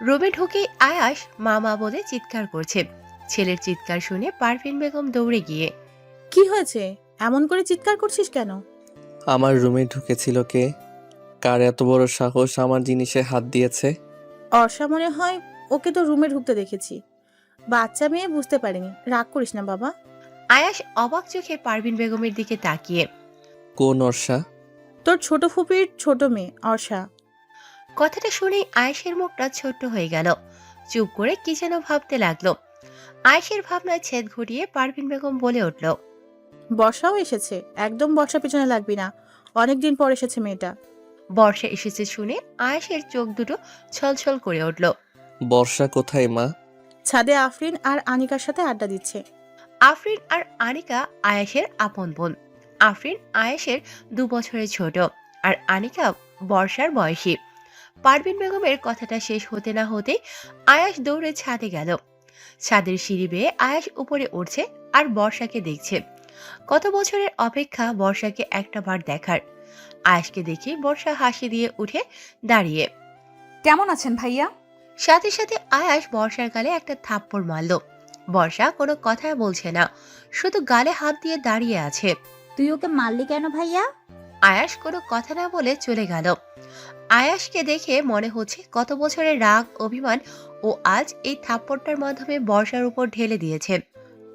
রুমে ঢুকে আয়াস মা মা বলে চিৎকার করছে। ছেলের চিৎকার শুনে পারভিন বেগম দৌড়ে গিয়ে, কি হয়েছে? এমন করে চিৎকার করছিস কেন? আমার রুমে ঢুকেছিল কে? কার এত বড় সাহস আমার জিনিসে হাত দিয়েছে? অর্ষা মনে হয়। ওকে তো রুমে ঢুকতে দেখেছি। বাচ্চা মেয়ে, বুঝতে পারিনি। রাগ করিস না বাবা। আয়াস অবাক চোখে পারভিন বেগমের দিকে তাকিয়ে, কোন অর্ষা? তোর ছোট ফুপির ছোট মেয়ে অর্ষা। কথাটা শুনেই আয়েশের মুখটা ছোট্ট হয়ে গেল। চুপ করে কি যেন ভাবতে লাগলো। আয়েশের ভাবনায় ছেদ ঘটিয়ে পারভিন বেগম বলে উঠল, বর্ষাও এসেছে। একদম বর্ষা পিছনে লাগবি না। অনেকদিন পর এসেছে মেয়েটা। বর্ষা এসেছে শুনে আয়েশের চোখ দুটো ছলছল করে উঠল। বর্ষা কোথায় মা? ছাদে আফরিন আর আনিকার সাথে আড্ডা দিচ্ছে। আফরিন আর আনিকা আয়েশের আপন বোন। আফরিন আয়েশের 2 বছরের ছোট, আর আনিকা বর্ষার বয়সী। পারভিন বেগমের কথাটা শেষ হতে না হতেই আয়াস দৌড়ে ছাদে গেল। ছাদের সিঁড়ি বেয়ে আয়াস উপরে উঠছে আর বর্ষাকে দেখছে। কত বছরের অপেক্ষা বর্ষাকে একটাবার দেখার। আয়াসকে দেখে বর্ষা হাসি দিয়ে উঠে দাঁড়িয়ে। কেমন আছেন ভাইয়া? সাথে সাথে আয়াস বর্ষার গালে একটা থাপ্পড় মারল। বর্ষা কোনো কথাই বলছে না, শুধু গালে হাত দিয়ে দাঁড়িয়ে আছে। তুই ওকে মারলি কেন ভাইয়া? আয়াস কোনো কথা না বলে চলে গেল। আয়াসকে দেখে মনে হচ্ছে কত বছরের রাগ অভিমান ও আজ এই থাপ্পড়টার মাধ্যমে বর্ষার উপর ঢেলে দিয়েছে।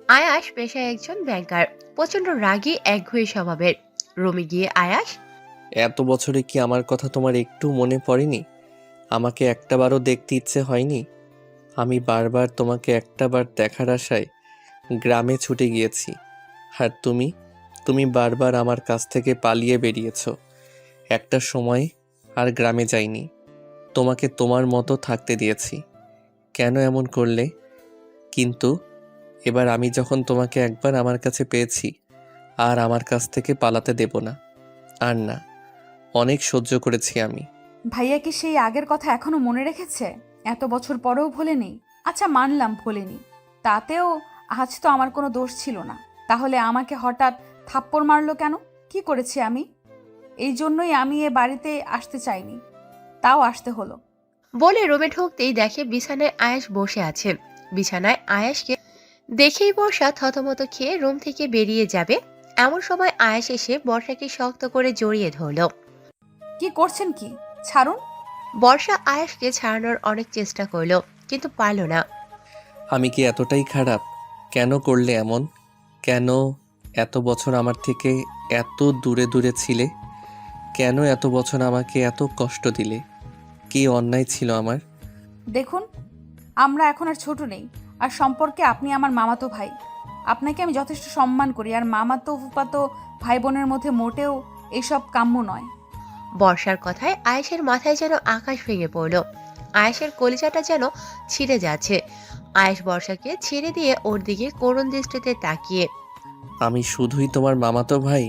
আয়াস পেশায় একজন ব্যাংকার, প্রচন্ড রাগী একঘেয়ে স্বভাবের। রুমে গিয়ে আয়াস, এত বছরে কি আমার কথা তোমার একটু মনে পড়েনি? আমাকে একটাবারও দেখতে ইচ্ছে হয়নি? আমি বারবার তোমাকে একটাবার দেখার আশায় গ্রামে ছুটে গিয়েছি, আর তুমি বারবার আমার কাছ থেকে পালিয়ে বেরিয়েছো। একটা সময় আর গ্রামে যাইনি, তোমাকে তোমার মতো থাকতে দিয়েছি। কেন এমন করলে? কিন্তু এবার আমি যখন তোমাকে একবার আমার কাছে পেয়েছি, আর আমার কাছ থেকে পালাতে দেব না। আর না, অনেক সহ্য করেছি আমি। ভাইয়া কি সেই আগের কথা এখনো মনে রেখেছে? এত বছর পরেও ভোলেনি? আচ্ছা মানলাম ভোলেনি, তাতেও আজ তো আমার কোনো দোষ ছিল না। তাহলে আমাকে হঠাৎ থাপ্পড় মারলো কেন? কি করেছি আমি? এই জন্যই আমি এ বাড়িতে আসতে চাইনি, তাও আসতে হলো। বলে রুমে ঢুকতেই দেখে বিছানায় আয়াস বসে আছে। বিছানায় আয়াসকে দেখেই বর্ষা থতমত খেয়ে রুম থেকে বেরিয়ে যাবে, এমন সময় আয়াস এসে বর্ষাকে শক্ত করে জড়িয়ে ধরল। কি করছেন কি? ছাড়ুন। বর্ষা আয়াসকে ছাড়ানোর অনেক চেষ্টা করলো, কিন্তু পারল না। আমি কি এতটাই খারাপ? কেন করলে এমন? কেন এত বছর আমার থেকে এত দূরে দূরে ছিলে? কেন এত বছর আমাকে এত কষ্ট দিলে? কি অন্যায় ছিল আমার? দেখুন, আমরা এখন আর ছোট নেই, আর সম্পর্কে আপনি আমার মামাতো ভাই। আপনাকে আমি যথেষ্ট সম্মান করি, আর মামাতো ফুফাতো ভাই বোনের মধ্যে মোটেও এসব কাম্য নয়। বর্ষার কথায় আয়েশের মাথায় যেন আকাশ ভেঙে পড়ল। আয়েশের কলিজাটা যেন ছিঁড়ে যাচ্ছে। আয়েশ বর্ষাকে ছেড়ে দিয়ে ওর দিকে করুণ দৃষ্টিতে তাকিয়ে, আমি শুধুই তোমার মামাতো ভাই?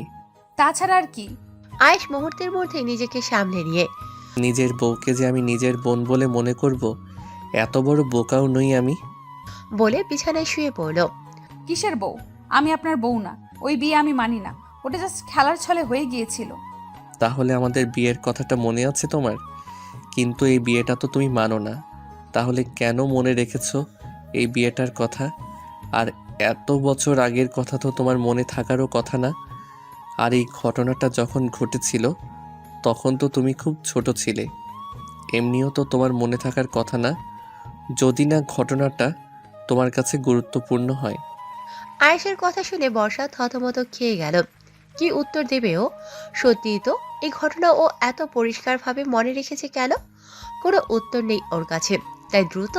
তাছাড়া আর কি? আয়েশ মুহূর্তের মধ্যে নিজেকে সামলে নিয়ে, নিজের বউকে যে আমি নিজের বোন বলে মনে করব, এত বড় বোকাও নই আমি। বলে বিছানায় শুয়ে পড়ল। কিসের বউ? আমি আপনার বউ না। ওই বিয়ে আমি মানি না। ওটা জাস্ট খেলার ছলে হয়ে গিয়েছিল। তাহলে আমাদের বিয়ের কথাটা মনে আছে তোমার? কিন্তু এই বিয়েটা তো তুমি মানো না। তাহলে কেন মনে রেখেছো এই বিয়েটার কথা? আর এত বছর আগের কথা তো তোমার মনে থাকারও কথা না। আর এই ঘটনাটা যখন ঘটেছিল তখন তো তুমি খুব ছোট ছিলে। এমনিও তো তোমার মনে থাকার কথা না, যদি না ঘটনাটা তোমার কাছে গুরুত্বপূর্ণ হয়। আয়েশের কথা শুনে বর্ষা থতমত খেয়ে গেল। কি উত্তর দেবে ও? সত্যিই তো এই ঘটনা ও এত পরিষ্কারভাবে মনে রেখেছে কেন? কোনো উত্তর নেই ওর কাছে। তাই দ্রুত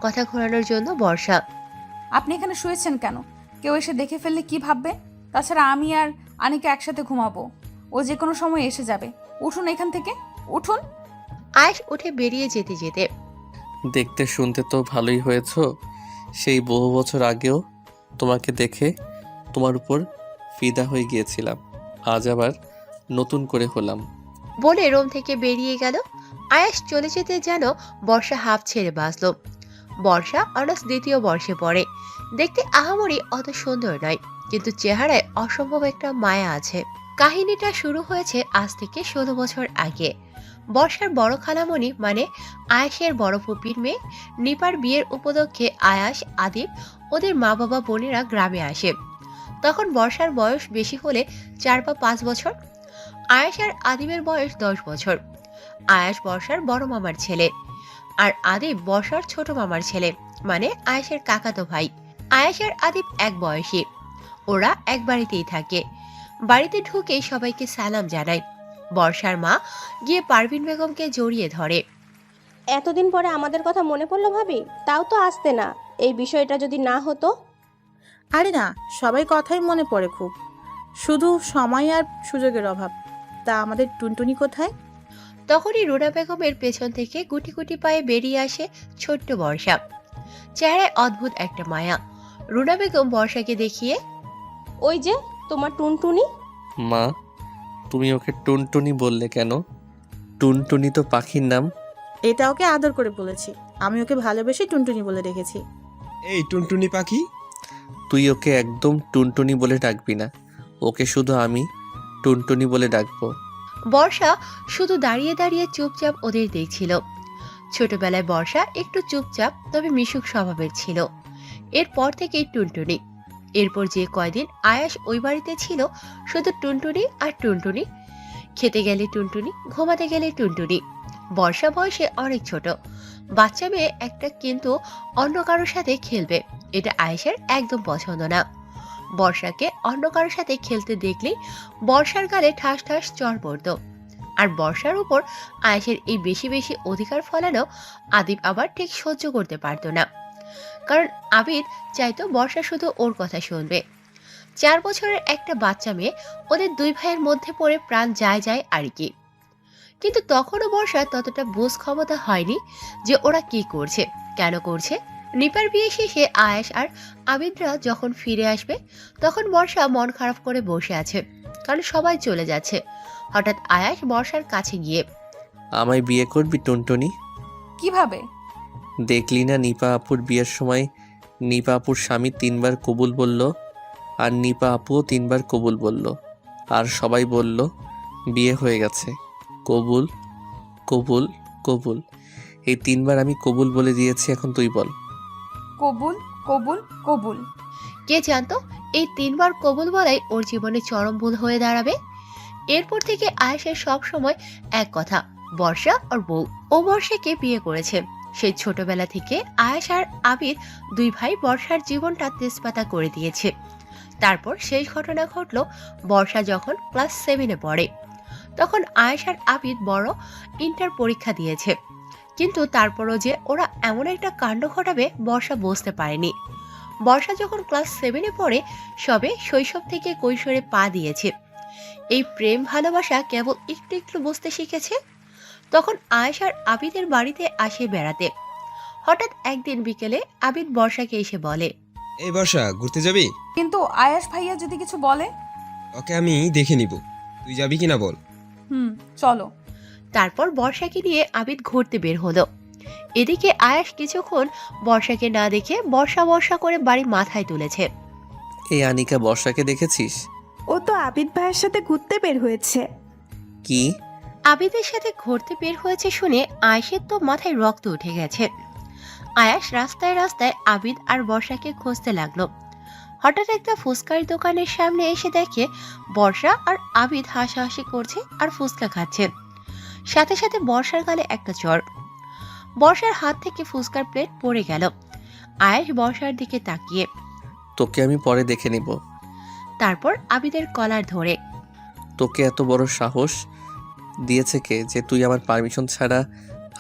কথা ঘোরানোর জন্য বর্ষা, আপনি এখানে শুয়েছেন কেন? কেউ এসে দেখে ফেললে কি ভাববে? তাছাড়া আমি আর আনিকা একসাথে ঘুমাবো। ও যে কোনো সময় এসে যাবে। উঠুন এখান থেকে, উঠুন। আয়েশ উঠে বেরিয়ে যেতে যেতে, দেখতে শুনতে তো ভালোই হয়েছো। সেই বহু বছর আগেও তোমাকে দেখে তোমার উপর ফিদা হয়ে গিয়েছিলাম, আজ আবার নতুন করে হলাম। বলে রুম থেকে বেরিয়ে গেল। আয়েশ চলে যেতে যেন বর্ষা হাঁপ ছেড়ে বাঁচল। বর্ষা অনার্স 2য় বর্ষে পড়ে। দেখতে আহামরি অত সুন্দর নয়, কিন্তু চেহারায় অসম্ভব একটা মায়া আছে। কাহিনীটা শুরু হয়েছে আজ থেকে ১৬ বছর আগে। বর্ষার বড় খালামণি মানে আয়াসের বড় ফুপির মেয়ে নিপার বিয়ের উপলক্ষে আয়াস, আদিব, ওদের মা বাবা বোনেরা গ্রামে আসে। তখন বর্ষার বয়স বেশি হলে ৪ বা ৫ বছর। আয়াস আর আদিবের বয়স ১০ বছর। আয়াস বর্ষার বড় মামার ছেলে আর আদিব বর্ষার ছোট মামার ছেলে, মানে আয়াসের কাকাতো ভাই। আয়াস আর আদিব এক বয়সী। ওরা এক বাড়িতেই থাকে। বাড়িতে ঢুকে সবাইকে সালাম জানায়। বর্ষার মা গিয়ে পারভিন বেগমকে জড়িয়ে ধরে। এতদিন পরে আমাদের কথা মনে পড়লো ভাবি, তাও তো আসতে না। এই বিষয়টা যদি না হতো। আরে না, সবাই কথাই মনে পড়ে খুব, শুধু সময় আর সুযোগের অভাব। তা আমাদের টুনটুনি কোথায়? তখনই রুনা বেগমের পেছন থেকে গুটি গুটি পায়ে বেরিয়ে আসে ছোট্ট বর্ষা। চেহারায় অদ্ভুত একটা মায়া। রুনা বেগম বর্ষাকে দেখিয়ে, ওই যে তোমার টুনটুনি। মা, তুমি ওকে টুনটুনি বললে কেন? টুনটুনি তো পাখির নাম। এটা ওকে আদর করে বলেছি, আমি ওকে ভালোবেসে টুনটুনি বলে রেখেছি। এই টুনটুনি পাখি। তুই ওকে একদম টুনটুনি বলে ডাকবি না, ওকে শুধু আমি টুনটুনি বলে ডাকবো। বর্ষা শুধু দাঁড়িয়ে দাঁড়িয়ে চুপচাপ ওদের দেখছিল। ছোটবেলায় বর্ষা একটু চুপচাপ তবে মিশুক স্বভাবের ছিল। এরপর থেকেই টুনটুনি। এরপর যে কয়দিন আয়াস ওই বাড়িতে ছিল, শুধু টুনটুনি আর টুনটুনি। খেতে গেলে টুনটুনি, ঘুমাতে গেলে টুনটুনি। বর্ষা বয়সে অনেক ছোট, বাচ্চা মেয়ে একটা, কিন্তু অন্য কারোর সাথে খেলবে এটা আয়েশের একদম পছন্দ না। বর্ষাকে অন্য কারোর সাথে খেলতে দেখলেই বর্ষার গালে ঠাস ঠাস চড় পড়ত। আর বর্ষার উপর আয়েশের এই বেশি বেশি অধিকার ফলানো আদিব আবার ঠিক সহ্য করতে পারত না। কারণ আবিদ চাইতো বর্ষা শুধু ওর কথা শুনবে। ৪ বছরের একটা বাচ্চা মেয়ে, ওদের দুই ভাইয়ের মধ্যে পড়ে প্রাণ যায় যায় আর কি। কিন্তু তখনও বর্ষা ততটা বোঝ ক্ষমতা হয়নি যে ওরা কি করছে, কেন করছে। নিপার বিয়ে শেষে আয়েশ আর আবিদরা যখন ফিরে আসবে, তখন বর্ষা মন খারাপ করে বসে আছে, কারণ সবাই চলে যাচ্ছে। হঠাৎ আয়াস বর্ষার কাছে গিয়ে, আমায় বিয়ে করবি টুনটুনি? কিভাবে? দেখলি না নিপা আপুর বিয়ের সময় নিপা আপুর স্বামী ৩ বার কবুল বলল, আর নিপা আপুও ৩ বার কবুল বলল, আর সবাই বলল বিয়ে হয়ে গেছে। কবুল কবুল কবুল, এই ৩ বার আমি কবুল বলে দিয়েছি, এখন তুই বল। কবুল কবুল কবুল। কে জানতো এই ৩ বার কবুল বলাই ওর জীবনে চরম ভুল হয়ে দাঁড়াবে। এরপর থেকে আয়েশের সব সময় এক কথা, বর্ষা আর বউ। ও বর্ষাকে বিয়ে করেছে। সেই ছোটবেলা থেকে আয়েশ আর আবির দুই ভাই বর্ষার জীবনটা তেজপাতা করে দিয়েছে। তারপর শেষ ঘটনা ঘটল বর্ষা যখন ক্লাস 7-এ পড়ে। তখন আয়েশ আর আবির বড় ইন্টার পরীক্ষা দিয়েছে, কিন্তু তারপরও যে ওরা এমন একটা কাণ্ড ঘটাবে বর্ষা বুঝতে পারেনি। বর্ষা যখন ক্লাস 7-এ পড়ে, সবে শৈশব থেকে কৈশোরে পা দিয়েছে। এই প্রেম ভালোবাসা কেবল একটু একটু বুঝতে শিখেছে। তখন আয়েশ আর আবিদের বাড়িতে আসে বেড়াতে। হঠাৎ একদিন বিকেলে আবিদ বর্ষাকে এসে বলে, এই বর্ষা, ঘুরতে যাবি? কিন্তু আয়াস ভাইয়া যদি কিছু বলে? ওকে আমি দেখে নিব, তুই যাবি কিনা বল। চলো। তারপর বর্ষাকে নিয়ে আবিদ ঘুরতে বের হলো। এদিকে আয়াস কিছুক্ষণ বর্ষাকে না দেখে বর্ষা বর্ষা করে বাড়ি মাথায় তুলেছে। এই আনিকা বর্ষাকে দেখেছিস? ও তো আবিদ ভাইয়ের সাথে ঘুরতে বের হয়েছে। কি? আবিদের সাথে ঘুরতে বের হয়েছে শুনে আয়েশের তো মাথায় রক্ত উঠে গেছে। আয়াস রাস্তায় রাস্তায় আবিদ আর বর্ষাকে খুঁজতে লাগলো। হঠাৎ একটা ফুচকার দোকানের সামনে এসে দেখে বর্ষা আর আবিদ হাসাহাসি করছে আর ফুচকা খাচ্ছে। সাথে সাথে বর্ষার গালে একটা চড়। বর্ষার হাত থেকে ফুচকার প্লেট পড়ে গেল। আয়াস বর্ষার দিকে তাকিয়ে, তোকে আমি পরে দেখে নিব। তারপর আবিদের কলার ধরে, তোকে এত বড় সাহস দিয়েছে কে যে তুই আমার পারমিশন ছাড়া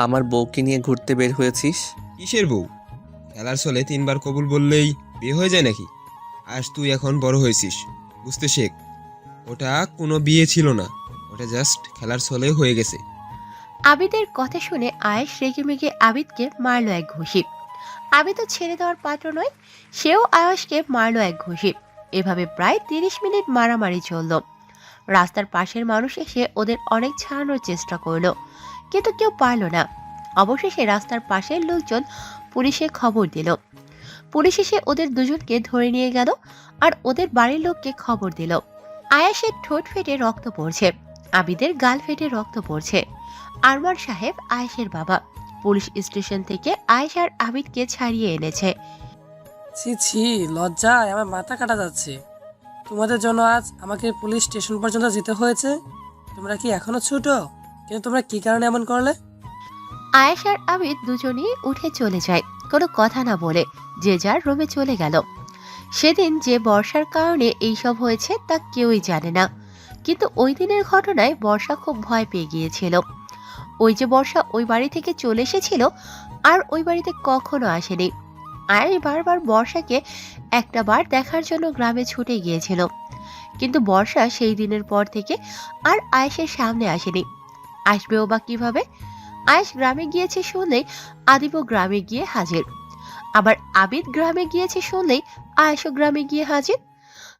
আমার বউকে নিয়ে ঘুরতে বের হয়েছিস? কিসের বউ? খেলার ছলে ৩ বার কবুল বললেই বিয়ে হয়ে যায় নাকি? আজ তুই এখন বড় হয়েছিস, বুঝতে শেখ। ওটা কোনো বিয়ে ছিল না, ওটা জাস্ট খেলার ছলে হয়ে গেছে। আবিদের কথা শুনে আয়েশ রেগে মেগে আবিদকে মারল এক ঘুষি। আবিদও ছেড়ে দেওয়ার পাত্র নয়, সেও আয়েশকে মারল এক ঘুষি। এভাবে প্রায় 30 মিনিট মারামারি চলল। রাস্তার পাশের মানুষ এসে ওদের অনেক ছাড়ানোর চেষ্টা করলো, কিন্তু কেউ পারল না। অবশেষে রাস্তার পাশের লোকজন পুলিশে খবর দিল। পুলিশ এসে ওদের দুজনকে ধরে নিয়ে গেল আর ওদের বাড়ির লোককে খবর দিল। আয়াসের ঠোঁট ফেটে রক্ত পড়ছে, আবিদের গাল ফেটে রক্ত পড়ছে। আরমান সাহেব আয়েশের বাবা পুলিশ স্টেশন থেকে আয়েশ আর আবিদকে ছাড়িয়ে এনেছে। ছি ছি, লজ্জায় আমার মাথা কাটা যাচ্ছে। তোমাদের জন্য আজ আমাকে পুলিশ স্টেশন পর্যন্ত যেতে হয়েছে। তোমরা কি এখনো ছোট? কিন্তু তোমরা কি কারণে এমন করলে? আয়েশ আর আবিদ দুজনেই উঠে চলে যায়, কোনো কথা না বলে যে যার রুমে চলে গেল। সেদিন যে বর্ষার কারণে এইসব হয়েছে তা কেউই জানে না, কিন্তু ওই দিনের ঘটনায় বর্ষা খুব ভয় পেয়ে গিয়েছিল। ওই যে বর্ষা ওই বাড়ি থেকে চলে এসেছিল আর ওই বাড়িতে কখনো আসেনি। আয়েশ বারবার বর্ষাকে একটা বার দেখার জন্য গ্রামে ছুটে গিয়েছিল, কিন্তু বর্ষা সেই দিনের পর থেকে আর আয়েশের সামনে আসেনি। আসবেও বা কিভাবে? আয়েশ গ্রামে গিয়েছে শুনলেই আদিবও গ্রামে গিয়ে হাজির, আবার আবিদ গ্রামে গিয়েছে শুনলেই আয়েশও গ্রামে গিয়ে হাজির।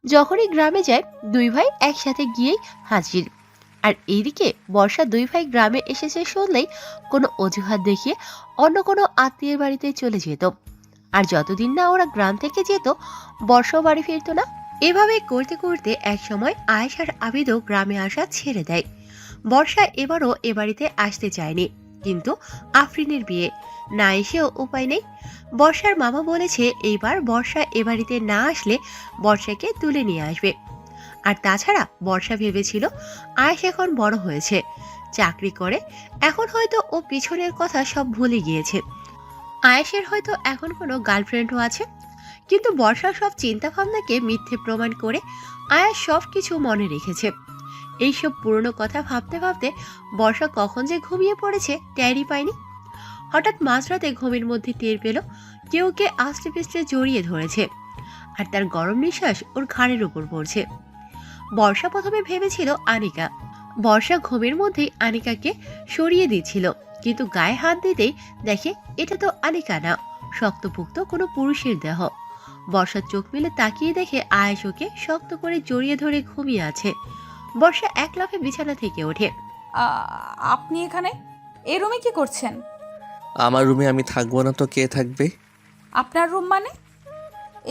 যখনই গ্রামে যায় দুই ভাই একসাথে গিয়েই হাজির। আর এইদিকে বর্ষা দুই ভাই গ্রামে এসেছে শুনলেই কোনো অজুহাত দেখিয়ে অন্য কোনো আত্মীয়ের বাড়িতে চলে যেত। আর যতদিন না ওরা গ্রাম থেকে যেত বর্ষাও বাড়ি ফিরতো না। এভাবে করতে করতে একসময় আয়েশ আর আবিদও গ্রামে আসা ছেড়ে দেয়। বর্ষা এবারও এ বাড়িতে আসতে চায়নি, কিন্তু আফরিনের বিয়ে, না এসেও উপায় নেই। বর্ষার মামা বলেছে এইবার বর্ষা এ বাড়িতে না আসলে বর্ষাকে তুলে নিয়ে আসবে। আর তাছাড়া বর্ষা ভেবেছিল আয়েশ এখন বড় হয়েছে, চাকরি করে, এখন হয়তো ও পিছনের কথা সব ভুলে গিয়েছে। আয়েশের হয়তো এখন কোনো গার্লফ্রেন্ডও আছে, কিন্তু বর্ষা সব চিন্তা ভাবনাকে মিথ্যে প্রমাণ করে আয়েশ সব কিছু মনে রেখেছে। এইসব পুরনো কথা ভাবতে ভাবতে বর্ষা কখন যে ঘুমিয়ে পড়েছে টেরই পায়নি। হঠাৎ মাঝরাতে ঘুমের মধ্যে টের পেল কেউ কে আস্তে পিস্তে জড়িয়ে ধরেছে, আর তার গরম নিঃশ্বাস ওর ঘাড়ের উপর পড়ছে। বর্ষা প্রথমে ভেবেছিল আনিকা। বর্ষা ঘুমের মধ্যেই আনিকাকে সরিয়ে দিচ্ছিল, কিন্তু গায়ে হাত দিতেই দেখে এটা তো আনিকা না, শক্তপুক্ত কোনো পুরুষের দেহ। বর্ষার চোখ মেলে তাকিয়ে দেখে আয়েশ ওকে শক্ত করে জড়িয়ে ধরে ঘুমিয়ে আছে। বর্ষা এক লাফে বিছানা থেকে ওঠে। আপনি এখানে এই রুমে কি করছেন? আমার রুমে আমি থাকবো না তো কে থাকবে? আপনার রুম মানে?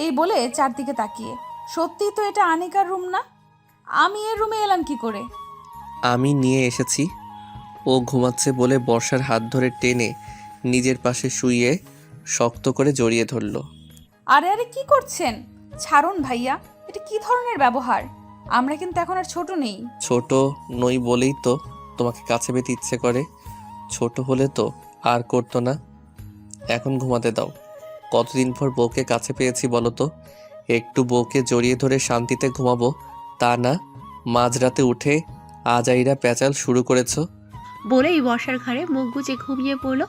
এই বলে চারদিকে তাকিয়ে, সত্যি তো এটা আনিকার রুম না? আমি এর রুমে এলাম কি করে? আমি নিয়ে এসেছি। ও ঘুমাচ্ছে বলে বর্ষার হাত ধরে টেনে নিজের পাশে শুইয়ে শক্ত করে জড়িয়ে ধরল। আরে আরে কি করছেন? ছাড়ুন ভাইয়া, এটা কি ধরনের ব্যবহার? আমরা কিন্তু এখন আর ছোট নেই। ছোট নই বলেই তো তোমাকে কাছে পেতে ইচ্ছে করে, ছোট হলে তো আর করতো না। এখন ঘুমাতে দাও। কতদিন পর বউকে কাছে পেয়েছি বলো তো, একটু বউকে জড়িয়ে ধরে শান্তিতে ঘুমাবো, তা না মাঝরাতে উঠে আজাইরা প্যাচাল শুরু করেছো। বলেই বর্ষার ঘাড়ে মুখ গুজে ঘুমিয়ে পড়ল।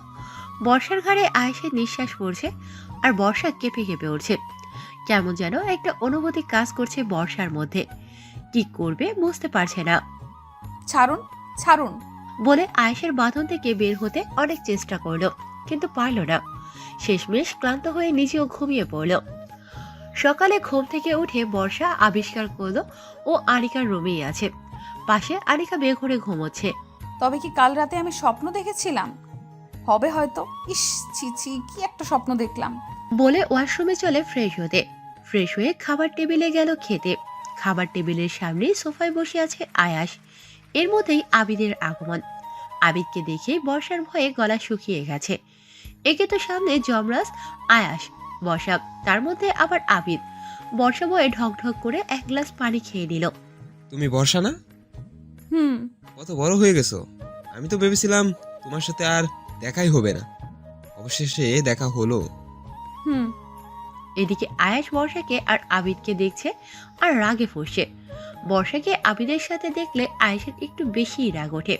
বর্ষার ঘাড়ে আয়েশের নিঃশ্বাস পড়ছে আর বর্ষা কেঁপে কেঁপে উঠছে। কেমন যেন একটা অনুভূতি কাজ করছে বর্ষার মধ্যে, কি করবে বুঝতে পারছে না। ছাড়ুন ছাড়ুন বলে আয়েশের বাঁধন থেকে বের হতে অনেক চেষ্টা করলো, কিন্তু পারল না। শেষমেশ ক্লান্ত হয়ে নিজেও ঘুমিয়ে পড়ল। সকালে ঘুম থেকে উঠে বর্ষা আবিষ্কার করলো ও আনিকার রুমেই আছে, পাশে আনিকা বেঘরে ঘুমোচ্ছে। তবে কি কাল রাতে আমি স্বপ্ন দেখেছিলাম? হবে হয়তো। ইস, ছি ছি, কি একটা স্বপ্ন দেখলাম। বলে ওয়াশরুমে চলে ফ্রেশ হতে। ফ্রেশ হয়ে খাবার টেবিলে গেল খেতে। খাবার টেবিলের সামনে সোফায় বসে আছে আয়াস। এর মধ্যেই আবিদের আগমন। আবিদকে দেখে বর্ষার ভয়ে গলা শুকিয়ে গেছে। একে তো সামনে যমরাজ, আয়াস, বর্ষা, তার মধ্যে আবার আবিদ। বর্ষা ভয়ে ঢক ঢক করে এক গ্লাস পানি খেয়ে নিল। তুমি বর্ষা না? হুম। কত বড় হয়ে গেছো। আমি তো ভেবেছিলাম তোমার সাথে আর দেখাই হবে না, অবশেষে দেখা হলো। হুম। এদিকে আয়াস বর্ষাকে আর আবিদকে দেখছে আর রাগে ফুঁসছে। বর্ষাকে আবিদের সাথে দেখলে আয়েশের একটু বেশিই রাগ ওঠে,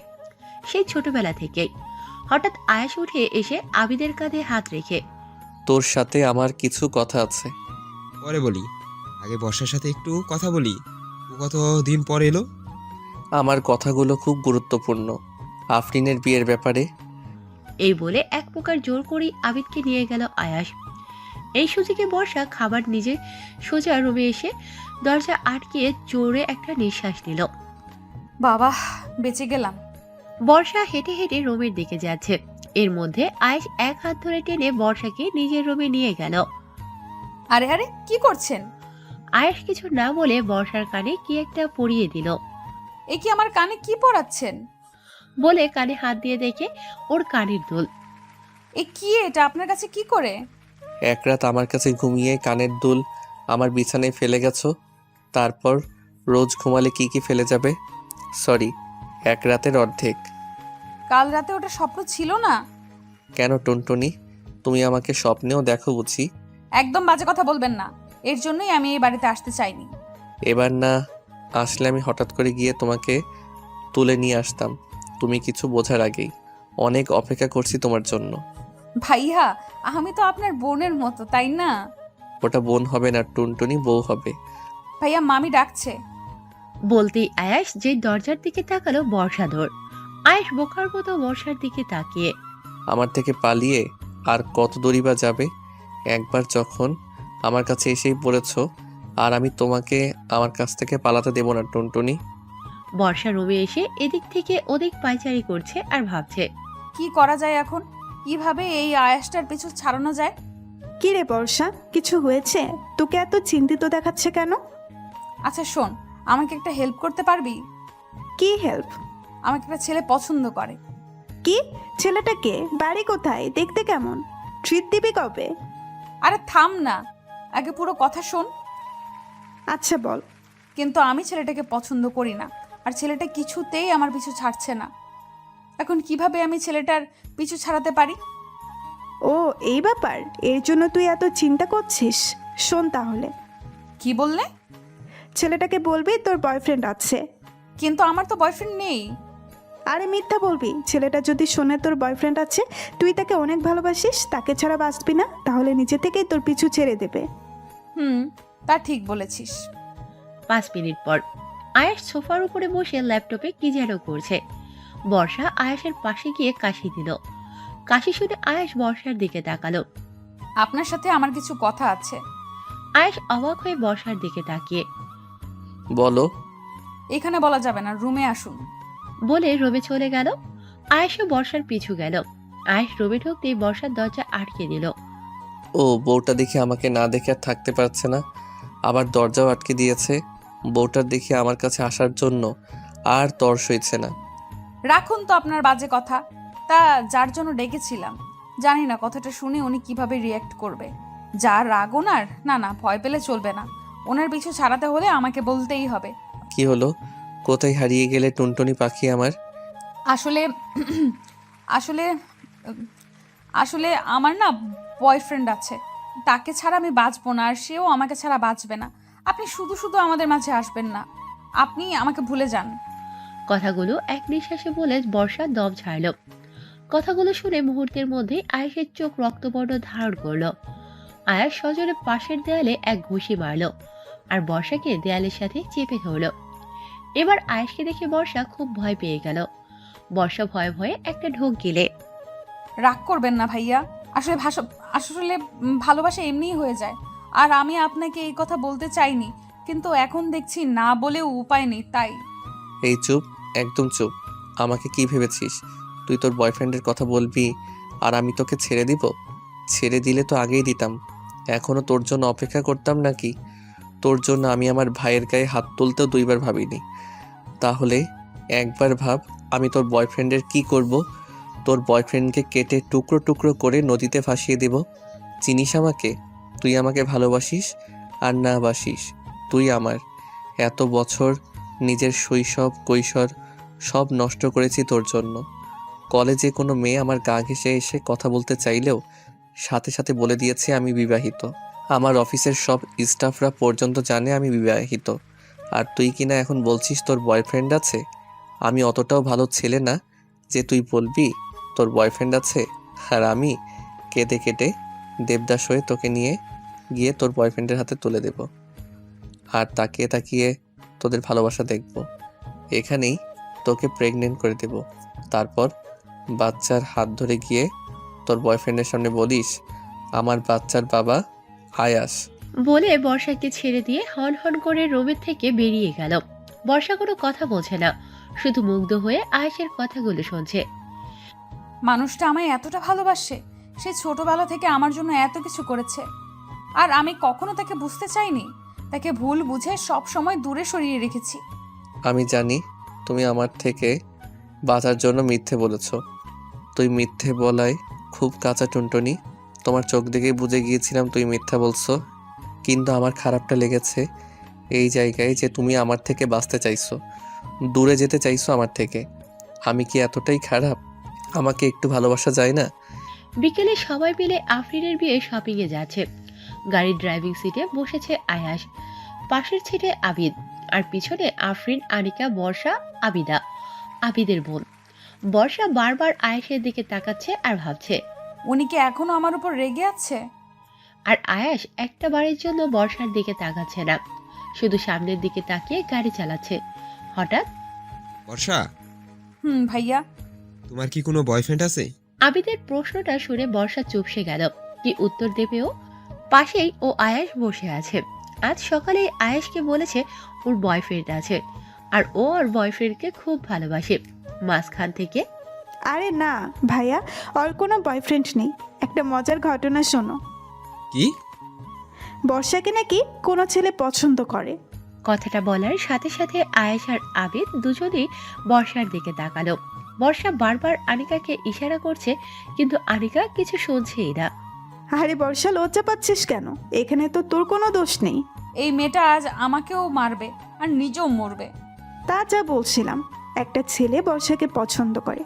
সেই ছোটবেলা থেকেই। হঠাৎ আয়াস উঠে এসে আবিদের কাঁধে হাত রেখে, তোর সাথে আমার কিছু কথা আছে। পরে বলি, আগে বর্ষার সাথে একটু কথা বলি। ও কত দিন পর এলো। আমার কথাগুলো খুব গুরুত্বপূর্ণ, আফরিনের বিয়ের ব্যাপারে। এই বলে এক প্রকার জোর করেই আবিদকে নিয়ে গেল আয়াস। এই সুযোগে বর্ষা খাবার নিজে সোজা রুমে এসে দরজা আটকিয়ে জোরে একটা নিঃশ্বাস নিল। বাবা, বেঁচে গেলাম। বর্ষা হেঁটে হেঁটে রুমের দিকে যাচ্ছে। এর মধ্যে আয়েশ এক হাত ধরে টেনে বর্ষাকে নিজের রুমে নিয়ে গেল। আরে আরে কি করছেন? আয়াস কিছু না বলে বর্ষার কানে কি একটা পরিয়ে দিল। এ কি আমার কানে কি পরাচ্ছেন? বলে কানে হাত দিয়ে দেখে ওর কানের দুল। এ কি এটা আপনার কাছে কি করে? এক রাত আমার কাছে ঘুমিয়ে কানের দুল আমার বিছানায় ফেলে গেছো, তারপর রোজ ঘুমালে কি কি ফেলে যাবে? সরি, এক রাতের অর্ধেক। কাল রাতে ওটা স্বপ্ন ছিল না? কেন টুনটুনি, তুমি আমাকে স্বপ্নেও দেখো বুঝি? একদম বাজে কথা বলবেন না, এর জন্যই আমি এই বাড়িতে আসতে চাইনি। এবার না আসলে আমি হঠাৎ করে গিয়ে তোমাকে তুলে নিয়ে আসতাম, তুমি কিছু বোঝার আগেই। অনেক অপেক্ষা করছি তোমার জন্য। ভাইয়া, আমি তো আপনার বোনের মতো, তাই না? ওটা বোন হবে না টুনটুনি, বউ হবে। ভাইয়া, মামি ডাকছে। বলতেই আয়াস যে দরজার দিকে তাকালো বর্ষাধর। আয়াস বোকার মতো বর্ষার দিকে তাকিয়ে। আমার থেকে পালিয়ে আর কত দূরই বা যাবে? একবার যখন আমার কাছে এসেই পড়েছো, আর আমি তোমাকে আমার কাছ থেকে পালাতে দেব না টুনটুনি। বর্ষা রুমে এসে এদিক থেকে ওদিক পায়চারি করছে আর ভাবছে। কি করা যায় এখন? কিভাবে এই আয়াসটার পিছু ছাড়ানো যায়? কি রে বর্ষা, কিছু হয়েছে? তোকে এত চিন্তিত দেখাচ্ছে কেন? আচ্ছা শোন, আমাকে একটা হেল্প করতে পারবি? কি হেল্প? আমাকে একটা ছেলে পছন্দ করে। কি? ছেলেটাকে? বাড়ি কোথায়? দেখতে কেমন? ট্রিট দিবি কবে? আরে থাম না, আগে পুরো কথা শোন। আচ্ছা বল। কিন্তু আমি ছেলেটাকে পছন্দ করি না, আর ছেলেটা কিছুতেই আমার পিছু ছাড়ছে না। এখন কিভাবে আমি ছেলেটার পিছু ছাড়াতে পারি? ও এই ব্যাপার, এর জন্য তুই এত চিন্তা করছিস? শোন তাহলে, কি বললে? ছেলেটাকে বলবি তোর বয়ফ্রেন্ড আছে। কিন্তু আমার তো বয়ফ্রেন্ড নেই। আরে মিথ্যা বলবি। ছেলেটা যদি শোনে তোর বয়ফ্রেন্ড আছে, তুই তাকে অনেক ভালোবাসিস, তাকে ছাড়া বাঁচবি না, তাহলে নিজে থেকেই তোর পিছু ছেড়ে দেবে। তা ঠিক বলেছিস। 5 মিনিট পর আয়াস সোফার উপরে বসে ল্যাপটপে কি যেন করছে। বর্ষা আয়াসের পাশে গিয়ে কাশি দিল। কাশি শুনে আয়াস বর্ষার দিকে তাকালো। আপনার সাথে আমার কিছু কথা আছে। আয়াস অবাক হয়ে বর্ষার দিকে তাকিয়ে। বলো। এখানে বলা যাবে না, রুমে আসুন। বলে রুমে চলে গেল। আয়াসও বর্ষার পিছু গেল। আয়াস রুমে ঢুকতেই বর্ষার দরজা আটকে দিল। ও বউটা দেখে আমাকে না দেখে আর থাকতে পারছে না, আবার দরজাও আটকে দিয়েছে। বউটার দেখে আমার কাছে আসার জন্য আর তর সইছে না। রাখুন তো আপনার বাজে কথা। তা যার জন্য ডেকেছিলাম, জানি না কথাটা শুনে উনি কিভাবে রিয়্যাক্ট করবে। যার রাগ ওনার, না না, ভয় পেলে চলবে না। ওনার পিছু ছাড়াতে হলে আমাকে বলতেই হবে। কি হলো? কোথায় হারিয়ে গেলে টুনটুনি পাখি আমার? আসলে আসলে আসলে আমার না বয়ফ্রেন্ড আছে। তাকে ছাড়া আমি বাঁচবো না, আর সেও আমাকে ছাড়া বাঁচবে না। আপনি শুধু শুধু আমাদের মাঝে আসবেন না, আপনি আমাকে ভুলে যান। কথাগুলো এক নিঃশ্বাসে বলে বর্ষা দম ছাড়ল। কথাগুলো শুনে মুহূর্তের মধ্যে আয়েশের চোখ রক্তবর্ণ ধারণ করলো। আয়াস সজোরে পাশের দেয়ালে এক ঘুষি মারল আর বর্ষাকে দেয়ালের সাথে চেপে ধরল। এবার আয়েশকে দেখে বর্ষা খুব ভয় পেয়ে গেল। বর্ষা ভয়ে ভয়ে একটা ঢোক গিলে। রাগ করবেন না ভাইয়া, আসলে ভালোবাসা এমনিই হয়ে যায়। আর আমি আপনাকে এই কথা বলতে চাইনি, কিন্তু এখন দেখছি না বলেও উপায় নেই, তাই। এই চুপ, একদম চুপ। আমাকে কি ভেবেছিস তুই তোর বয়ফ্রেন্ডের কথা বলবি আর আমি তোকে ছেড়ে দিব? ছেড়ে দিলে তো আগেই দিতাম। এখনো তোর জন্য অপেক্ষা করতাম নাকি? তোর জন্য আমি আমার ভাইয়ের গায়ে হাত তুলতেও 2বার ভাবিনি। তাহলে একবার ভাব, আমি তোর বয়ফ্রেন্ডের কি করব? তোর বয়ফ্রেন্ডকে কেটে টুকরো টুকরো করে নদীতে ভাসিয়ে দেব। চিনিস আমাকে? তুই আমাকে ভালোবাসিস আর না বাসিস, তুই আমার এত বছর নিজের শৈশব কৈশোর সব নষ্ট করেছি তোর জন্য। কলেজে কোনো মেয়ে আমার গা ঘেঁষে এসে কথা বলতে চাইলেও সাথে সাথে বলে দিয়েছে আমি বিবাহিত। আমার অফিসের সব স্টাফরা পর্যন্ত জানে আমি বিবাহিত। আর তুই কিনা এখন বলছিস তোর বয়ফ্রেন্ড আছে? আমি অতটাও ভালো ছেলে না যে তুই বলবি তোর বয়ফ্রেন্ড আছে। আর আমি কেঁদে কেটে দেবদাস হয়ে তোকে নিয়ে গিয়ে তোর বয়ফ্রেন্ডের হাতে তুলে দেব, আর তাকিয়ে তাকিয়ে তোদের ভালোবাসা দেখব। এখানেই তোকে প্রেগনেন্ট করে দেব। তারপর বাচ্চার হাত ধরে গিয়ে তোর বয়ফ্রেন্ডের সামনে বলিস আমার বাচ্চার বাবা আয়াস। বলে বর্ষাকে ছেড়ে দিয়ে হন হন করে রুমের থেকে বেরিয়ে গেল। বর্ষা কোনো কথা বোঝে না, শুধু মুগ্ধ হয়ে আয়েশের কথাগুলো শুনছে। মানুষটা আমায় এতটা ভালোবাসে, সে ছোটবেলা থেকে আমার জন্য এত কিছু করেছে, আর আমি কখনো তাকে বুঝতে চাইনি। তাকে ভুল বুঝে সব সময় দূরে সরিয়ে রেখেছি। আমি জানি তুমি আমার থেকে বাঁচার জন্য মিথ্যে বলেছ। তুই মিথ্যে বলায় খুব কাঁচা টুনটুনি। তোমার চোখ দেখেই বুঝে গিয়েছিলাম তুই মিথ্যা বলছো। কিন্তু আমার খারাপটা লেগেছে এই জায়গায় যে তুমি আমার থেকে বাঁচতে চাইছো, দূরে যেতে চাইছো আমার থেকে। আমি কি এতটাই খারাপ? আমাকে একটু ভালোবাসা যায় না? বিকেলে সবাই মিলে আফরিনের বিয়ে শপিংয়ে যাচ্ছে। গাড়ির ড্রাইভিং সিটে বসেছে আয়াস, পাশের সিটে আবিদ, আর পিছনে আফরিন, আনিকা, বর্ষা, আবিদা, আবিদের বোন। বর্ষা বারবার আয়াসের দিকে তাকাচ্ছে আর ভাবছে। উনি কি এখনো আমার উপর রেগে আছে? আর আয়াস একটা বারের জন্য বর্ষার দিকে তাকাচ্ছে না, শুধু সামনের দিকে তাকিয়ে গাড়ি চালাচ্ছে। হঠাৎ বর্ষা, ভাইয়া। তোমার কি কোনো বয়ফ্রেন্ড আছে? আবিদের প্রশ্নটা শুনে বর্ষা চুপসে গেল। কি উত্তর দেবেও? পাশেই ও আয়াস বসে আছে। আজ সকালে আয়াসকে বলেছে ওর বয়ফ্রেন্ড আছে, আর ও ওর বয়ফ্রেন্ডকে খুব ভালোবাসে। মাঝখান থেকে আরে না ভাইয়া, ওর কোনো বয়ফ্রেন্ড নেই। একটা মজার ঘটনা শোনো। কি? বর্ষাকে নাকি কোনো ছেলে পছন্দ করে। কথাটা বলার সাথে সাথে আয়েশ আর আবিদ দুজনেই বর্ষার দিকে তাকালো। বর্ষা বারবার আনিকাকে ইশারা করছে, কিন্তু আনিকা কিছু শুনছেই না। আরে বর্ষা, লজ্জা পাচ্ছিস কেন? এখানে তো তোর কোনো দোষ নেই। এই মেয়েটা আজ আমাকেও মারবে আর নিজেও মরবে। তা যা বলছিলাম, একটা ছেলে বর্ষাকে পছন্দ করে।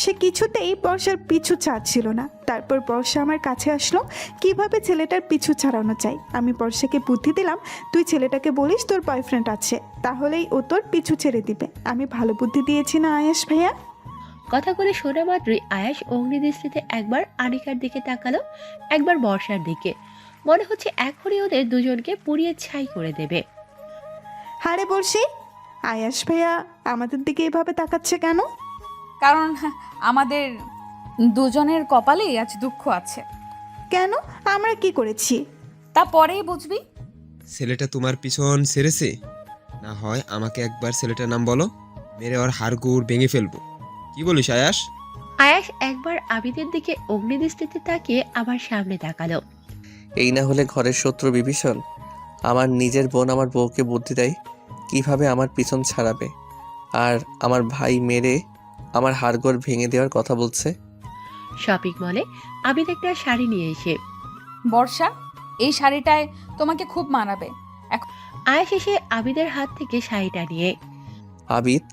সে কিছুতেই বর্ষার পিছু ছাড়ছিল না। তারপর বর্ষা আমার কাছে আসলো কিভাবে ছেলেটার পিছু ছাড়ানো চাই। আমি বর্ষাকে বুদ্ধি দিলাম, তুই ছেলেটাকে বলিস তোর বয়ফ্রেন্ড আছে, তাহলেই ও তোর পিছু ছেড়ে দিবে। আমি ভালো বুদ্ধি দিয়েছি না আয়েশ ভাইয়া? কথাগুলো শোনা মাত্রই আয়াস অগ্নিদৃষ্টিতে একবার আনিকার দিকে তাকালো, একবার বর্ষার দিকে। মনে হচ্ছে এখনই ওদের দুজনকে পুড়িয়ে ছাই করে দেবে। হারে বলছি, আয়াস ভাইয়া আমাদের দিকে এভাবে তাকাচ্ছে কেন? কারণ আমাদের দুজনের কপালেই আজ দুঃখ আছে। কেন? আমরা কি করেছি? তা পরেই বুঝবি। ছেলেটা তোমার পিছন ছেড়েছে? না হয় আমাকে একবার ছেলেটার নাম বলো, মেরে ওর হাড়গোড় ভেঙে ফেলবো। কি বলিস আয়াস? আয়াস একবার আবিদের দিকে অগ্নিদৃষ্টিতে তাকিয়ে আবার সামনে তাকালো। এই না হলে ঘরের শত্রু বিভীষণ আমার নিজের বোন আমার বউকে বুদ্ধি দেয় কিভাবে আমার পিছন ছাড়াবে, আর আমার ভাই মেরে আমার হাড়গোড় ভেঙে দেওয়ার কথা বলছে। শপিং মলে আবিদ একটা শাড়ি নিয়ে এসে, বর্ষা, এই শাড়িটায় তোমাকে খুব মানাবে। আয়াস এসে আবিদের হাত থেকে শাড়িটা নিয়ে, আবিদ,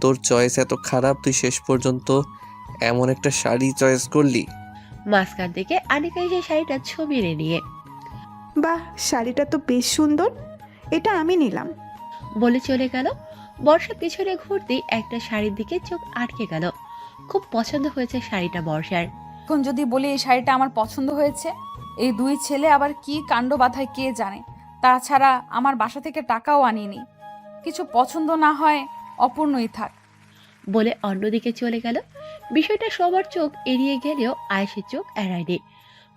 তোর চয়েস এত খারাপ, তুই শেষ পর্যন্ত এমন একটা শাড়ি চয়েস করলি? মাঝখান থেকে আনিকা এসে শাড়িটা ছবি এনে নিয়ে, বাহ, শাড়িটা তো বেশ সুন্দর, এটা আমি নিলাম। বলে চলে গেল। বর্ষা পিছনে ঘুরতেই একটা শাড়ির দিকে চোখ আটকে গেল। খুব পছন্দ হয়েছে শাড়িটা বর্ষার। এখন যদি বলি এই শাড়িটা আমার পছন্দ হয়েছে, এই দুই ছেলে আবার কি কাণ্ড বাঁধায় কে জানে। তাছাড়া আমার বাসা থেকে টাকাও আনিনি। কিছু পছন্দ না হয় অপূর্ণই থাক। বলে অন্যদিকে চলে গেল। বিষয়টা সবার চোখ এড়িয়ে গেলেও আয়েশের চোখ এড়ায়নি।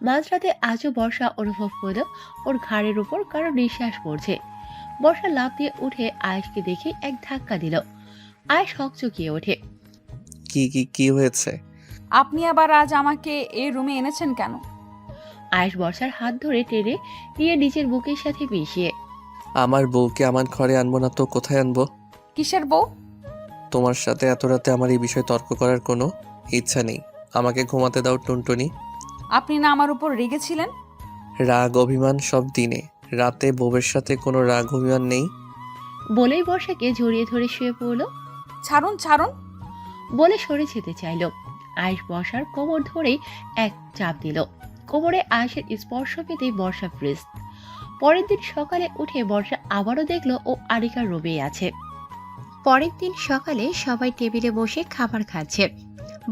মাঝরাতে আজও বর্ষা অনুভব করল ওর ঘাড়ের উপর কারো নিঃশ্বাস পড়ছে। বর্ষা লাফ দিয়ে উঠে আয়েশকে দেখে এক ধাক্কা দিল। আয়েশ হকচকিয়ে ওঠে। কি কি কি হয়েছে? আপনি আবার আজ আমাকে এই রুমে এনেছেন কেন? আয়েশ বর্ষার হাত ধরে টেনে নিয়ে নিজের বুকের সাথে মিশিয়ে, আমার বউকে আমার ঘরে আনবো না তো কোথায় আনবো? কিসের বউ? তোমার সাথে এত রাতে আমার এই বিষয়ে তর্ক করার কোনো ইচ্ছা নেই। আমাকে ঘুমাতে দাও টুনটুনি। আপনি না আমার উপর রেগেছিলেন? রাগ অভিমান সব দিনে, রাতে বউয়ের সাথে কোনো রাগ অভিমান নেই। বলেই বর্ষাকে জড়িয়ে ধরে শুয়ে পড়ল। ছাড়ুন ছাড়ুন বলে সরে যেতে চাইল। আয়েশ বর্ষার কোমর ধরেই এক চাপ দিল। কোমরে আয়েশের স্পর্শ পেতেই বর্ষা ফ্রিজ। পরের দিন সকালে উঠে বর্ষা আবারও দেখলো ও আনিকার রুমেই আছে। পরের দিন সকালে সবাই টেবিলে বসে খাবার খাচ্ছে।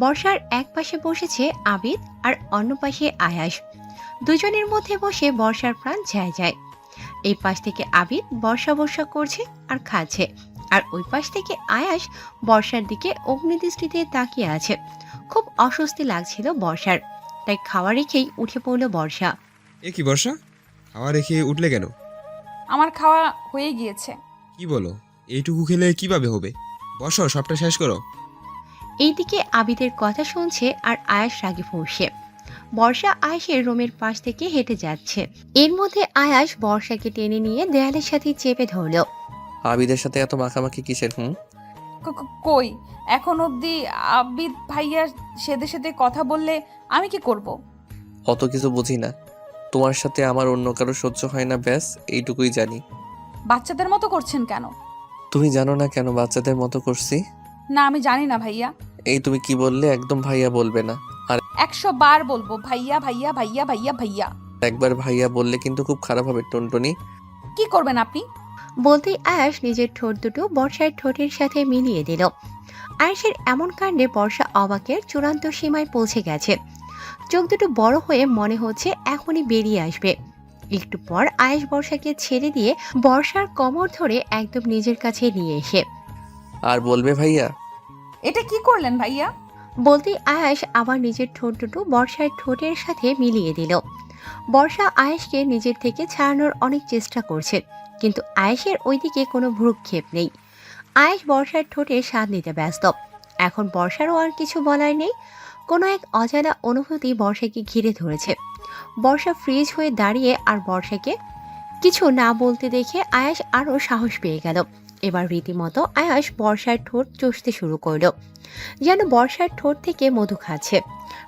বর্ষার এক পাশে বসেছে আবিদ আর অন্য পাশে আয়াস। দুজনের মধ্যে বসে বর্ষার প্রাণ যায় যায়। এই পাশ থেকে আবিদ বর্ষা বর্ষা করছে আর খাচ্ছে, আর ওই পাশ থেকে আয়াস বর্ষার দিকে অগ্নিদৃষ্টিতে তাকিয়ে আছে। খুব অস্বস্তি লাগছিল বর্ষার, তাই খাওয়া রেখেই উঠে পড়ল বর্ষা। এ কি বর্ষা, খাওয়া রেখে উঠলে কেন? আমার খাওয়া হয়ে গিয়েছে। কি বলো? এইটুকু খেলে কিভাবে হবে? বসো, সবটা শেষ করো। এইদিকে আবিদের কথা শুনছে আর আয়াস রাগে ফুঁসছে। বর্ষা আয়েশের রুমের পাশ থেকে হেঁটে যাচ্ছে। এর মধ্যে আয়াস বর্ষাকে টেনে নিয়ে দেয়ালের সাথে চেপে ধরল। আবিদের সাথে এত মাখামাখি কিসের? কই এখন অবধি আবিদ ভাইয়া সেদে সেদে কথা বললে আমি কি করব? অত কিছু বুঝি না। তোমার সাথে আমার অন্য কারো সহ্য হয় না, ব্যাস এইটুকুই জানি। বাচ্চাদের মতো করছেন কেন? তুমি জানো না কেন বাচ্চাদের মতো করছি? না আমি জানি না ভাইয়া। এই তুমি কি বললে? একদম ভাইয়া বলবে না। আর 100 বার বলবো ভাইয়া ভাইয়া ভাইয়া ভাইয়া ভাইয়া। একবার ভাইয়া বললে কিন্তু খুব খারাপ হবে টুনটুনি। কি করবেন আপনি? বলতেই আয়াস নিজের ঠোঁট দুটো বর্ষার ঠোঁটের সাথে মিলিয়ে দিল। আয়াসের এমন কাণ্ডে বর্ষা অবাকের চূড়ান্ত সীমায় পৌঁছে গেছে। চোখ দুটো বড় হয়ে মনে হচ্ছে এখনই বেরিয়ে আসবে। একটু পর আয়াস বর্ষাকে ছেড়ে দিয়ে বর্ষার কোমর ধরে একদম নিজের কাছে নিয়ে এসে আর বলবে ভাইয়া? এটা কি করলেন ভাইয়া? বলতেই আয়াস আবার নিজের ঠোঁট দুটো বর্ষার ঠোঁটের সাথে মিলিয়ে দিল। বর্ষা আয়াসকে নিজের থেকে ছাড়ানোর অনেক চেষ্টা করছে, কিন্তু আয়াসের ওইদিকে কোনো ভ্রুক্ষেপ নেই। আয়াস বর্ষার ঠোঁটে স্বাদ নিতে ব্যস্ত। এখন বর্ষারও আর কিছু বলার নেই। কোনো এক অজানা অনুভূতি বর্ষাকে ঘিরে ধরেছে। বর্ষা ফ্রিজ হয়ে দাঁড়িয়ে আর বর্ষাকে কিছু না বলতে দেখে আয়াস আরও সাহস পেয়ে গেল। এবার রীতিমতো আয়াস বর্ষার ঠোঁট চষতে শুরু করলো, যেন বর্ষার ঠোঁট থেকে মধু খাচ্ছে।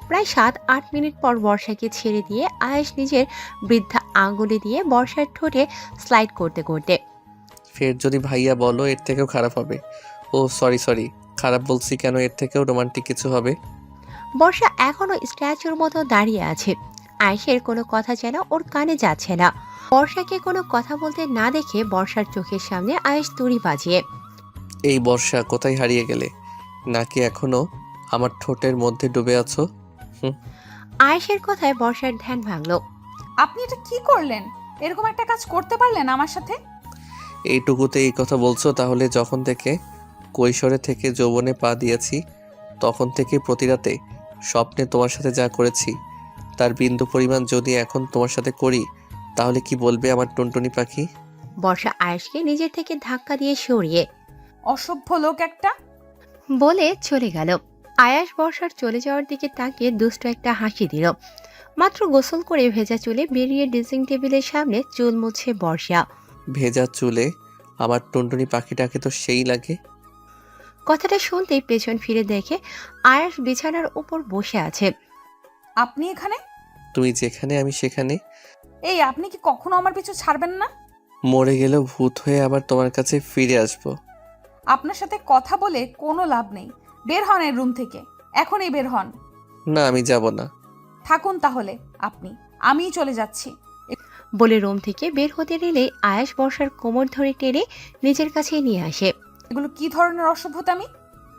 প্রায় 7-8 মিনিট পর বর্ষাকে ছেড়ে দিয়ে আয়াস নিজের বৃদ্ধা আঙ্গুলি দিয়ে বর্ষার ঠোঁটে স্লাইড করতে করতে ফের যদি ভাইয়া বলো এর থেকেও খারাপ হবে। ও সরি, খারাপ বলছি কেন? এর থেকেও রোমান্টিক কিছু হবে। বর্ষা এখনো স্ট্যাচুর মতো দাঁড়িয়ে আছে। আয়েশের কোনো কথা যেন ওর কানে যাচ্ছে না। বর্ষাকে কোনো কথা বলতে না দেখে বর্ষার চোখের সামনে আয়েশ তুড়ি বাজিয়ে, এই বর্ষা কোথায় হারিয়ে গেলে? নাকি এখনো আমার ঠোঁটের মধ্যে ডুবে আছো? আয়েশের কথায় বর্ষার ধ্যান ভাঙল। আপনি এটা কি করলেন? এরকম একটা কাজ করতে পারলেন আমার সাথে? এইটুকুতে এই কথা বলছো? তাহলে যখন থেকে কৈশোরে থেকে যৌবনে পা দিয়েছি তখন থেকে প্রতি রাতে স্বপ্নে তোমার সাথে যা করেছি তার বিন্দু পরিমাণ যদি এখন তোমার সাথে করি তাহলে কি বলবে আমার টুনটুনি পাখি? বর্ষা আয়েশকে নিজের থেকে ধাক্কা দিয়ে সরিয়ে অসভ্য লোক একটা। বলে চলে গেল। আয়াস বর্ষার চলে যাওয়ার দিকে তাকিয়ে দুষ্ট একটা হাসি দিল। মাত্র গোসল করে ভেজা চুলে বেরিয়ে ড্রেসিং টেবিলের সামনে চুল মুছে বর্ষা। ভেজা চুলে আমার টুনটুনি পাখিটাকে তো সেই লাগে। কথাটা শুনতেই পেছন ফিরে দেখে আয়াস বিছানার উপর বসে আছে। আপনি এখানে? তুমি যেখানে আমি সেখানে। এই আপনি কি কখনো আমার পিছু ছাড়বেন না? মরে গেলেও ভূত হয়ে আবার তোমার কাছে ফিরে আসবো। আপনার সাথে কথা বলে কোনো লাভ নেই। বের হন এর রুম থেকে, এখনই বের হন। না, আমি যাব না। থাকুন তাহলে আপনি, আমিই চলে যাচ্ছি। বলে রুম থেকে বের হতে নিলে আয়াস বর্ষার কোমর ধরে টেনে নিজের কাছে নিয়ে আসে। এগুলো কি ধরনের অসভ্যতামি?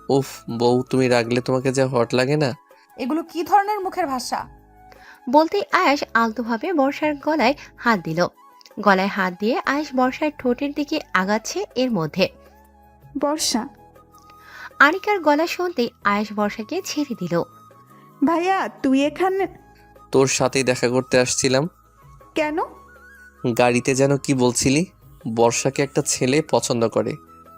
উফ বউ, তুমি রাগলে তোমাকে যা হট লাগে না। এগুলো কি ধরনের মুখের ভাষা? বলতেই আয়াস আলতোভাবে বর্ষার গলায় হাত দিল। গলায় হাত দিয়ে আয়াস বর্ষার ঠোঁটের দিকে আগাচ্ছে। এর মধ্যে বর্ষা, আনিকার গলা শুনতেই আয়াস বর্ষাকে ছেড়ে দিল। ভাইয়া তুই এখানে তোর সাথেই দেখা করতে আসছিলাম। কেন? গাড়িতে যেন কি বলছিলি? বর্ষাকে একটা ছেলে পছন্দ করে,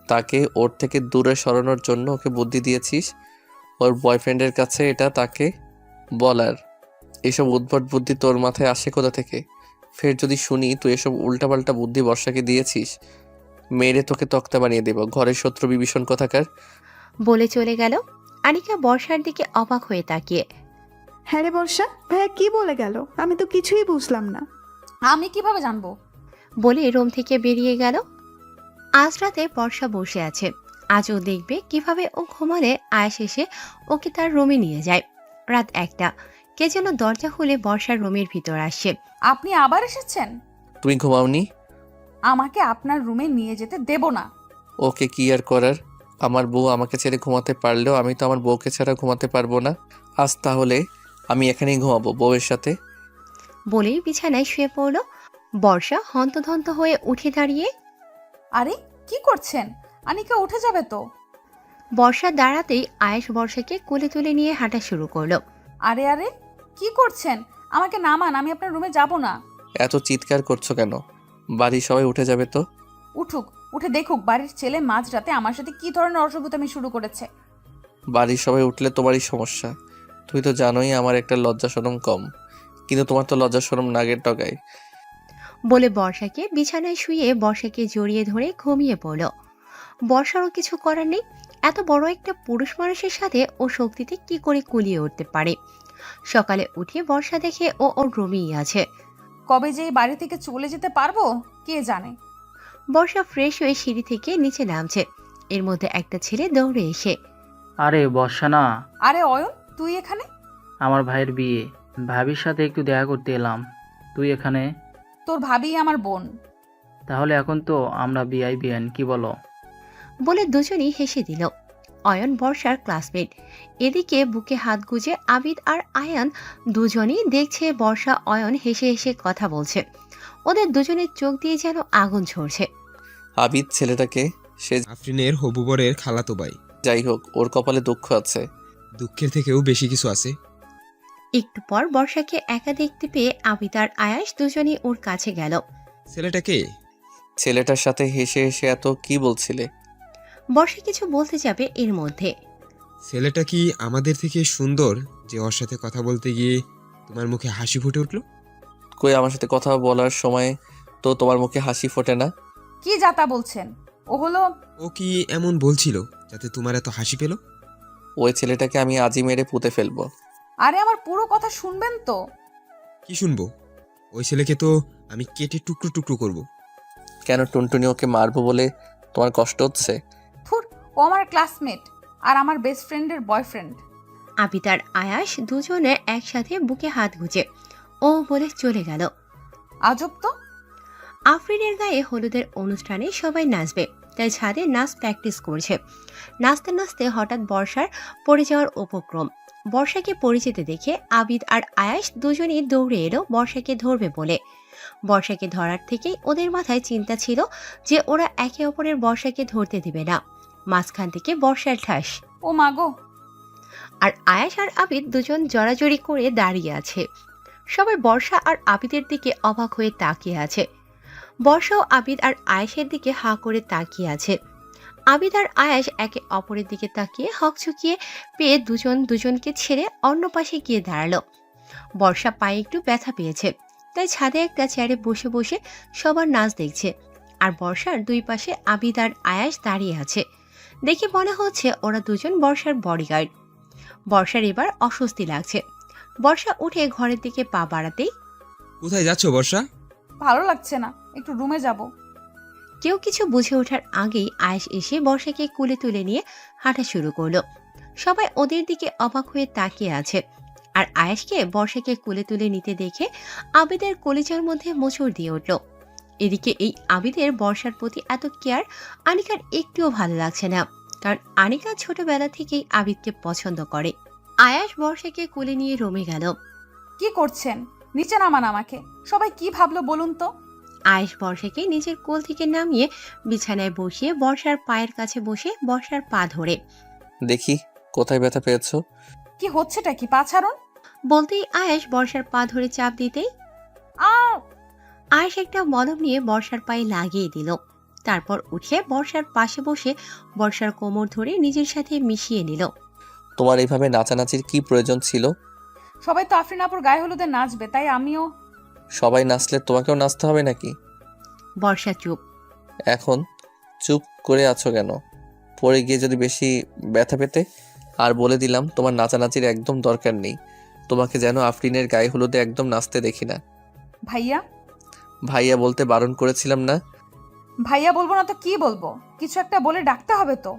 তাকে ওর থেকে দূরে সরানোর জন্য ওকে বুদ্ধি দিয়েছিস। ওর বয়ফ্রেন্ডের কাছে এটা তাকে বলার। এসব উদ্ভট বুদ্ধি তোর মাথায় আসে কোথা থেকে? ফের যদি শুনি তুই এসব উল্টাপাল্টা বুদ্ধি বর্ষাকে দিয়েছিস, মেরে তোকে তক্তা বানিয়ে দেব। ঘরের শত্রু বিভীষণ কোথাকার। বলে চলে গেল। আনিকা বর্ষার দিকে অবাক হয়ে তাকিয়ে, হ্যাঁ রে বর্ষা, ভাইয়া কি বলে গেল? আমি তো কিছুই বুঝলাম না। আমি কিভাবে জানবো? বলে রুম থেকে বেরিয়ে গেল। আজ রাতে বর্ষা বসে আছে। আজ ও দেখবে কিভাবে ও ঘুমালে আয়াস এসে ওকে তার রুমে নিয়ে যায়। রাত 1টা। কে যেন দরজা খুলে বর্ষার রুমের ভিতর আসছে। আপনি আবার এসেছেন? তুমি ঘুমাওনি? আমাকে আপনার রুমে নিয়ে যেতে দেব না। ওকে কি আর করার? আমার বউ আমাকে ছেড়ে ঘুমাতে পারলেও আমি তো আমার বউকে ছাড়া ঘুমাতে পারবো না। আজ তাহলে আমি এখানেই ঘুমাবো বউয়ের সাথে। বলেই বিছানায় শুয়ে পড়ল। বর্ষা হন্তদন্ত হয়ে উঠে দাঁড়িয়ে, আরে কি করছেন? আনিকা উঠে যাবে তো। বর্ষা দাঁড়াতেই আয়েশ বর্ষাকে কোলে তুলে নিয়ে হাঁটা শুরু করলো। আরে আরে কি করছেন? আমাকে নামান, আমি আপনার রুমে যাব না। এত চিৎকার করছো কেন? বাড়ির সবাই উঠে যাবে তো। উঠুক, উঠে দেখুক বাড়ির ছেলে মাঝরাতে আমার সাথে কি ধরনের অসভ্যতামি শুরু করেছে। বাড়ির সবাই উঠলে তোমারই সমস্যা। তুই তো জানোই আমার একটা লজ্জা শরম কম, কিন্তু তোমার তো লজ্জা শরম নাগের ডগায়। বলে বর্ষাকে বিছানায় শুয়ে বর্ষাকে জড়িয়ে ধরে ঘুমিয়ে পড়ল। বর্ষারও কিছু করার নেই, এত বড় একটা পুরুষ মানুষের সাথে ও শক্তিতে কি করে কুলিয়ে উঠতে পারে। সকালে উঠে বর্ষা দেখে ও ওর রুমেই আছে। কবে যে এই বাড়ি থেকে চলে যেতে পারবো কে জানে। বর্ষা ফ্রেশ হয়ে সিঁড়ি থেকে নিচে নামছে, এর মধ্যে একটা ছেলে দৌড়ে এসে, আরে বর্ষা না, আরে অয়ন, তুই এখানে? আমার ভাইয়ের বিয়ে, ভাবির সাথে একটু দেখা করতে এলাম। তুই এখানে? তোর ভাবি আমার বোন। তাহলে এখন তো আমরা বিআই বিআইন, কি বলো? বলে দুজনই হেসে দিল। অয়ন বর্ষার ক্লাসমেট। এদিকে বুকে হাত গুজে আবিদ আর আয়ান দুজনই দেখছে বর্ষা অয়ন হেসে হেসে কথা বলছে। ওদের দুজনের চোখ দিয়ে যেন আগুন ঝরছে। আবিদ ছেলেটাকে, সে আফরিনের হবু বরের খালাতো ভাই। যাই হোক, ওর কপালে দুঃখ আছে। দুঃখের থেকেও বেশি কিছু আছে। একটু পর বর্ষাকে একা দেখতে পেয়ে আবিদ আর আয়াস দুজনই ওর কাছে গেল। ছেলেটাকে ছেলেটার সাথে হেসে হেসে এত কি বলছিলে? বর্ষা কিছু বলতে যাবে এর মধ্যে ছেলেটা কি আমাদের থেকে সুন্দর যে ওর সাথে কথা বলতে গিয়ে তোমার মুখে হাসি ফুটে উঠলো? কই, আমার সাথে কথা বলার সময় তো তোমার মুখে হাসি ফোটে না। কি যাতা বলছেন? ও হলো ও কি এমন বলছিল যাতে তোমার এত হাসি পেল? ওই ছেলেটাকে আমি আজই মেরে পুঁতে ফেলবো। আরে আমার পুরো কথা শুনবেন তো। কি শুনবো? ওই ছেলেকে তো আমি কেটে টুকরো টুকরো করব। কেন, টুনটুনি ওকে মারবো বলে তোমার কষ্ট হচ্ছে? থুর, ও আমার ক্লাসমেট আর আমার বেস্ট ফ্রেন্ডের বয়ফ্রেন্ড। আবিদ আর আয়াস দুজনে একসাথে বুকে হাত গুজে ও বলে চলে গেল। আজব তো। আফরিনের গায়ে হলুদের অনুষ্ঠানে সবাই নাচবে, তাই ছাদে নাচ প্র্যাকটিস করছে। নাচতে নাচতে হঠাৎ বর্ষার পড়ে যাওয়ার উপক্রম। বর্ষাকে পড়ে যেতে দেখে আবিদ আর আয়াস দুজনেই দৌড়ে এলো বর্ষাকে ধরবে বলে। বর্ষাকে ধরার থেকেই ওদের মাথায় চিন্তা ছিল যে ওরা একে অপরের বর্ষাকে ধরতে দিবে না। মাঝখান থেকে বর্ষার ঠাস। ও মাগো। আর আয়াস আর আবিদ দুজন জড়াজড়ি করে দাঁড়িয়ে আছে। সবাই বর্ষা আর আবিদের দিকে অবাক হয়ে তাকিয়ে আছে। বর্ষাও আবিদ আর আয়েশের দিকে হাঁ করে তাকিয়ে আছে। আবিদ আর আয়াস একে অপরের দিকে তাকিয়ে হকচকিয়ে পেয়ে দুজন দুজনকে ছেড়ে অন্য পাশে গিয়ে দাঁড়ালো। বর্ষা পায়ে একটু ব্যথা পেয়েছে, তাই ছাদে একটা চেয়ারে বসে বসে সবার নাচ দেখছে। আর বর্ষার দুই পাশে আবিদ আর আয়াস দাঁড়িয়ে আছে। দেখে মনে হচ্ছে ওরা দুজন বর্ষার বডিগার্ড। বর্ষার এবার অস্বস্তি লাগছে। বর্ষা উঠে ঘরের দিকে পা বাড়াতেই, কোথায় যাচ্ছ বর্ষা? ভালো লাগছে না, একটু রুমে যাব। কেউ কিছু বুঝে ওঠার আগেই আয়েশ এসে বর্ষাকে কোলে তুলে নিয়ে হাঁটা শুরু করলো। সবাই ওদের দিকে অবাক হয়ে তাকিয়ে আছে। আর আয়েশকে বর্ষাকে কোলে তুলে নিতে দেখে আবিদের কলিজার মধ্যে মোচড় দিয়ে উঠল। এদিকে এই আবিদের বর্ষার প্রতি এত কেয়ার আনিকার একটুও ভালো লাগছে না, কারণ আনিকা ছোটবেলা থেকেই আবিদকে পছন্দ করে। আয়াস বর্ষাকে কোলে নিয়ে রুমে গেল। কি করছেন? নিচে নামান আমাকে। সবাই কি ভাবলো বলুন তো? আয়েশ বর্ষাকে নিজের কোল থেকে নামিয়ে বিছানায় বসিয়ে বর্ষার পায়ের কাছে বসে বর্ষার পা ধরে, দেখি কোথায় ব্যথা পেয়েছো। কি হচ্ছেটা কি? পা ছাড়ুন। বলতেই আয়েশ বর্ষার পা ধরে চাপ দিতেই আও! আয়েশ একটা মলম নিয়ে বর্ষার পায়ে লাগিয়ে দিল। তারপর উঠে বর্ষার পাশে বসে বর্ষার কোমর ধরে নিজের সাথে মিশিয়ে নিল। তোমার এইভাবে নাচানাচির কি প্রয়োজন ছিল? সবাই তো আফরিন আপুর গায়ে হলুদে নাচবে, তাই আমিও। সবাই নাচলে তোমাকেও নাচতে হবে নাকি? বর্ষা চুপ। এখন চুপ করে আছো কেন? পড়ে গিয়ে যদি বেশি ব্যথা পেতে? আর বলে দিলাম, তোমার নাচানাচির একদম দরকার নেই। তোমাকে যেন আফরিনের গায়ে হলুদে একদম নাচতে দেখি না। ভাইয়া? ভাইয়া বলতে বারণ করেছিলাম না? ভাইয়া বলবো না তো কি বলবো? কিছু একটা বলে ডাকতে হবে তো।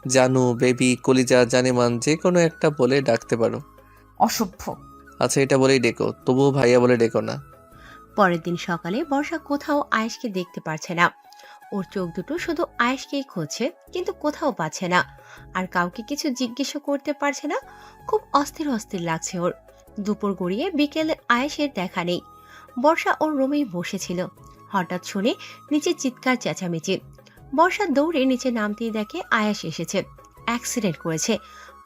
জানু, বেবি, কলিজা, জানেমান, যে কোনো একটা বলে ডাকতে পারো। অসভ্য। আচ্ছা, এটা বলেই ডেকো, তবুও ভাইয়া বলে ডেকো না। পরের দিন সকালে বর্ষা কোথাও আয়েশকে দেখতে পারছে না। ওর চোখ দুটো শুধু আয়েশকেই খুঁজছে, কিন্তু কোথাও পাচ্ছে না। আর কাউকে কিছু জিজ্ঞেসও করতে পারছে না। খুব অস্থির অস্থির লাগছে ওর। দুপুর গড়িয়ে বিকেলে আয়েশের দেখা নেই। বর্ষা ওর রুমেই বসেছিল। হঠাৎ শুনে নিচে চিৎকার চেঁচামেচি। বর্ষা দৌড়ে নিচে নামতেই দেখে আয়াস এসেছে। অ্যাক্সিডেন্ট করেছে,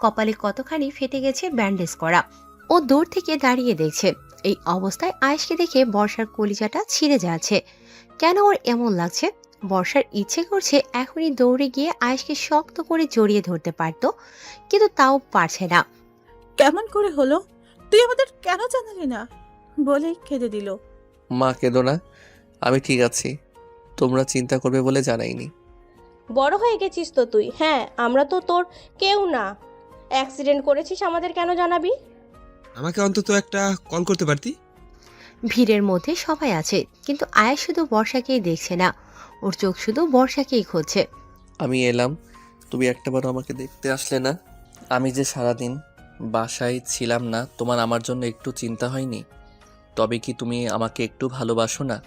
কপালে কতখানি ফেটে গেছে ব্যান্ডেজ করা। ও দূর থেকে দাঁড়িয়ে দেখছে। এই অবস্থায় আয়েশকে দেখে বর্ষার কলিজাটা ছিঁড়ে যাচ্ছে। কেন ওর এমন লাগছে? বর্ষার ইচ্ছে করছে এখনই দৌড়ে গিয়ে আয়েশকে শক্ত করে জড়িয়ে ধরতে পারত, কিন্তু তাও পারছে না। কেমন করে হলো? তুই আমাদের কেন জানালি না? বলে কেঁদে দিল। মা কেঁদো না, আমি ঠিক আছি। তোমরা চিন্তা করবে বলে জানাইনি। বড় হয়ে গেছিস তো তুই। হ্যাঁ, আমরা তো তোর কেউ না। অ্যাক্সিডেন্ট করেছিস, আমাদের কেন জানাবি? আমাকে অন্তত একটা কল করতে পারতি। ভিড়ের মধ্যে সবাই আছে, কিন্তু আয়াস শুধু বর্ষাকেই দেখছে না, ওর চোখ শুধু বর্ষাকেই খুঁজছে। আমি এলাম, তুমি একটাবারও আমাকে দেখতে আসলে না। আমি যে সারাদিন বাসায় ছিলাম না, তোমার আমার জন্য একটু চিন্তা হয়নি? তবে কি তুমি আমাকে একটু ভালোবাসো না?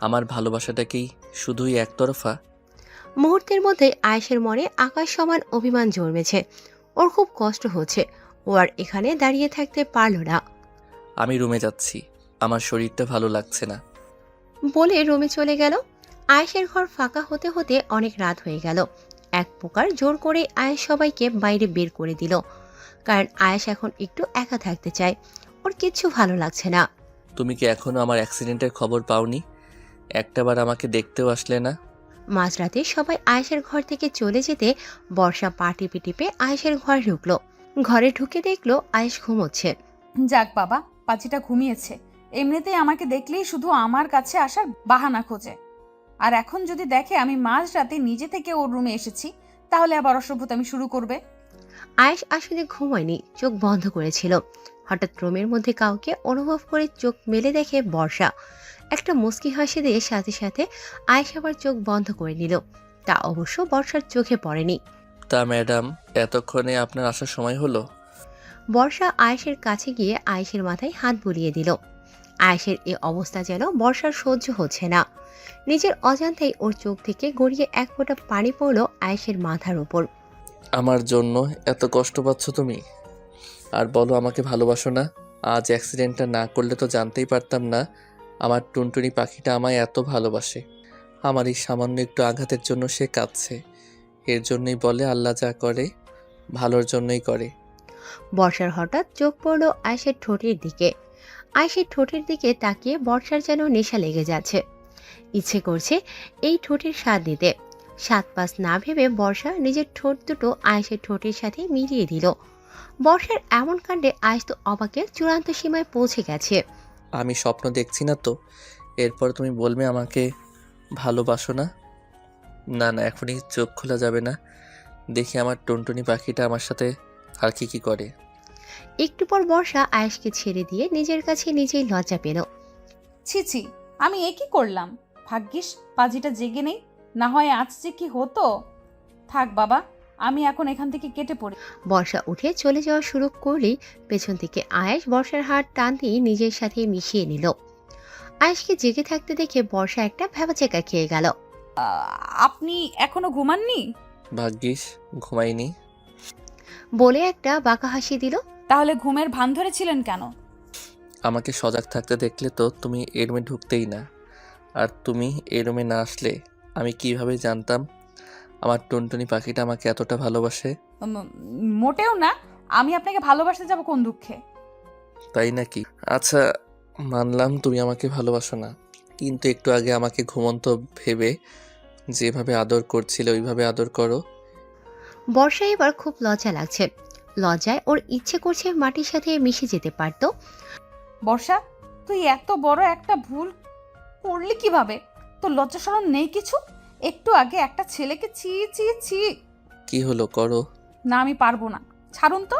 আমার ভালোবাসাটা কি শুধুই একতরফা? মুহূর্তের মধ্যে আয়েশের মনে আকাশ সমান অভিমান জন্মেছে। ওর খুব কষ্ট হচ্ছে, ও আর এখানে দাঁড়িয়ে থাকতে পারল না। আমি রুমে যাচ্ছি, আমার শরীরটা ভালো লাগছে না। বলে রুমে চলে গেল। আয়েশের ঘর ফাঁকা হতে হতে অনেক রাত হয়ে গেল। এক প্রকার জোর করে আয়েশ সবাইকে বাইরে বের করে দিল, কারণ আয়েশ এখন একটু একা থাকতে চায়। ওর কিচ্ছু ভালো লাগছে না। তুমি কি এখনো আমার অ্যাক্সিডেন্টের খবর পাওনি? একটাবার আমাকে দেখতেও আসলে না। মাঝরাতে সবাই আয়েশের ঘর থেকে চলে যেতে বর্ষা পা টিপে টিপে আয়েশের ঘরে ঢুকলো। ঘরে ঢুকে দেখলো আয়েশ ঘুমোচ্ছে। যাক বাবা, পাচিটা ঘুমিয়েছে। এমনিতেই আমাকে দেখলেই শুধু আমার কাছে আসার বাহানা খোঁজে। আর এখন যদি দেখে আমি মাঝরাতে নিজে থেকে ওর রুমে এসেছি, তাহলে আবার অসভ্যতামি শুরু করবে। আয়েশ আসলে ঘুমায়নি, চোখ বন্ধ করেছিল। হঠাৎ রুমের মধ্যে কাউকে অনুভব করে চোখ মেলে দেখে বর্ষা। একটা মুচকি হাসি দিয়ে সাথে সাথে আয়েশ আবার চোখ বন্ধ করে নিল। তা অবশ্য বর্ষার চোখে পড়েনি। তা ম্যাডাম, এতক্ষণে আপনার আসার সময় হলো? বর্ষা আয়েশের কাছে গিয়ে আয়েশের মাথায় হাত বুলিয়ে দিল। আয়েশের এ অবস্থা যেন বর্ষার সহ্য হচ্ছে না। নিজের অজান্তেই ওর চোখ থেকে গড়িয়ে এক ফোঁটা পানি পড়ল আয়েশের মাথার উপর। আমার জন্য এত কষ্ট পাচ্ছ তুমি? আর বলো আমাকে ভালোবাসো না? আজ অ্যাক্সিডেন্টটা না করলে তো জানতেই পারতাম না আমার টুনটুনি পাখিটা আমায় এত ভালোবাসে। আমার এই সামান্য একটু আঘাতের জন্য সে কাঁদছে। এর জন্যই বলে আল্লাহ যা করে ভালোর জন্যই করে। বর্ষার হঠাৎ চোখ পড়ল আয়েশের ঠোঁটের দিকে। আয়েশের ঠোঁটের দিকে তাকিয়ে বর্ষার যেন নেশা লেগে যাচ্ছে। ইচ্ছে করছে এই ঠোঁটের স্বাদ নিতে। সাত পাঁচ না ভেবে বর্ষা নিজের ঠোঁট দুটো আয়েশের ঠোঁটের সাথে মিলিয়ে দিল। বর্ষার এমন কাণ্ডে আয়েশ তো অবাকের চূড়ান্ত সীমায় পৌঁছে গেছে। আমি স্বপ্ন দেখছি না তো? এরপর তুমি বলবে আমাকে ভালোবাসো না? না না, এখনই চোখ খোলা যাবে না। দেখি আমার টুনটুনি পাখিটা আমার সাথে আর কি কি করে। একটু পর বর্ষা আয়েশকে ছেড়ে দিয়ে নিজের কাছে নিজেই লজ্জা পেল। ছি ছি, আমি এ কি করলাম? ভাগ্যিস পাজিটা জেগে নেই, না হয় আজ যে কি হতো। থাক বাবা, আমি এখন এখান থেকে কেটে পড়ি। বর্ষা উঠে চলে যাওয়া শুরু করলেই পেছন থেকে আয়েশ বর্ষার হাত টান দিয়ে নিজের সাথে মিশিয়ে নিল। আয়েশকে জেগে থাকতে দেখে বর্ষা একটা ভ্যাবাচেকা খেয়ে গেল। আপনি এখনো ঘুমাননি? ভাগ্যিস ঘুমাইনি। বলে একটা বাঁকা হাসি দিল। তাহলে ঘুমের ভান ধরেছিলেন কেন? আমাকে সজাগ থাকতে দেখলে তো তুমি এ রুমে ঢুকতেই না। আর তুমি এই রুমে না আসলে আমি কিভাবে জানতাম আমার টুনটুনি পাখিটা আমাকে এতটা ভালোবাসে? মোটেও না। আমি আপনাকে ভালোবাসতে যাব কোন দুঃখে? তাই নাকি? আচ্ছা, মানলাম তুমি আমাকে ভালোবাসো না, কিন্তু একটু আগে আমাকে ঘুমন্ত ভেবে যেভাবে আদর করছিলে ওইভাবে আদর করো। বর্ষা এবার খুব লজ্জা লাগছে। লজ্জায় ওর ইচ্ছে করছে মাটির সাথে মিশে যেতে পারতো। বর্ষা, তুই এত বড় একটা ভুল করলি কিভাবে? তোর লজ্জা শরম নেই কিছু? একটু আগে একটা ছেলেকে ছি ছি ছি। কি হলো, করো। না, আমি পারবো না। ছাড়ুন তো।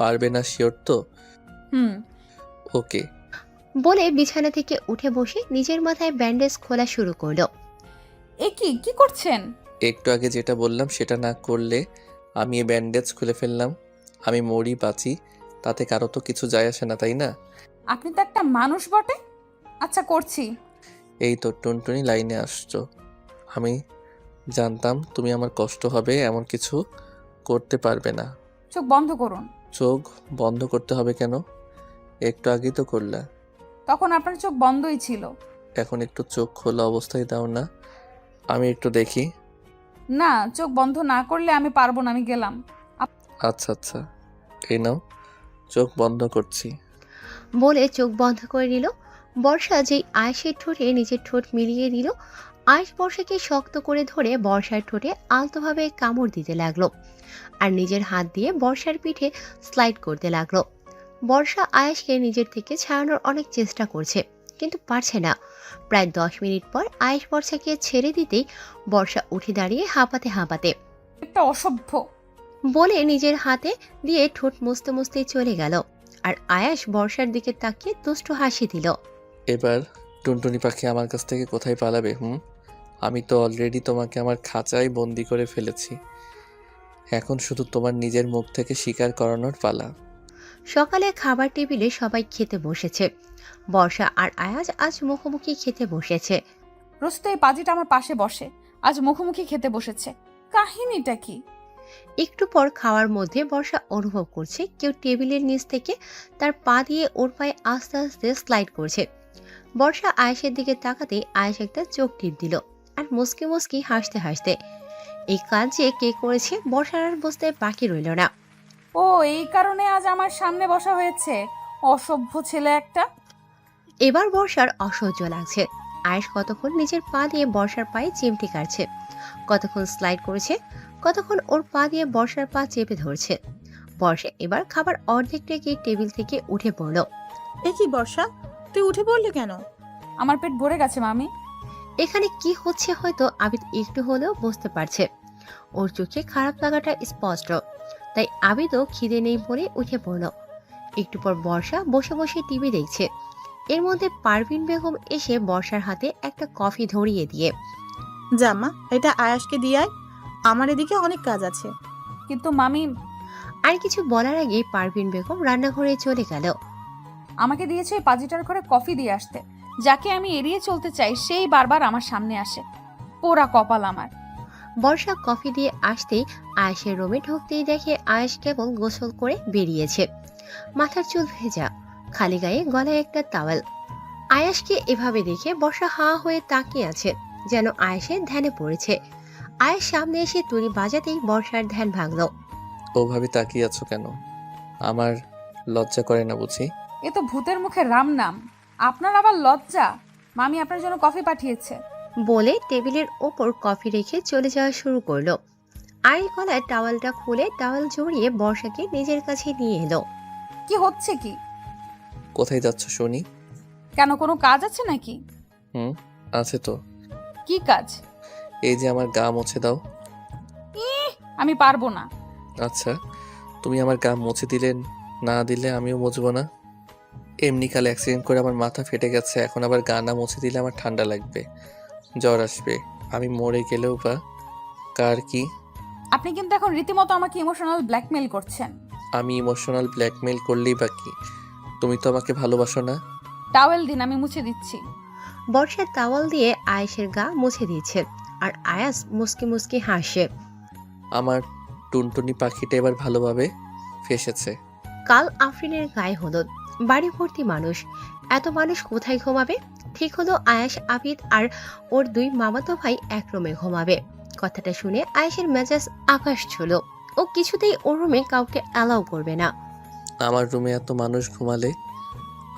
পারবে না শিওর তো? হুম। ওকে। বলে বিছানা থেকে উঠে বসে নিজের মাথায় ব্যান্ডেজ খোলা শুরু করলো। এ কি করছেন? একটু আগে যেটা বললাম সেটা না করলে আমি এই ব্যান্ডেজ খুলে ফেললাম, আমি মরি বাঁচি তাতে কারো তো কিছু যায় আসে না, তাই না? আপনি তো একটা মানুষ বটে। আচ্ছা, করছি। এই তো টুনটুনি লাইনে আসছো। আমি জানতাম তুমি আমার কষ্ট হবে এমন কিছু করতে পারবে না। চোখ বন্ধ করুন। চোখ বন্ধ করতে হবে কেন? একটু আগেই তো করলা। তখন আপনার চোখ বন্ধই ছিল। এখন একটু চোখ খোলা অবস্থায় দাও না, আমি একটু দেখি। না, চোখ বন্ধ না করলে আমি পারবো না, আমি গেলাম। আচ্ছা আচ্ছা, এই নাও, চোখ বন্ধ করছি। বলে চোখ বন্ধ করে নিল। বর্ষা যেই আয়েশের ঠোঁটে নিজের ঠোঁট মিলিয়ে দিল, আয়েশ বর্ষাকে শক্ত করে ধরে বর্ষার ঠোঁটে আলতোভাবে কামড় দিতে লাগলো আর নিজের হাত দিয়ে বর্ষার পিঠে স্লাইড করতে লাগলো। বর্ষা আয়েশকে নিজের থেকে ছাড়ানোর অনেক চেষ্টা করছে, কিন্তু পারছে না। প্রায় 10 মিনিট পর আয়েশ বর্ষাকে ছেড়ে দিতেই বর্ষা উঠে দাঁড়িয়ে হাঁপাতে হাঁপাতে একটা অসভ্য। বলে নিজের হাতে দিয়ে ঠোঁট মুছতে মুছতেই চলে গেল। আর আয়াস বর্ষার দিকে তাকিয়ে দুষ্টু হাসি দিল। এবার টুনটুনি পাখি আমার কাছ থেকে কোথায় পালাবে? আমি তো অলরেডি তোমাকে আমার খাঁচায় বন্দি করে ফেলেছি। এখন শুধু তোমার নিজের মুখ থেকে স্বীকার করানোর পালা। সকালে খাবার টেবিলে সবাই খেতে বসেছে। বর্ষা আর আয়াজ আজ মুখোমুখি খেতে বসেছে। রোজ তো এই পাজিটা আমার পাশে বসে, আজ মুখোমুখি খেতে বসেছে। কাহিনীটা কি? একটু পর খাওয়ার মধ্যে বর্ষা অনুভব করছে কেউ টেবিলের নিচ থেকে তার পা দিয়ে ওর পায়ে আস্তে আস্তে স্লাইড করছে। বর্ষা আয়েশের দিকে তাকাতেই আয়েশ একটা চোখ টিপ দিল আর মুসকি মুসকি হাসতে হাসতে। এই কাজ যে কে করেছে বর্ষার আর বুঝতে বাকি রইল না। ও, এই কারণে আজ আমার সামনে বসা হয়েছে। অসভ্য ছেলে একটা। এবার বর্ষার অসহ্য লাগছে। আয়েশ কতক্ষণ নিজের পা দিয়ে বর্ষার পায়ে চিমটি কাটছে, কতক্ষণ স্লাইড করেছে, কতক্ষণ ওর পা দিয়ে বর্ষার পা চেপে ধরছে। বর্ষা এবার খাবার অর্ধেক রেখে টেবিল থেকে উঠে পড়ল। এ কি বর্ষা, তুই উঠে পড়লি কেন? আমার পেট ভরে গেছে মামি। এখানে কি হচ্ছে হয়তো আবিদ একটু হলেও বুঝতে পারছে। ওর চোখে খারাপ লাগাটা স্পষ্ট, তাই আবিদও খিদে নেই বলে উঠে পড়ল। একটু পর বর্ষা বসে বসে টিভি দেখছে। এর মধ্যে পারভিন বেগম এসে বর্ষার হাতে একটা কফি ধরিয়ে দিয়ে, জামা এটা আয়াসকে দিয়ে আয়, আমার এদিকে অনেক কাজ আছে। কিন্তু মামি। আর কিছু বলার আগেই পারভিন বেগম রান্নাঘরে চলে গেল। আমাকে দিয়েছে ওই পাজিটার ঘরে কফি দিয়ে আসতে। যাকে আমি এড়িয়ে চলতে চাই সেই বারবার আমার সামনে আসে। পোড়া কপাল আমার। বর্ষা কফি দিয়ে আসতেই আয়েশের রুমে ঢুকতেই দেখে আয়েশ কেবল গোসল করে বেরিয়েছে। মাথার চুল ভেজা, খালি গায়ে গলায় একটা টাওয়েল। আয়েশকে এভাবে দেখে বর্ষা হাঁ হয়ে তাকিয়ে আছে, যেন আয়েশের ধ্যানে পড়েছে। আয়েশ সামনে এসে তুড়ি বাজাতেই বর্ষার ধ্যান ভাঙলো। ওভাবে তাকিয়ে আছো কেন? আমার লজ্জা করে না বুঝি? এ তো ভূতের মুখে রাম নাম, আপনার আবার লজ্জা? মামি আপনার জন্য কফি পাঠিয়েছে। বলে টেবিলের ওপর কফি রেখে চলে যাওয়া শুরু করলো। আয়েশ গলায় টাওয়েলটা খুলে টাওয়েল জড়িয়ে বর্ষাকে নিজের কাছে নিয়ে এলো। কি হচ্ছে কি? কোথায় যাচ্ছ শুনি? কেন, কোনো কাজ আছে নাকি? আছে তো। কি কাজ? এই যে আমার গা মুছে দাও। আমি পারবো না। আচ্ছা, তুমি আমার গা মুছে দিলে না দিলে আমিও মুছবো না। এমনি কাল অ্যাক্সিডেন্ট করে আমার মাথা ফেটে গেছে, এখন আবার গা না মুছে দিলে আমার ঠান্ডা লাগবে, জ্বর আসবে, আমি মরে গেলেও বা কার কি? আপনি কিন্তু এখন রীতিমতো আমাকে ইমোশনাল ব্ল্যাকমেল করছেন। আমি ইমোশনাল ব্ল্যাকমেল করলেই বা কি? তুমি তো আমাকে ভালোবাসো না। টাওয়েল দিন, আমি মুছে দিচ্ছি। বর্ষার টাওয়াল দিয়ে আয়েশের গা মুছে দিচ্ছে আর আয়াস মুসকি মুসকি হাসে। আমার টুনটুনি পাখিটা এবার ভালোভাবে ফেসেছে। কাল আফরিনের গায়ে হলুদ, বাড়ি ভর্তি মানুষ। এত মানুষ কোথায় ঘুমাবে? ঠিক হলো আয়াস, আবিদ আর ওর দুই মামাতো ভাই এক রুমে ঘুমাবে। কথাটা শুনে আয়েশের মেজাজ আকাশ ছিল। ও কিছুতেই ওর রুমে কাউকে অ্যালাউ করবে না। আমার রুমে এত মানুষ ঘুমালে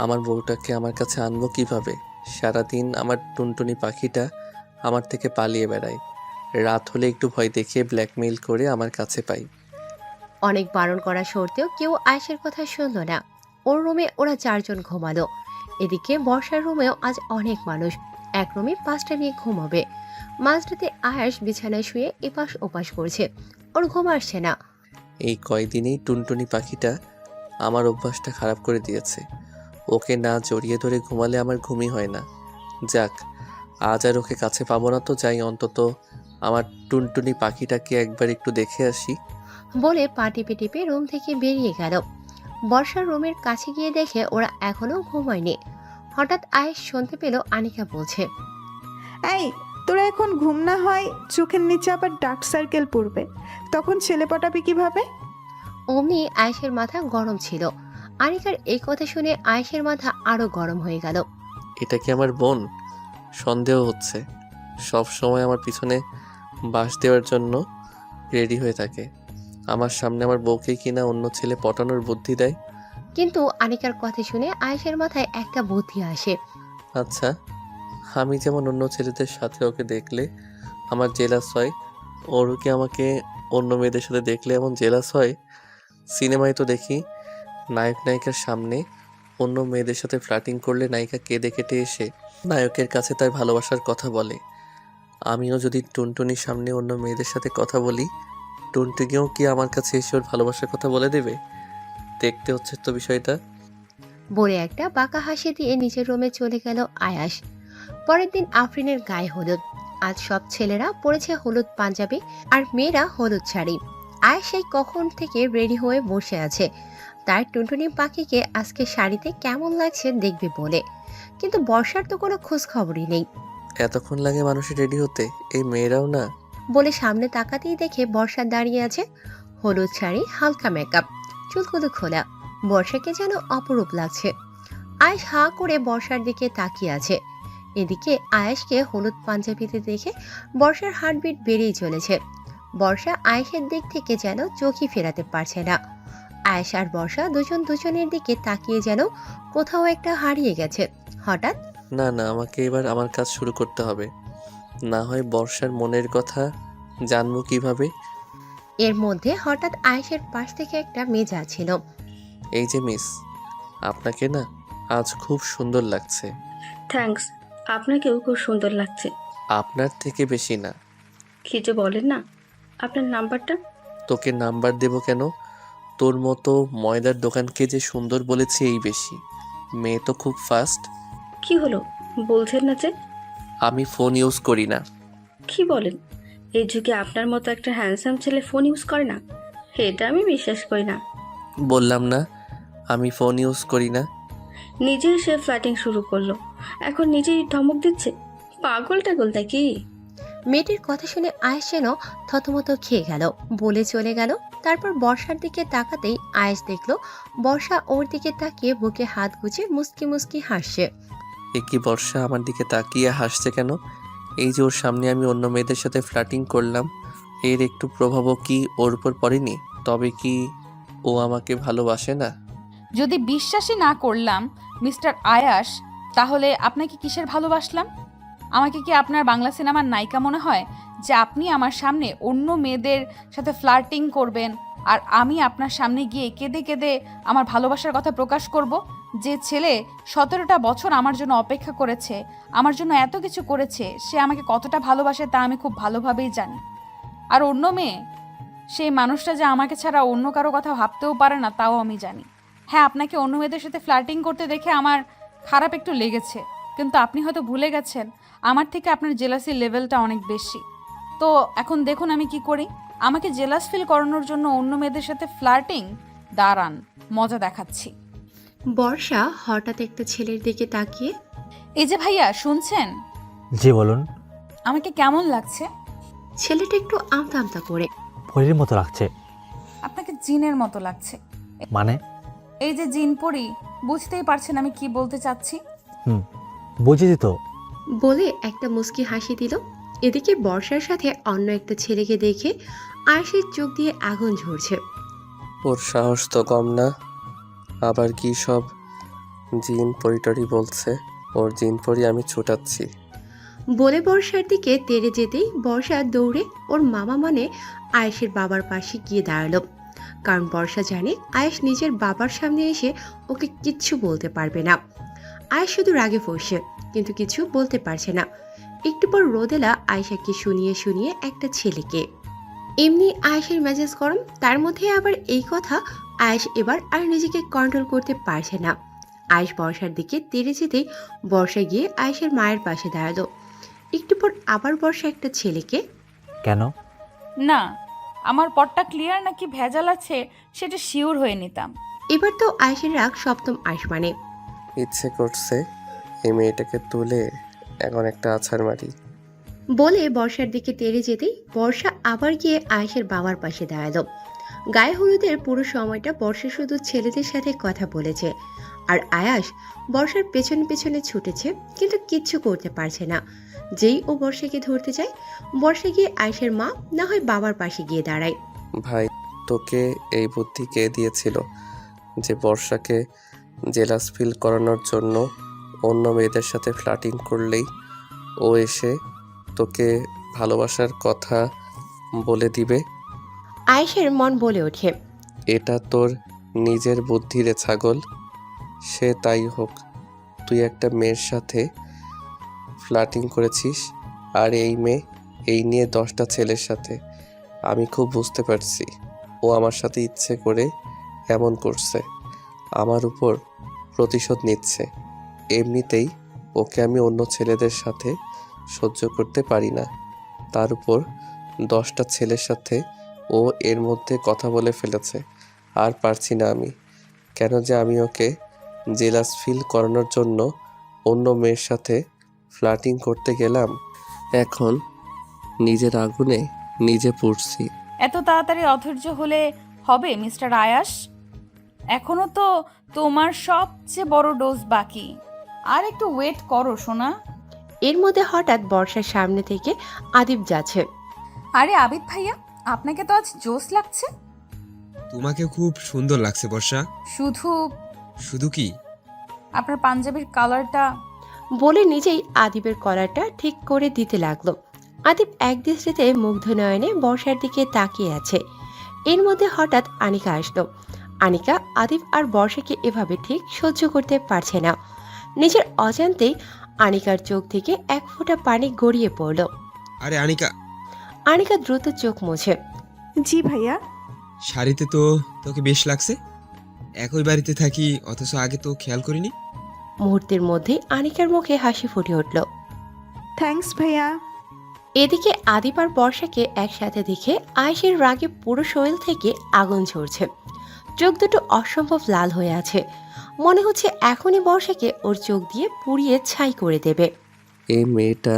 আমার বউটাকে আমার কাছে আনবো কিভাবে? সারাদিন আমার টুনটুনি পাখিটা আমার থেকে পালিয়ে বেড়ায়, রাত হলে একটু ভয় দেখিয়ে ব্ল্যাকমেইল করে আমার কাছে পাই। অনেক বারণ করা সত্ত্বেও কেউ আয়েশের কথা শুনল না। ওর রুমে ওরা 4 জন ঘুমালো। এদিকে বর্ষার রুমেও আজ অনেক মানুষ। এক রুমে 5টা মেয়ে ঘুমাবে। মাঝরাতে আয়েশ বিছানায় শুয়ে এপাশ ওপাশ করছে, ওর ঘুম আসছে না। এই কয়দিনেই টুনটুনি পাখিটা আমার অভ্যাসটা খারাপ করে দিয়েছে। ওকে না জড়িয়ে ধরে ঘুমালে আমার ঘুমই হয় না। যাক, আজ আর ওকে কাছে পাবো না তো যাই, অন্তত আমার টুনটুনি পাখিটাকে একবার একটু দেখে আসি। বলে পা টিপে টিপে রুম থেকে বেরিয়ে গেল। বর্ষার রুমের কাছে গিয়ে দেখে ওরা এখনো ঘুমায়নি। হঠাৎ আয়েশ শুনতে পেল আনিকা বলছে, এই তোরা এখন ঘুম না হয় চোখের নিচে আবার ডার্ক সার্কেল পড়বে, তখন ছেলে পটাবি কিভাবে? অমনি আয়েশের মাথা গরম ছিল। আনিকার এই কথা শুনে আয়েশের মাথা আরো গরম হয়ে গেল। এটা কি আমার বোন? সন্দেহ হচ্ছে। সব সময় আমার পিছনে বাঁশ দেওয়ার জন্য রেডি হয়ে থাকে। আমার সামনে আমার বউকে কিনা অন্য ছেলে পটানোর বুদ্ধি দেয়। কিন্তু আনিকার কথা শুনে আয়েশের মাথায় একটা বুদ্ধি আসে। আচ্ছা, আমি যেমন অন্য ছেলেদের সাথে ওকে দেখলে আমার জেলাস হয়, ওরও কি আমাকে অন্য মেয়েদের সাথে দেখলে এমন জেলাস হয়? সিনেমায় তো দেখি নায়ক নায়িকার সামনে অন্য মেয়েদের সাথে ফ্লার্টিং করলে নায়িকা কেঁদে কেটে এসে নায়কের কাছে তার ভালোবাসার কথা বলে। আমিও যদি টুনটুনির সামনে অন্য মেয়েদের সাথে কথা বলি, টুনটুনিও কি আমার কাছে এসে ওর ভালোবাসার কথা বলে দেবে? দেখতে হচ্ছে তো বিষয়টা। বলে একটা বাঁকা হাসি দিয়ে নিজের রুমে চলে গেল আয়াস। পরের দিন আফরিনের গায়ে হলুদ। আজ সব ছেলেরা পরেছে হলুদ পাঞ্জাবি আর মেয়েরা হলুদ শাড়ি। আয়াস সেই কখন থেকে রেডি হয়ে বসে আছে তার টুনটুনি পাখিকে আজকে শাড়িতে কেমন লাগছে দেখবে বলে, কিন্তু বর্ষার তো কোনো খোঁজ খবরই নেই। এতক্ষণ লাগে মানুষের রেডি হতে, এই মেয়েরাও না। বলে সামনে তাকাতেই দেখে বর্ষা দাঁড়িয়ে আছে, হলুদ শাড়ি, হালকা মেকআপ, চুলগুলো খোলা। বর্ষাকে যেন অপরূপ লাগছে। আয়েশ হাঁ করে বর্ষার দিকে তাকিয়ে আছে। এদিকে আয়েশকে হলুদ পাঞ্জাবিতে দেখে বর্ষার হার্টবিট বেড়েই চলেছে। বর্ষা আয়েশের দিক থেকে যেন চোখই ফেরাতে পারছে না। আয়েশ আর বর্ষা দুজন দুজনের দিকে তাকিয়ে যেন কোথাও একটা হারিয়ে গেছে। হঠাৎ না না, আমাকে এবার আমার কাজ শুরু করতে হবে, না হয় বর্ষার মনের কথা জানবো কিভাবে। এর মধ্যে হঠাৎ আয়েশের পাশ থেকে একটা মেয়ে যাচ্ছিল। এই যে মিস, আপনাকে না আজ খুব সুন্দর লাগছে। থ্যাঙ্কস, আপনাকেও খুব সুন্দর লাগছে। আপনার থেকে বেশি না। কি যে বলেন না, আপনার নাম্বারটা? তোকে নাম্বার দেব কেন? তোর মতো ময়দার দোকানকে যে সুন্দর বলেছি এই বেশি। মেয়ে তো খুব ফাস্ট। কি হলো, বলছেন না যে? আমি ফোন ইউজ করি না। কি বলেন? এই যুগে আপনার মতো একটা হ্যান্ডসাম ছেলে ফোন ইউজ করে না? এটা আমি বিশ্বাস করি না। বললাম না আমি ফোন ইউজ করি না। নিজেই সে ফ্ল্যাটিং শুরু করলো, এখন নিজেই ধমক দিচ্ছে। পাগল টাগল নাকি? মেয়েটির কথা শুনে আয়েশ যেন থতমত খেয়ে গেল, বলে চলে গেল। তারপর বর্ষার দিকে তাকাতেই আয়েশ দেখলো বর্ষা ওর দিকে তাকিয়ে বুকে হাত গুজে মুস্কি মুস্কি হাসছে। এ কি বর্ষা আমার দিকে তাকিয়ে হাসছে কেন? এই যে ওর সামনে আমি অন্য মেয়েদের সাথে ফ্লার্টিং করলাম, এর একটু প্রভাবও কি ওর উপর পড়েনি? তবে কি ও আমাকে ভালোবাসে না? যদি বিশ্বাসই না করলাম মিস্টার আয়াস, তাহলে আপনাকে কিসের ভালোবাসলাম? আমাকে কি আপনার বাংলা সিনেমার নায়িকা মনে হয় যে আপনি আমার সামনে অন্য মেয়েদের সাথে ফ্লার্টিং করবেন আর আমি আপনার সামনে গিয়ে কেঁদে কেঁদে আমার ভালোবাসার কথা প্রকাশ করব? যে ছেলে 17টা বছর আমার জন্য অপেক্ষা করেছে, আমার জন্য এত কিছু করেছে, সে আমাকে কতটা ভালোবাসে তা আমি খুব ভালোভাবেই জানি। আর অন্য মেয়ে, সেই মানুষটা যে আমাকে ছাড়া অন্য কারো কথা ভাবতেও পারে না তাও আমি জানি। হ্যাঁ, আপনাকে অন্য মেয়েদের সাথে ফ্লার্টিং করতে দেখে আমার খারাপ একটু লেগেছে, কিন্তু আপনি হয়তো ভুলে গেছেন আমার থেকে আপনার জেলাসির লেভেলটা অনেক বেশি। তো এখন দেখুন আমি কি করি। আমাকে জেলাস ফিল করানোর জন্য অন্য মেয়েদের সাথে ফ্লার্টিং? দাঁড়ান, মজা দেখাচ্ছি। বর্ষা হঠাৎ একটা ছেলের দিকে তাকিয়ে, এই যে ভাইয়া, শুনছেন? জি বলুন। আমাকে কেমন লাগছে? ছেলেটা একটু আমতা আমতা করে, পরীর মতো লাগছে। আপনাকে জিনের মতো লাগছে। মানে? এই যে জিন পরি, বুঝতেই পারছেন আমি কি বলতে চাচ্ছি। বুঝেছি তো। বলে একটা মুস্কি হাসি দিল। এদিকে বর্ষার সাথে অন্য একটা ছেলেকে দেখে আয়েশের চোখ দিয়ে আগুন ঝরছে। ওর সাহস তো কম না, আবার কি সব জিন পরিটরি বলছে। ওর জিন পরি আমি ছুটাচ্ছি। বলে বর্ষার দিকে তেড়ে যেতেই বর্ষা দৌড়ে ওর মামা মানে আয়েশের বাবার পাশে গিয়ে দাঁড়ালো। কারণ বর্ষা জানে আয়েশ নিজের বাবার সামনে এসে ওকে কিচ্ছু বলতে পারবে না। আয়েশ শুধু রাগে ফসছে, কিন্তু কিছু বলতে পারছে না। একটু পর রোদেলা আয়েশাকে শুনিয়ে শুনিয়ে একটা ছেলেকে। এমনি আয়েশের মেজাজ গরম, তার মধ্যে আবার এই কথা। আয়েশ এবার আর নিজেকে কন্ট্রোল করতে পারছে না। আয়েশ বর্ষার দিকে তেড়ে যেতেই বর্ষা গিয়ে আয়েশের মায়ের পাশে দাঁড়ালো। একটু পর আবার বর্ষা একটা ছেলেকে। কেন? না, আমার পটটা ক্লিয়ার নাকি ভেজাল আছে সেটা শিওর হয়ে নিতাম। এবার তো আয়েশের রাগ সপ্তম আসমানে। ইচ্ছে করছে এই মেয়েটাকে তুলে এখন একটা আছাড় মারি। বলে বর্ষার দিকে তেড়ে যেতেই বর্ষা আবার গিয়ে আয়েশের বাবার পাশে দাঁড়ালো। গায়ে হলুদের পুরো সময়টা বর্ষা শুধু ছেলেদের সাথে কথা বলেছে, আর আয়াস বর্ষার পেছনে পেছনে ছুটেছে, কিন্তু কিচ্ছু করতে পারছে না। যেই ও বর্ষাকে ধরতে যায়, বর্ষা গিয়ে আয়েশের মা না হয় বাবার পাশে গিয়ে দাঁড়ায়। ভাই, তোকে এই বুদ্ধি কে দিয়েছিল যে বর্ষাকে জেলাস ফিল করানোর জন্য অন্য মেয়েদের সাথে ফ্লার্টিং করলেই ও এসে তোকে ভালোবাসার কথা বলে দিবে। আয়েশের মন বলে ওঠে। এটা তোর নিজের বুদ্ধি রে ছাগল। সে তাই হোক, তুই একটা মেয়ের সাথে ফ্লার্টিং করেছিস, আর এই মেয়ে এই নিয়ে 10টা ছেলের সাথে। আমি খুব বুঝতে পারছি ও আমার সাথে ইচ্ছে করে এমন করছে, আমার উপর প্রতিশোধ নিচ্ছে। এমনিতেই ওকে আমি অন্য ছেলেদের সাথে সহ্য করতে পারি না, তার উপর 10টা ছেলের সাথে ও এর মধ্যে কথা বলে ফেলেছে। আর পারছি না আমি। কেন যে আমি ওকে জেলাস ফিল করানোর জন্য অন্য মেয়ের সাথে ফ্লার্টিং করতে গেলাম। এখন নিজের আগুনে নিজে পুড়ছি। এত তাড়াতাড়ি অধৈর্য হলে হবে মিস্টার আয়াস? এখনো তো তোমার সবচেয়ে বড় ডোজ বাকি। আর একটু ওয়েট করো সোনা। এর মধ্যে হঠাৎ বর্ষার সামনে থেকে আদিব যাচ্ছে। আরে আবিদ ভাইয়া, আপনাকে তো আজ জোশ লাগছে। তোমাকে খুব সুন্দর লাগছে বর্ষা। শুধু শুধু কি? আপনার পাঞ্জাবির কালারটা। বলে নিজেই আদিবের কলারটা ঠিক করে দিতে লাগলো। আদিব এক দৃষ্টিতে মুগ্ধ নয়নে বর্ষার দিকে তাকিয়ে আছে। এর মধ্যে হঠাৎ আনিকা আসলো। আনিকা আদিব আর বর্ষাকে এভাবে ঠিক সহ্য করতে পারছে না। নিজের অজান্তেই আনিকার চোখ থেকে এক ফোঁটা পানি গড়িয়ে পড়ল। আরে আনিকা। আনিকা দ্রুত চোখ মুছে। জি ভাইয়া। শাড়িতে তো তোকে বেশ লাগছে। একই বাড়িতে থাকি অথচ আগে তো খেয়াল করিনি। মুহূর্তের মধ্যেই আনিকার মুখে হাসি ফুটে উঠল। থ্যাঙ্কস ভাইয়া। এদিকে আদিব আর বর্ষাকে একসাথে দেখে আয়েশের রাগে পুরো শরীর থেকে আগুন ঝরছে। চোখ দুটো অসম্ভব লাল হয়ে আছে। মনে হচ্ছে এখনই বর্ষাকে ওর চোখ দিয়ে পুড়িয়ে ছাই করে দেবে। এই মেয়েটা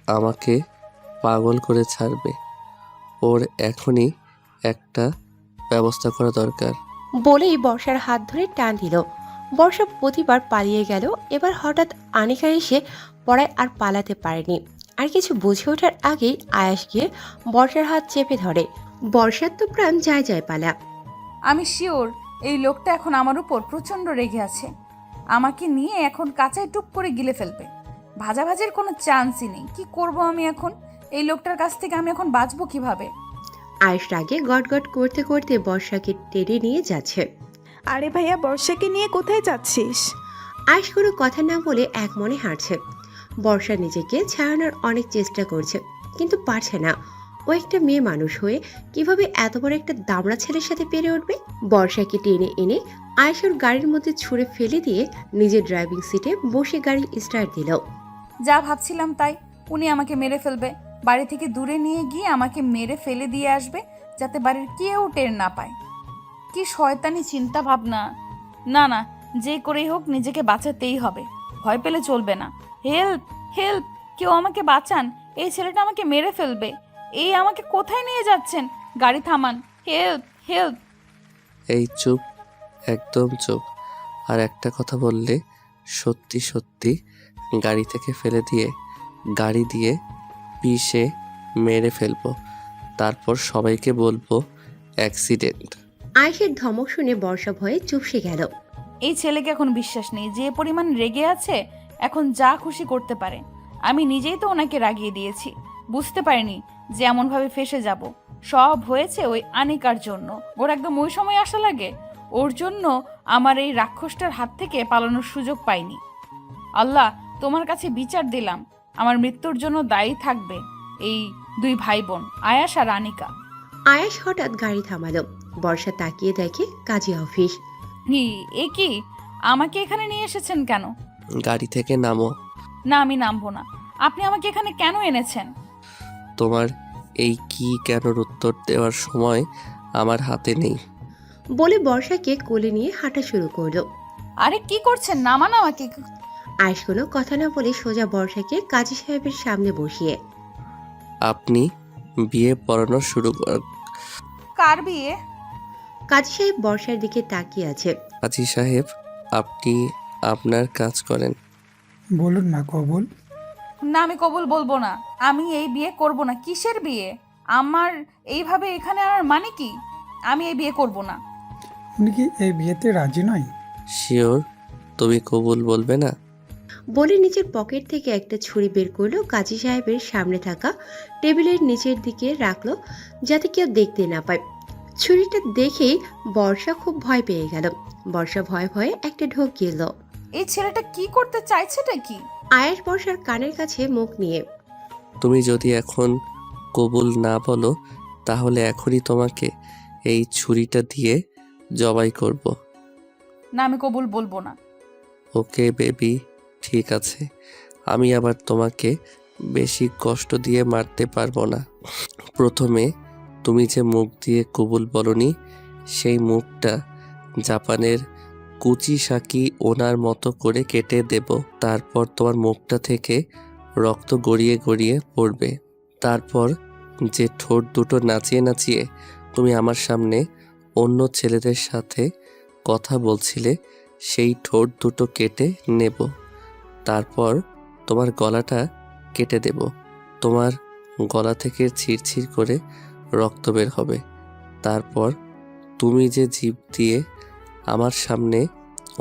আমাকে পাগল করে ছাড়বে। ওর এখনই একটা ব্যবস্থা করা দরকার। বলেই বর্ষার হাত ধরে টান দিল। বর্ষা প্রতিবার পালিয়ে গেল। এবার হঠাৎ আনিকা এসে পড়ায় আর পালাতে পারেনি। আর কিছু বুঝে ওঠার আগেই আয়াস গিয়ে বর্ষার হাত চেপে ধরে। বর্ষার তো প্রাণ যায় যায় পালা। আমি শিওর এই লোকটা এখন আমার উপর প্রচণ্ড রেগে আছে। আমাকে নিয়ে এখন কাঁচায় টুপ করে গিলে ফেলবে। ভাজাভাজির কোনো চান্সই নেই। কি করব আমি এখন? এই লোকটার কাছ থেকে আমি এখন বাঁচবো কিভাবে? আয়েশ রাগে গটগট করতে করতে বর্ষাকে টেনে নিয়ে যাচ্ছে। আরে ভাইয়া, বর্ষাকে নিয়ে কোথায় যাচ্ছিস? আয়েশ কোনো কথা না বলে এক মনে হাঁটছে। বর্ষা নিজেকে ছাড়ানোর অনেক চেষ্টা করছে, কিন্তু পারছে না। ও একটা মেয়ে মানুষ হয়ে কিভাবে এত বড় একটা দামড়া ছেলের সাথে পেরে উঠবে? বর্ষাকে টেনে এনে আয়েশের গাড়ির মধ্যে ছুঁড়ে ফেলে দিয়ে নিজের ড্রাইভিং সিটে বসে গাড়ি স্টার্ট দিল। যা ভাবছিলাম তাই। উনি আমাকে মেরে ফেলবে। বাড়ি থেকে দূরে নিয়ে গিয়ে আমাকে মেরে ফেলে দিয়ে আসবে, যাতে বাড়ির কেউ টের না পায়। কি শয়তানি চিন্তা ভাবনা। না না, যে করেই হোক নিজেকে বাঁচাতেই হবে। ভয় পেলে চলবে না। হেল্প হেল্প, কেউ আমাকে বাঁচান। এই ছেলেটা আমাকে মেরে ফেলবে। এই আমাকে কোথায় নিয়ে যাচ্ছেন? গাড়ি থামান। Help help. এই চুপ, একদম চুপ। আর একটা কথা বললে সত্যি সত্যি গাড়ি থেকে ফেলে দিয়ে গাড়ি দিয়ে পিষে মেরে ফেলবো। তারপর সবাইকে বলবো অ্যাক্সিডেন্ট। আয়েশের ধমক শুনে বর্ষা ভয়ে চুপসে গেল। এই ছেলেকে এখন বিশ্বাস নেই। যে পরিমাণ রেগে আছে, এখন যা খুশি করতে পারে। আমি নিজেই তো ওনাকে রাগিয়ে দিয়েছি। বুঝতে পারিনি যে এমনভাবে ফেসে যাব। সব হয়েছে ওই আনিকার জন্য। ওর একদম ওই সময় আসা লাগে। ওর জন্য আমার এই রাক্ষসটার হাত থেকে পালানোর সুযোগ পাইনি। আল্লাহ, তোমার কাছে বিচার দিলাম। আমার মৃত্যুর জন্য দায়ী থাকবে এই দুই ভাই বোন, আয়াস আর আনিকা। আয়াস হঠাৎ গাড়ি থামালো। বর্ষা তাকিয়ে দেখে কাজী অফিস। এ কি? আমাকে এখানে নিয়ে এসেছেন কেন? গাড়ি থেকে নামো। না, আমি নামবো না। আপনি আমাকে এখানে কেন এনেছেন? তোমার এই কি কেনর উত্তর দেওয়ার সময় আমার হাতে নেই। বলে বর্ষাকে কোলে নিয়ে হাঁটা শুরু করলো। আরে কি করছেন? নামান আমাকে। আয়েশ কোনো কথা না বলে সোজা বর্ষাকে কাজী সাহেবের সামনে বসিয়ে। আপনি বিয়ে পড়ানো শুরু কর। কার বিয়ে? কাজী সাহেব বর্ষার দিকে তাকিয়ে আছে। কাজী সাহেব, আপনি আপনার কাজ করেন। বলুন না কবুল। না, আমি কবুল বলবো না। আমি এই বিয়ে করব না। কিসের বিয়ে? আমার এইভাবে এখানে আনার মানে কি? আমি এই বিয়ে করব না। উনি কি এই বিয়েতে রাজি নয়? শিওর তুমি কবুল বলবে না? বলে নিজের পকেট থেকে একটা ছুরি বের করলো, কাজী সাহেবের সামনে থাকা টেবিলের নিচের দিকে রাখলো যাতে কেউ দেখতে না পায়। ছুরিটা দেখেই বর্ষা খুব ভয় পেয়ে গেল। বর্ষা ভয়ে ভয়ে একটা ঢোক গেল। এই ছেলেটা কি করতে চাইছেটা কি? আয়াস বর্ষার কানের কাছে মুখ নিয়ে, তুমি যদি এখন কবুল না বলো তাহলে এখনই তোমাকে এই ছুরিটা দিয়ে জবাই করব। না, আমি কবুল বলবো না। ওকে বেবি, ঠিক আছে। আমি আবার তোমাকে বেশি কষ্ট দিয়ে মারতে পারবো না। প্রথমে তুমি যে মুখ দিয়ে কবুল বলনি সেই মুখটা জাপানের কুচিসাকি ওনার মতো করে কেটে দেব। তারপর তোমার মুখটা থেকে রক্ত গড়িয়ে গড়িয়ে পড়বে। তারপর যে ঠোঁট দুটো নাচিয়ে নাচিয়ে তুমি আমার সামনে অন্য ছেলেদের সাথে কথা বলছিলে সেই ঠোঁট দুটো কেটে নেব। তারপর তোমার গলাটা কেটে দেব। তোমার গলা থেকে ছিরছির করে রক্ত বের হবে। তারপর তুমি যে জিভ দিয়ে আমার সামনে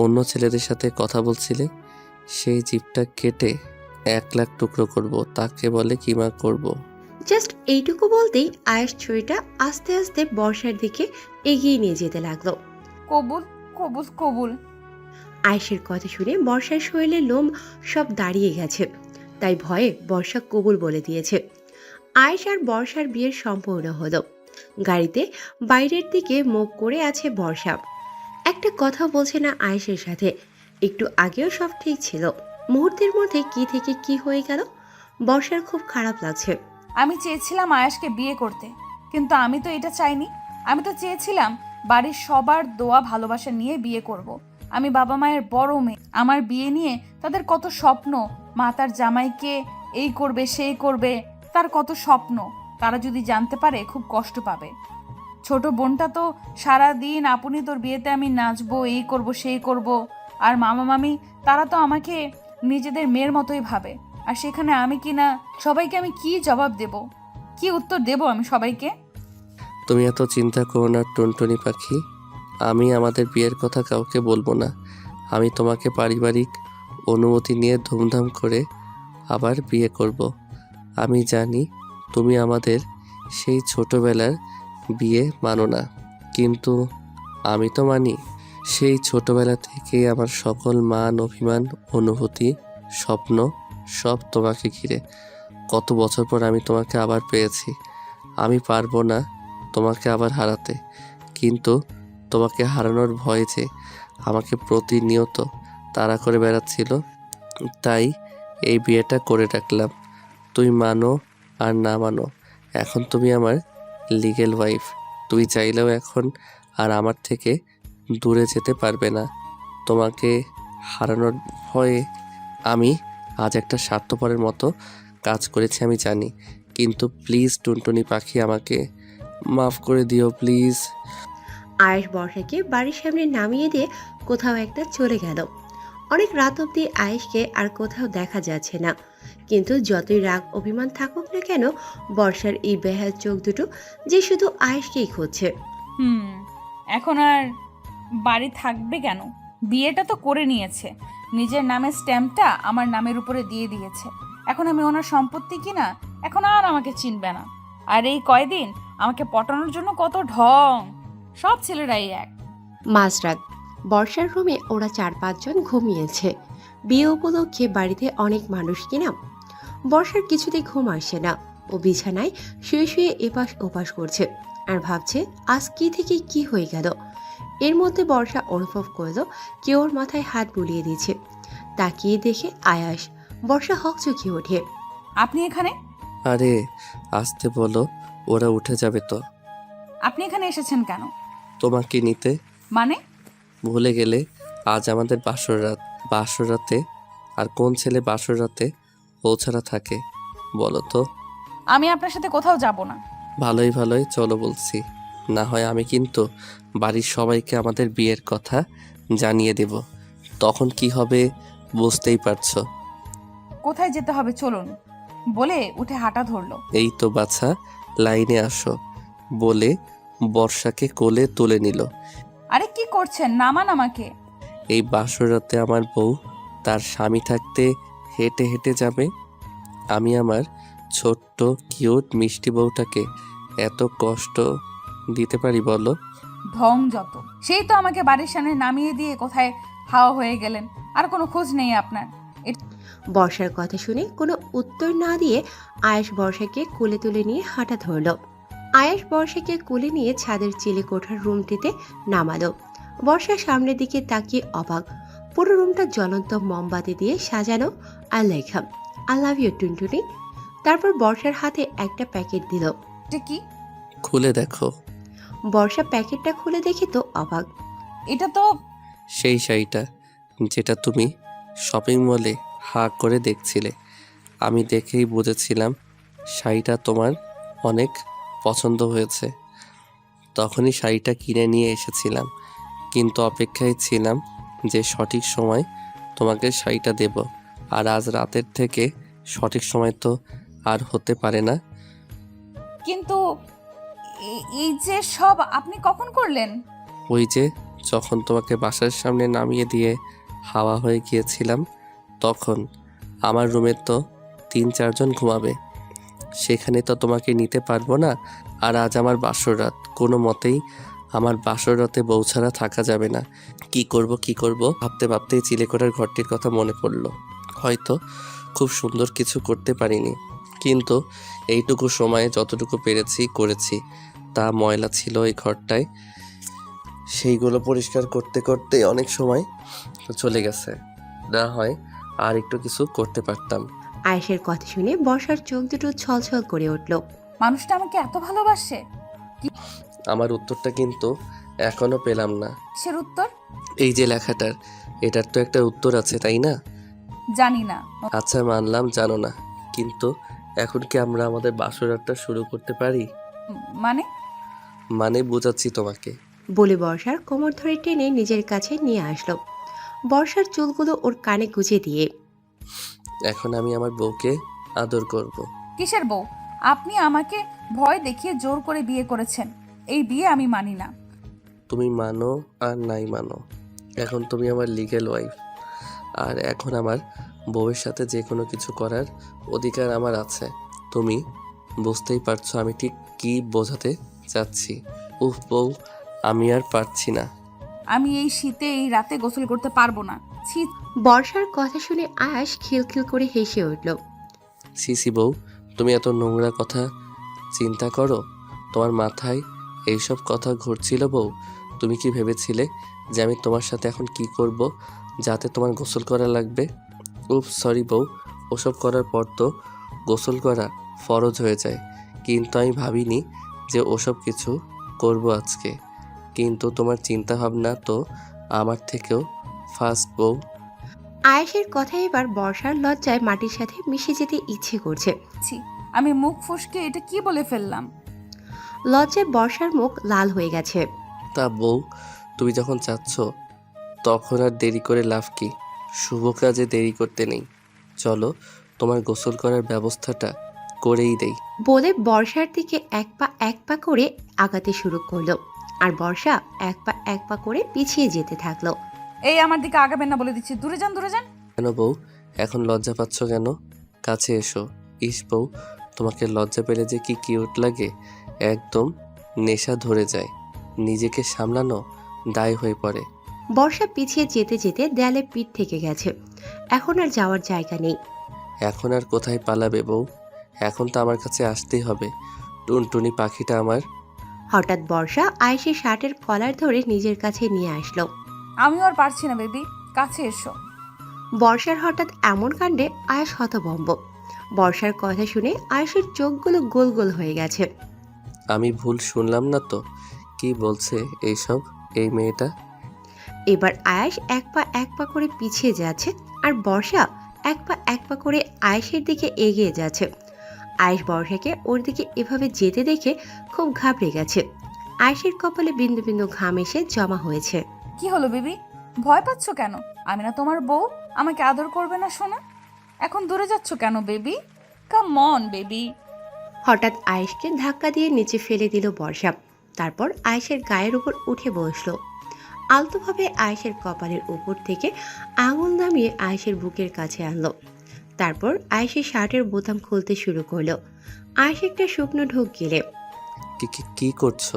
অন্য ছেলেদের সাথে কথা বলছিলে সেই জিভটা কেটে 1,00,000 টুকরো করব। তাকে বলে কিমা করব। জাস্ট এইটুকু বলতেই আয়াস ছুরিটা আস্তে আস্তে বর্ষার দিকে এগিয়ে নিয়ে যেতে লাগলো। কবুল কবুল কবুল। আয়েশের কথা শুনে বর্ষার শরীরে লোম সব দাঁড়িয়ে গেছে, তাই ভয়ে বর্ষা কবুল বলে দিয়েছে। আয়েশ আর বর্ষার বিয়ের সম্পূর্ণ হলো। গাড়িতে বাইরের দিকে মুখ করে আছে বর্ষা, একটা কথা বলছে না আয়েশের সাথে। একটু আগেও সব ঠিক ছিল, মুহূর্তের মধ্যে কি থেকে কি হয়ে গেল। বর্ষার খুব খারাপ লাগছে। আমি চেয়েছিলাম আয়াসকে বিয়ে করতে, কিন্তু আমি তো এটা চাইনি। আমি তো চেয়েছিলাম বাড়ির সবার দোয়া ভালোবাসা নিয়ে বিয়ে করব। আমি বাবা মায়ের বড় মেয়ে, আমার বিয়ে নিয়ে তাদের কত স্বপ্ন। মা তার জামাইকে এই করবে সেই করবে, তার কত স্বপ্ন। তারা যদি জানতে পারে খুব কষ্ট পাবে। ছোট বোনটা তো সারা দিন আপনি তোর বিয়েতে আমি নাচবো, এই করব সেই করব। আর মামা মামি তারা তো আমাকে নিজেদের মেয়ের মতোই ভাবে। আর সেখানে আমি কি না, সবাইকে আমি কি জবাব দেব, কি উত্তর দেব আমি সবাইকে? তুমি এত চিন্তা করো না টুনটুনি পাখি। আমি আমাদের বিয়ের কথা কাউকে বলবো না। আমি তোমাকে পারিবারিক অনুমতি নিয়ে ধুমধাম করে আবার বিয়ে করব। আমি জানি তুমি আমাদের সেই ছোটবেলার বিয়ে মানো না, কিন্তু আমি তো মানি। সেই ছোটবেলা থেকেই আমার সকল মান অভিমান অনুভূতি স্বপ্ন সব তোমাকে ঘিরে। কত বছর পর আমি তোমাকে আবার পেয়েছি। আমি পারবো না তোমাকে আবার হারাতে, কিন্তু তোমাকে হারানোর ভয় যে আমাকে প্রতিনিয়ত তাড়া করে বেড়াচ্ছিল, তাই এই বিয়েটা করে রাখলাম। তুই মানো আর না মানো, এখন তুমি আমার লিগ্যাল ওয়াইফ। তুই চাইলেও এখন আর আমার থেকে দূরে যেতে পারবে না। তোমাকে হারানোর ভয়ে আমি আজ একটা স্বার্থপরের মতো কাজ করেছি আমি জানি, কিন্তু প্লিজ টুনটুনি পাখি আমাকে মাফ করে দিও প্লিজ। আয়েশ বর্ষাকে বাড়ির সামনে নামিয়ে দিয়ে কোথাও একটা চলে গেল। অনেক রাত অবধি আয়েশকে আর কোথাও দেখা যাচ্ছে না, কিন্তু যতই রাগ অভিমান থাকুক না কেন, বর্ষার এই বেহাল চোখ দুটো যে শুধু আয়েশকেই খুঁজছে। এখন আর বাড়ি থাকবে কেন? বিয়েটা তো করে নিয়েছে, নিজের নামে স্ট্যাম্পটা আমার নামের উপরে দিয়ে দিয়েছে। এখন আমি ওনার সম্পত্তি কিনা, এখন আর আমাকে চিনবে না। আর এই কয়দিন আমাকে পটানোর জন্য কত ঢং, সব ছেলেরাই এক। মাঝরাত বর্ষার রুমে ওরা 4-5 জন ঘুমিয়েছে। বিয়ে উপলক্ষে বাড়িতে অনেক মানুষ কিনা। বর্ষার কিছুতেই ঘুম আসে না, ও বিছানায় শুয়ে শুয়ে এপাশ ওপাশ করছে আর ভাবছে আজ কি থেকে কি হয়ে গেল। এর মধ্যে বর্ষা অনুভব করলো কেউ ওর মাথায় হাত বুলিয়ে দিয়েছে। তাকিয়ে দেখে আয়াস। বর্ষা হকচকিয়ে ওঠে। আপনি এখানে? আরে আসতে বলো, ওরা উঠে যাবে তো। আপনি এখানে এসেছেন কেন? তোমাকে নিতে। মানে? ভুলে গেলে আজ আমাদের বাসর রাত। বাসর রাতে আর কোন ছেলে বাসর রাতে ও ছাড়া থাকে বলো তো? আমি আপনার সাথে কোথাও যাব না। ভালোই ভালোই চলো বলছি, না হয় আমি কিন্তু বাড়ির সবাইকে আমাদের বিয়ের কথা জানিয়ে দেব। তখন কি হবে বুঝতেই পারছো। কোথায় যেতে হবে চলুন বলে উঠে হাঁটা ধরলো। এই তো বাছা, লাইনে আসো বলে বর্ষাকে কোলে তুলে নিল। আরে কি করছেন, নামান আমাকে। এই বাসর রাতে আমার বউ, তার স্বামী থাকতে হেঁটে হেঁটে যাবে? আমি আমার ছোট্ট কিউট মিষ্টি বউটাকে এত কষ্ট দিতে পারি বলো? ঢং যত, সেই তো আমাকে বাড়ির সামনে নামিয়ে দিয়ে কোথায় হাওয়া হয়ে গেলেন, আর কোনো খোঁজ নেই আপনার। বর্ষার কথা শুনে কোনো উত্তর না দিয়ে আয়েশ বর্ষাকে কোলে তুলে নিয়ে হাঁটা ধরল। আয়েশ বর্ষাকে কোলে নিয়ে ছাদের চিলে কোঠার রুমটিতে নামালো। বর্ষার সামনের দিকে তাকিয়ে অবাক। পুরো রুমটা জ্বলন্ত মোমবাতি দিয়ে সাজানো আর লেখা আই লাভ ইউ টুনটুনি। তারপর বর্ষার হাতে একটা প্যাকেট দিল। এটা কি? খুলে দেখো। বর্ষা প্যাকেটটা খুলে দেখে তো অবাক। এটা তো সেই শাড়িটা যেটা তুমি শপিং মলে হাঁ করে দেখছিলে। আমি দেখেই বুঝেছিলাম শাড়িটা তোমার অনেক পছন্দ হয়েছে। তখনই শাড়িটা কিনে নিয়ে এসেছিলাম, কিন্তু অপেক্ষায় ছিলাম যে সঠিক সময় তোমাকে শাড়িটা দেব। আর আজ রাতের থেকে সঠিক সময় তো আর হতে পারে না। কিন্তু এই যে সব আপনি কখন করলেন? ওই যে যখন তোমাকে বাসার সামনে নামিয়ে দিয়ে হাওয়া হয়ে গিয়েছিলাম, তখন আমার রুমে তো 3-4 জন ঘুমাবে, সেখানে তো তোমাকে নিতে পারবো না। আর আজ আমার বাসর রাত, কোনো মতেই আমার বাসর রাতে বউ ছাড়া থাকা যাবে না। কি করব ভাবতে ভাবতেই চিলেকোঠার ঘরটির কথা মনে পড়লো। হয়তো খুব সুন্দর কিছু করতে পারিনি, কিন্তু এইটুকু সময়ে যতটুকু পেরেছি করেছি। তা ময়লা ছিল এই ঘরটায়, সেইগুলো পরিষ্কার করতে করতে অনেক সময় চলে গেছে। না হয় আর একটু কিছু করতে পারতাম। আয়েশের কথা শুনে বর্ষার চোখ দুটো ছলছল করে উঠল। মানুষটা আমাকে এত ভালোবাসে? আমার উত্তরটা কিন্তু এখনো পেলাম না। কিসের উত্তর? এই যে লেখাটার, এটার তো একটা উত্তর আছে, তাই না? জানি না। আচ্ছা মানলাম জানো না, কিন্তু এখন কি আমরা আমাদের বাসরাতটা শুরু করতে পারি? মানে বোঝাচ্ছি তোমাকে। বলে বর্ষার কোমর ধরে টেনে নিজের কাছে নিয়ে আসলো। বর্ষার চুলগুলো ওর কানে গুজে দিয়ে। এখন আমি আমার বউকে আদর করব। কিসের বউ? আপনি আমাকে ভয় দেখিয়ে জোর করে বিয়ে করেছেন, এই বিয়ে আমি মানি না। তুমি মানো আর নাই মানো, এখন তুমি আমার লিগ্যাল ওয়াইফ। আর এখন আমার বউয়ের সাথে যে কোনো কিছু করার অধিকার আমার আছে। তুমি বুঝতেই পারছো আমি ঠিক কি বোঝাতে চাচ্ছি। উফ বউ, আমি আর পারছি না। আমি এই শীতে এই রাতে গোসল করতে পারবো না। ছি। বর্ষার কথা শুনে আয়াস খিলখিল করে হেসে উঠল। সিসি বউ, তুমি এত নোংরা কথা চিন্তা করো? তোমার মাথায় এইসব কথা ঘুরছিল বউ? তুমি কি ভেবেছিলে যে আমি তোমার সাথে এখন কি করব যাতে তোমার গোসল করা লাগবে? উফ সরি বউ, ওসব করার পর তো গোসল করা ফরজ হয়ে যায়, কিন্তু আমি ভাবিনি যে ওসব কিছু করব আজকে। কিন্তু তোমার চিন্তা ভাবনা তো আমার থেকেও ফাস্ট বউ। আয়েশের কথা এবার বর্ষার লজ্জায় মাটির সাথে মিশে যেতে ইচ্ছে করছে। আমি মুখ ফসকে এটা কি বলে ফেললাম? লজ্জায় বর্ষার মুখ লাল হয়ে গেছে। তা বউ, তুমি যখন চাচ্ছ তখন আর দেরি করে লাভ কি? শুভ কাজে দেরি করতে নেই, চলো তোমার গোসল করার ব্যবস্থাটা করেই দেই। বলে বর্ষার দিকে এক পা করে আগাতে শুরু করলো, আর বর্ষা এক পা করে পিছিয়ে যেতে থাকলো। এই আমার দিকে আগাবেন না বলে দিচ্ছি, দূরে যান দূরে যান। কেন বউ, এখন লজ্জা পাচ্ছ কেন? কাছে এসো। ইস বউ, তোমাকে লজ্জা পেলে যে কি কিউট লাগে, একদম নেশা ধরে যায়, নিজেকে সামলানো দায় হয়ে পড়ে। বর্ষা পিছিয়ে যেতে যেতে দেয়ালে পিঠ থেকে গেছে, এখন আর যাওয়ার জায়গা নেই। এখন আর কোথায় পালাবে বউ? এখন তো আমার কাছে আসতেই হবে, টুনটুনি পাখিটা আমার। হঠাৎ বর্ষা আয়েশের শার্টের কলার ধরে নিজের কাছে নিয়ে আসলো। আমিও আর পারছি না বেবি, কাছে এসো। বর্ষার হঠাৎ এমন কাণ্ডে আয়েশ হতভম্ব। বর্ষার কথা শুনে আয়েশের চোখগুলো গোল গোল হয়ে গেছে। আমি ভুল শুনলাম না তো? কি বলছে এইসব এই মেয়েটা? এবার আয়েশ এক পা করে পিছিয়ে যাচ্ছে, আর বর্ষা এক পা করে আয়েশের দিকে এগিয়ে যাচ্ছে। আয়েশ বর্ষাকে ওর দিকে এভাবে যেতে দেখে খুব ঘাবড়ে গেছে। আয়েশের কপালে বিন্দু বিন্দু ঘাম এসে জমা হয়েছে। কি হলো বেবি, ভয় পাচ্ছ কেন? আমি না তোমার বউ, আমাকে আদর করবে না সোনা? এখন দূরে যাচ্ছ কেন বেবি? Come on baby. হঠাৎ আয়েশকে ধাক্কা দিয়ে নিচে ফেলে দিল বর্ষা। তারপর আয়েশের গায়ের উপর উঠে বসলো। আলতোভাবে আয়েশের কপালের উপর থেকে আঙুল নামিয়ে আয়েশের বুকের কাছে আনলো। তারপর আয়েশের শার্টের বোতাম খুলতে শুরু করলো। আয়েশ একটা শুকনো ঢোক গিলে কি করছো?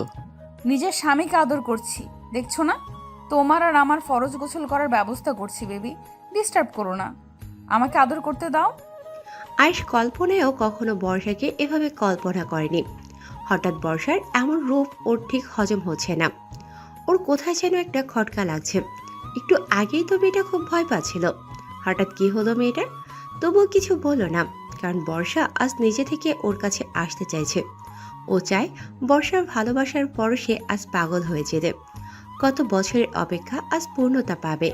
নিজের স্বামীকে আদর করছি, দেখছো না? তোমার আর আমার ফরজ গোসল করার ব্যবস্থা করছি বেবি, ডিস্টার্ব করো না, আমাকে আদর করতে দাও। আয়েশ কল্পনায়ও কখনো বর্ষাকে এভাবে কল্পনা করেনি। হঠাৎ বর্ষার এমন রূপ ওর ঠিক হজম হচ্ছে না। ওর কোথায় যেন একটা খটকা লাগছে। একটু আগেই তো মেয়েটা খুব ভয় পাচ্ছিল, হঠাৎ কি হলো মেয়েটার? তবুও কিছু বলল না, কারণ বর্ষা আজ নিজে থেকে ওর কাছে আসতে চাইছে। ও চায় বর্ষার ভালোবাসার পরশে আজ পাগল হয়ে যেতে। কত বছরের অপেক্ষা আজ পূর্ণতা পাবে।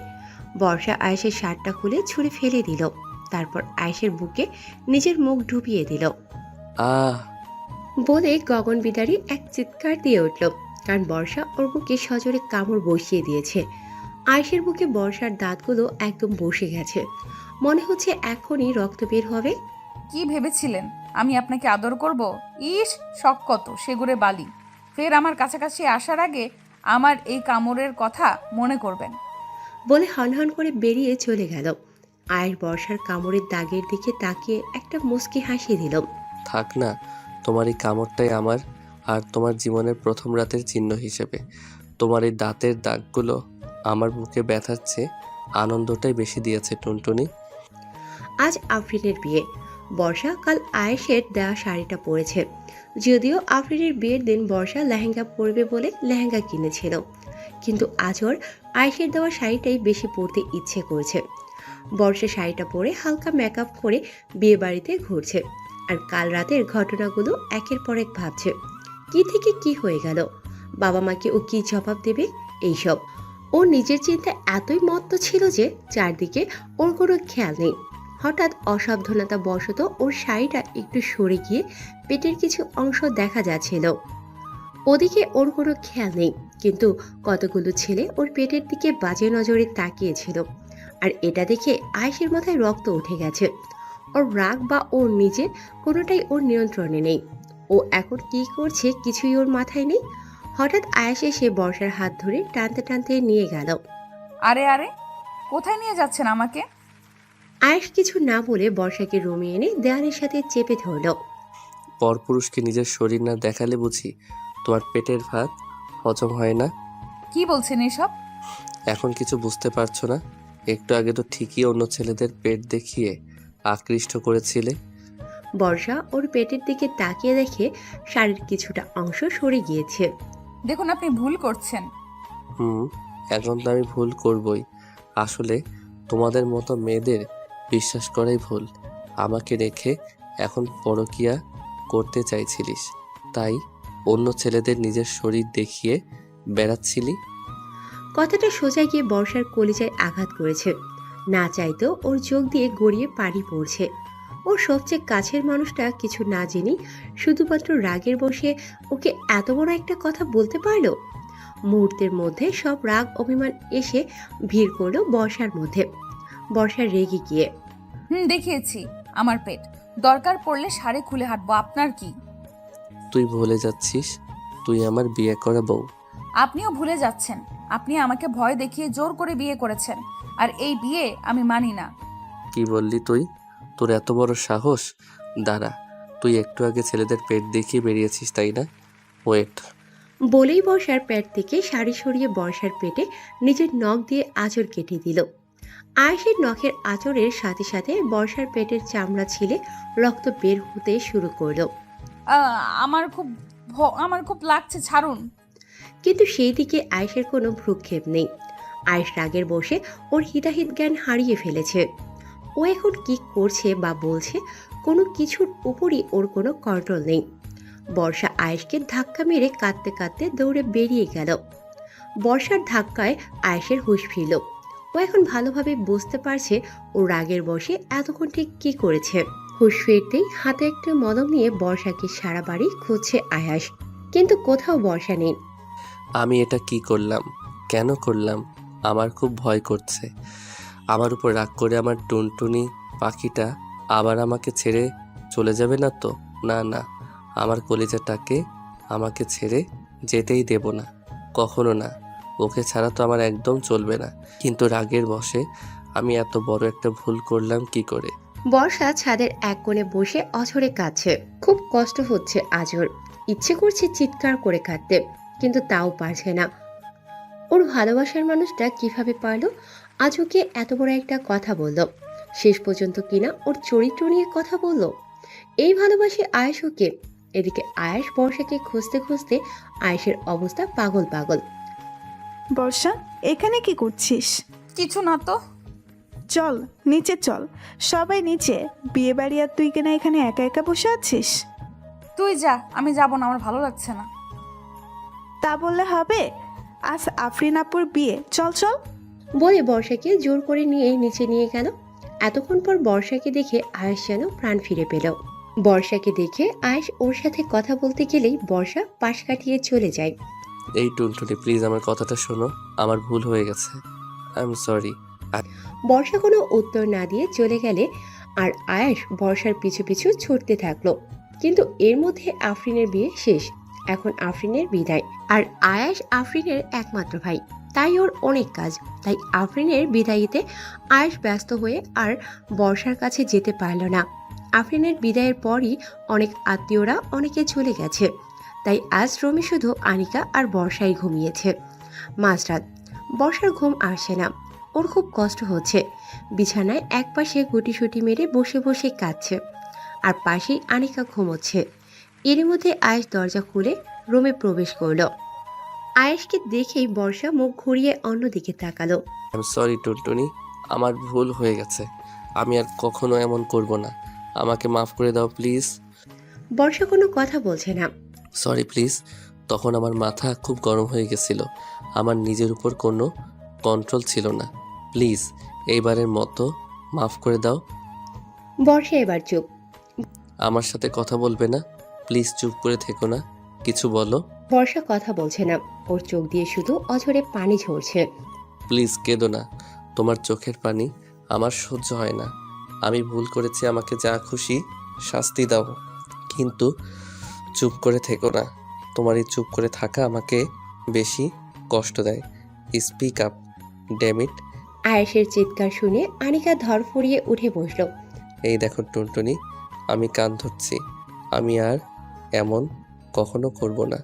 বর্ষা আয়েশের শার্টটা খুলে ছুঁড়ে ফেলে দিল, তারপর আয়েশের বুকে নিজের মুখ ডুবিয়ে দিল। আহ বলে গগন বিদারী এক চিৎকার দিয়ে উঠল, কারণ বর্ষা ওর বুকে সজোরে কামড় বসিয়ে দিয়েছে। আয়েশের বুকে বর্ষার দাঁতগুলো একদম বসে গেছে, মনে হচ্ছে এখনই রক্ত বের হবে। কি ভেবেছিলেন আমি আপনাকে আদর করব? ইস, শখ কত সেগুড়ে বালি। ফের আমার কাছাকাছি আসার আগে আমার এই কামড়ের কথা মনে করবেন। বলে হনহন করে বেরিয়ে চলে গেল। আয়েশ বর্ষার কামড়ের দাগের দিকে তাকিয়ে একটা মুচকি হাসি দিল। থাক না, তোমার এই কামড়টাই আমার আর তোমার জীবনের প্রথম রাতের চিহ্ন হিসেবে। তোমার এই দাঁতের দাগগুলো আমার বুকে ব্যথার চেয়ে আনন্দটাই বেশি দিয়েছে টুনটুনি। আজ আফরিনের বিয়ে। বর্ষা কাল আয়েশের দেওয়া শাড়িটা পরেছে। যদিও আফরিনের বিয়ের দিন বর্ষা লেহেঙ্গা পরবে বলে লেহেঙ্গা কিনেছিল, কিন্তু আজ ওর আয়েশের দেওয়া শাড়িটাই বেশি পরতে ইচ্ছে করছে। বর্ষা শাড়িটা পরে হালকা মেকআপ করে বিয়ে বাড়িতে ঘুরছে, আর কাল রাতের ঘটনাগুলো একের পর এক ভাবছে। কি থেকে কি হয়ে গেল, বাবা মাকে ও কি জবাব দেবে, এইসব। ও নিজের চিন্তা এতই মত্ত ছিল যে চারদিকে ওর কোনো খেয়াল নেই। হঠাৎ অসাবধানতা বশত ওর শাড়িটা একটু সরে গিয়ে পেটের কিছু অংশ দেখা যাচ্ছিল। ওদিকে ওর কোনো খেয়াল নেই, কিন্তু কতগুলো ছেলে ওর পেটের দিকে বাজে নজরে তাকিয়েছিল। আর এটা দেখে আয়েশের মাথায় রক্ত উঠে গেছে। ওর রাগ বা ওর নিজের কোনোটাই ওর নিয়ন্ত্রণে নেই। ও এখন কি করছে কিছুই ওর মাথায় নেই। হঠাৎ আয়েশ এসে বর্ষার হাত ধরে টানতে টানতে নিয়ে গেল। আরে আরে, কোথায় নিয়ে যাচ্ছেন আমাকে? আয়েশ কিছু না বলে বর্ষাকে রুমে এনে দেয়ালের সাথে চেপে ধরল। পরপুরুষকে নিজের শরীর না দেখালে বুঝি তোমার পেটের ভাত হজম হয় না? কি বলছেন এসব? এখন কিছু বুঝতে পারছো না? একটু আগে তো ঠিকই অন্য ছেলেদের পেট দেখিয়ে আকৃষ্ট করেছিলে। বর্ষা ওর পেটের দিকে তাকিয়ে দেখে শাড়ির কিছুটা অংশ সরে গিয়েছে। দেখুন, আপনি ভুল করছেন। এখন তো আমি ভুল করবই। আসলে তোমাদের মতো মেয়েদের বিশ্বাস করাই ভুল। আমাকে রেখে এখন পরকিয়া করতে চাইছিলিস, তাই অন্য ছেলেদের নিজের শরীর দেখিয়ে বেড়াচ্ছিলি। কথাটা সোজা গিয়ে বর্ষার কলিজায় আঘাত করেছে। না চাইতেও ওর চোখ দিয়ে গড়িয়ে পানি পড়ছে। ওর সবচেয়ে কাছের মানুষটা কিছু না জেনেই শুধুমাত্র রাগের বশে ওকে এত বড় একটা কথা বলতে পারলো। মুহূর্তের মধ্যে সব রাগ অভিমান এসে ভিড় করলো বর্ষার মধ্যে। বর্ষা রেগে গিয়ে দেখিয়েছি আমার পেট, দরকার পড়লে শাড়ি খুলে হাঁটবো, আপনার কি? তুই ভুলে যাচ্ছিস তুই আমার বিয়ে করা বউ। আপনিও ভুলে যাচ্ছেন, আপনি আমাকে ভয় দেখিয়ে জোর করে বিয়ে করেছেন, আর এই বিয়ে আমি মানি না। কি বললি তুই? তোর এত বড় সাহস? দাঁড়া, তুই একটু আগে ছেলেদের পেট দেখিয়ে বেরিয়েছিস তাই না? ওয়েট। বলেই বর্ষার পেট থেকে শাড়ি সরিয়ে বর্ষার পেটে নিজের নখ দিয়ে আঁচড় কেটে দিল। আয়েশের নখের আঁচড়ের সাথে সাথে বর্ষার পেটের চামড়া ছিলে রক্ত বের হতে শুরু করলো। আমার খুব লাগছে, ছাড়ুন। কিন্তু সেই দিকে আয়েশের কোনো ভ্রুক্ষেপ নেই। আয়েশ রাগের বসে ওর হিতাহিত জ্ঞান হারিয়ে ফেলেছে। ও এখন কি করছে বা বলছে কোনো কিছুর উপরই ওর কোনো কন্ট্রোল নেই। বর্ষা আয়েশকে ধাক্কা মেরে কাঁদতে কাঁদতে দৌড়ে বেরিয়ে গেল। বর্ষার ধাক্কায় আয়েশের হুঁশ ফিরল। ও এখন ভালোভাবে বুঝতে পারছে ও রাগের বশে এতক্ষণ ঠিক কি করেছে। হুঁশ ফিরতেই হাতে একটা মলম নিয়ে বর্ষাকে সারা বাড়ি খুঁজছে আয়াস, কিন্তু কোথাও বর্ষা নেই। আমি এটা কি করলাম, কেন করলাম? আমার খুব ভয় করছে। আমার উপর রাগ করে আমার টুনটুনি পাখিটা আবার আমাকে ছেড়ে চলে যাবে না তো? না না, আমার কলিজাটাকে আমাকে ছেড়ে যেতেই দেব না, কখনো না। ওকে ছাড়া তো আমার একদম চলবে না, কিন্তু রাগের বশে আমি এত বড় একটা ভুল করলাম কি করে। বর্ষা ছাদের এক কোণে বসে অঝরে কাঁদছে। খুব কষ্ট হচ্ছে আজর। ইচ্ছে করছে চিৎকার করে কাঁদতে, কিন্তু তাও পারছে না। ওর ভালোবাসার মানুষটা কিভাবে পারলো আজ ওকে এত বড় একটা কথা বলল? শেষ পর্যন্ত কিনা ওর চরিত্র নিয়ে কথা বলল। এই ভালোবাসে আয়েশ ওকে। এদিকে আয়েশ বর্ষাকে খুঁজতে খুঁজতে আয়েশের অবস্থা পাগল পাগল। বর্ষা, এখানে কি করছিস? কিছু না তো। চল নিচে চল, সবাই নিচে। বিয়ে বাড়ি আর তুই কিনা এখানে একা একা বসে আছিস? তুই যা, আমি যাব না, আমার ভালো লাগছে না। তা বললে হবে? আজ আফরিন আপুর বিয়ে, চল চল। বলে বর্ষাকে জোর করে নিয়ে নিচে নিয়ে গেল। এতক্ষণ পর বর্ষাকে দেখে আয়েশ যেন প্রাণ ফিরে পেল। বর্ষাকে দেখে আয়েশ ওর সাথে কথা বলতে গেলেই বর্ষা পাশ কাটিয়ে চলে যায়। এই টুনটুনি, প্লিজ আমার কথাটা শোনো। আমার ভুল হয়ে গেছে, আই এম সরি। বর্ষা কোনো উত্তর না দিয়ে চলে গেলে আর আয়েশ বর্ষার পিছু পিছু ছুটতে থাকলো। কিন্তু এর মধ্যে আফরিনের বিয়ে শেষ। এখন আফরিনের বিদায়। আর আয়েশ আফরিনের একমাত্র ভাই, তাই ওর অনেক কাজ। তাই আফরিনের বিদায়ীতে আয়েশ ব্যস্ত হয়ে আর বর্ষার কাছে যেতে পারল না। আফরিনের বিদায়ের পরই অনেক আত্মীয়রা অনেকে চলে গেছে। তাই আজ রুমে শুধু আনিকা আর বর্ষাই ঘুমিয়েছে। মাঝরাত, বর্ষার ঘুম আসে না। ওর খুব কষ্ট হচ্ছে। বিছানায় একপাশে গুটিসুটি মেরে বসে বসে কাঁদছে, আর পাশেই আনিকা ঘুমোচ্ছে। এর মধ্যে আয়েশ দরজা খুলে রুমে প্রবেশ করলো। আয়েশকে দেখেই বর্ষা মুখ ঘুরিয়ে অন্যদিকে তাকালো। আই এম সরি টুনটুনি, আমার ভুল হয়ে গেছে। আমি আর কখনো এমন করব না। আমাকে মাফ করে দাও প্লিজ। বর্ষা কোনো কথা বলছে না। Sorry please. তখন আমার মাথা খুব গরম হয়ে গেছিল। আমার নিজের উপর কোনো কন্ট্রোল ছিল না। প্লিজ এইবারের মতো মাফ করে দাও। বর্ষা এবার চুপ। আমার সাথে কথা বলবে না? প্লিজ চুপ করে থেকো না, কিছু বলো। বর্ষা কথা বলছে না। ওর চোখ দিয়ে শুধু অঝরে পানি ঝরছে। প্লিজ কেঁদো না। তোমার চোখের পানি আমার সহ্য হয় না। আমি ভুল করেছি, আমাকে যা খুশি শাস্তি দাও, কিন্তু চুপ করে থেকো না। তোমার এই চুপ করে থাকা আমাকে বেশি কষ্ট দেয়। Speak up, dammit. আয়েশের চিৎকার শুনে আনিকা ধরফড়িয়ে উঠে বসলো। এই দেখো টুনটুনি, আমি কান ধরছি। আমি আর এমন কখনো করব না।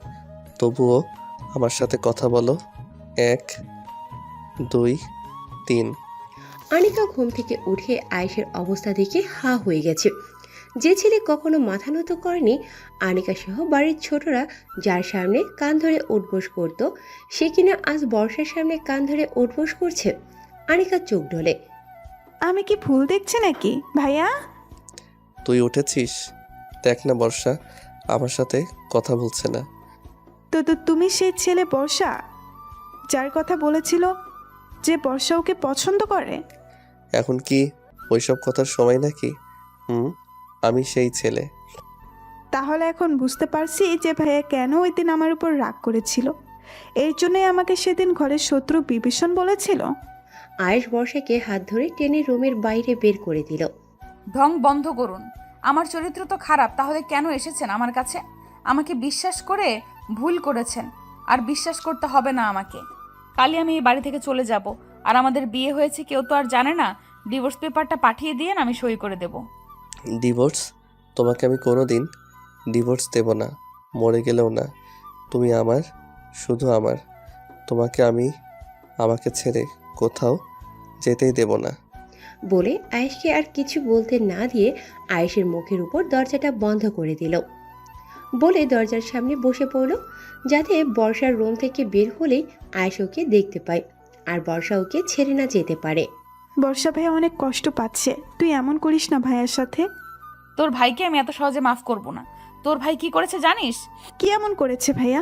তবুও আমার সাথে কথা বলো। 1 2 3। আনিকা ঘুম থেকে উঠে আয়েশের অবস্থা দেখে হা হয়ে গেছে। যে ছেলে কখনো মাথা নত করেনি, আনিকা সহ বাড়ির ছোটরা যার সামনে কান ধরে উঠবোস করত, সে কিনা আজ বর্ষার সামনে কান ধরে উঠবোস করছে। আনিকা চোখ ঢোলে। আমি কি ভুল দেখছি নাকি ভাইয়া? তুই উঠেছিস? দেখ না বর্ষা আমার সাথে কথা বলছে না। তো তুমি সেই ছেলে বর্ষা, যার কথা বলেছিল যে বর্ষা ওকে পছন্দ করে? এখন কি ওইসব কথার সময় নাকি? আমি সেই ছেলে। তাহলে এখন বুঝতে পারছি যে ভাইয়া কেন ওই দিন আমার উপর রাগ করেছিল। এর জন্যই আমাকে সেদিন ঘরের শত্রু বিভীষণ বলেছিল। আয়েশ বর্ষাকে হাত ধরে টেনে রুমের বাইরে বের করে দিল। ঢং বন্ধ করুন। আমার চরিত্র তো খারাপ, তাহলে কেন এসেছেন আমার কাছে? আমাকে বিশ্বাস করে ভুল করেছেন, আর বিশ্বাস করতে হবে না আমাকে। কালই আমি এই বাড়ি থেকে চলে যাব, আর আমাদের বিয়ে হয়েছে কেউ তো আর জানে না। ডিভোর্স পেপারটা পাঠিয়ে দিয়েন, আমি সই করে দেব। ডিভোর্স? তোমাকে আমি কোনোদিন ডিভোর্স দেব না, মরে গেলেও না। তুমি আমার, শুধু আমার। তোমাকে আমি আমাকে ছেড়ে কোথাও যেতেই দেব না। বলে আয়েশকে আর কিছু বলতে না দিয়ে আয়েশের মুখের উপর দরজাটা বন্ধ করে দিল। বলে দরজার সামনে বসে পড়ল, যাতে বর্ষার রুম থেকে বের হলেই আয়েশ ওকে দেখতে পায়, আর বর্ষা ওকে ছেড়ে না যেতে পারে। বর্ষা ভাইয়া অনেক কষ্ট পাচ্ছে, তুই এমন করিস না ভাইয়ার সাথে। তোর ভাইকে আমি এত সহজে মাফ করব না। তোর ভাই কি করেছে জানিস? কি এমন করেছে ভাইয়া?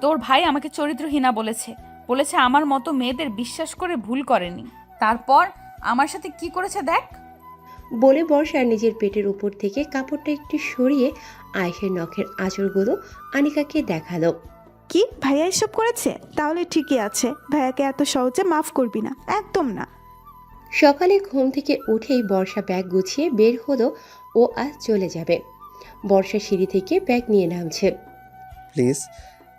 তোর ভাই আমাকে চরিত্রহীনা বলেছে। আমার মতো মেয়েদের বিশ্বাস করে ভুল করেনি। তারপর আমার সাথে কি করেছে দেখ। বলে বর্ষা নিজের পেটের উপর থেকে কাপড়টা একটু সরিয়ে আয়েশের নখের আঁচড়গুলো আনিকাকে দেখালো। কি ভাইয়া এসব করেছে? তাহলে ঠিকই আছে, ভাইয়াকে এত সহজে মাফ করবি না, একদম না। সকালে ঘুম থেকে উঠেই বর্ষা ব্যাগ গুছিয়ে বের হলো। ও আজ চলে যাবে। বর্ষা সিঁড়ি থেকে ব্যাগ নিয়ে নামছে। প্লিজ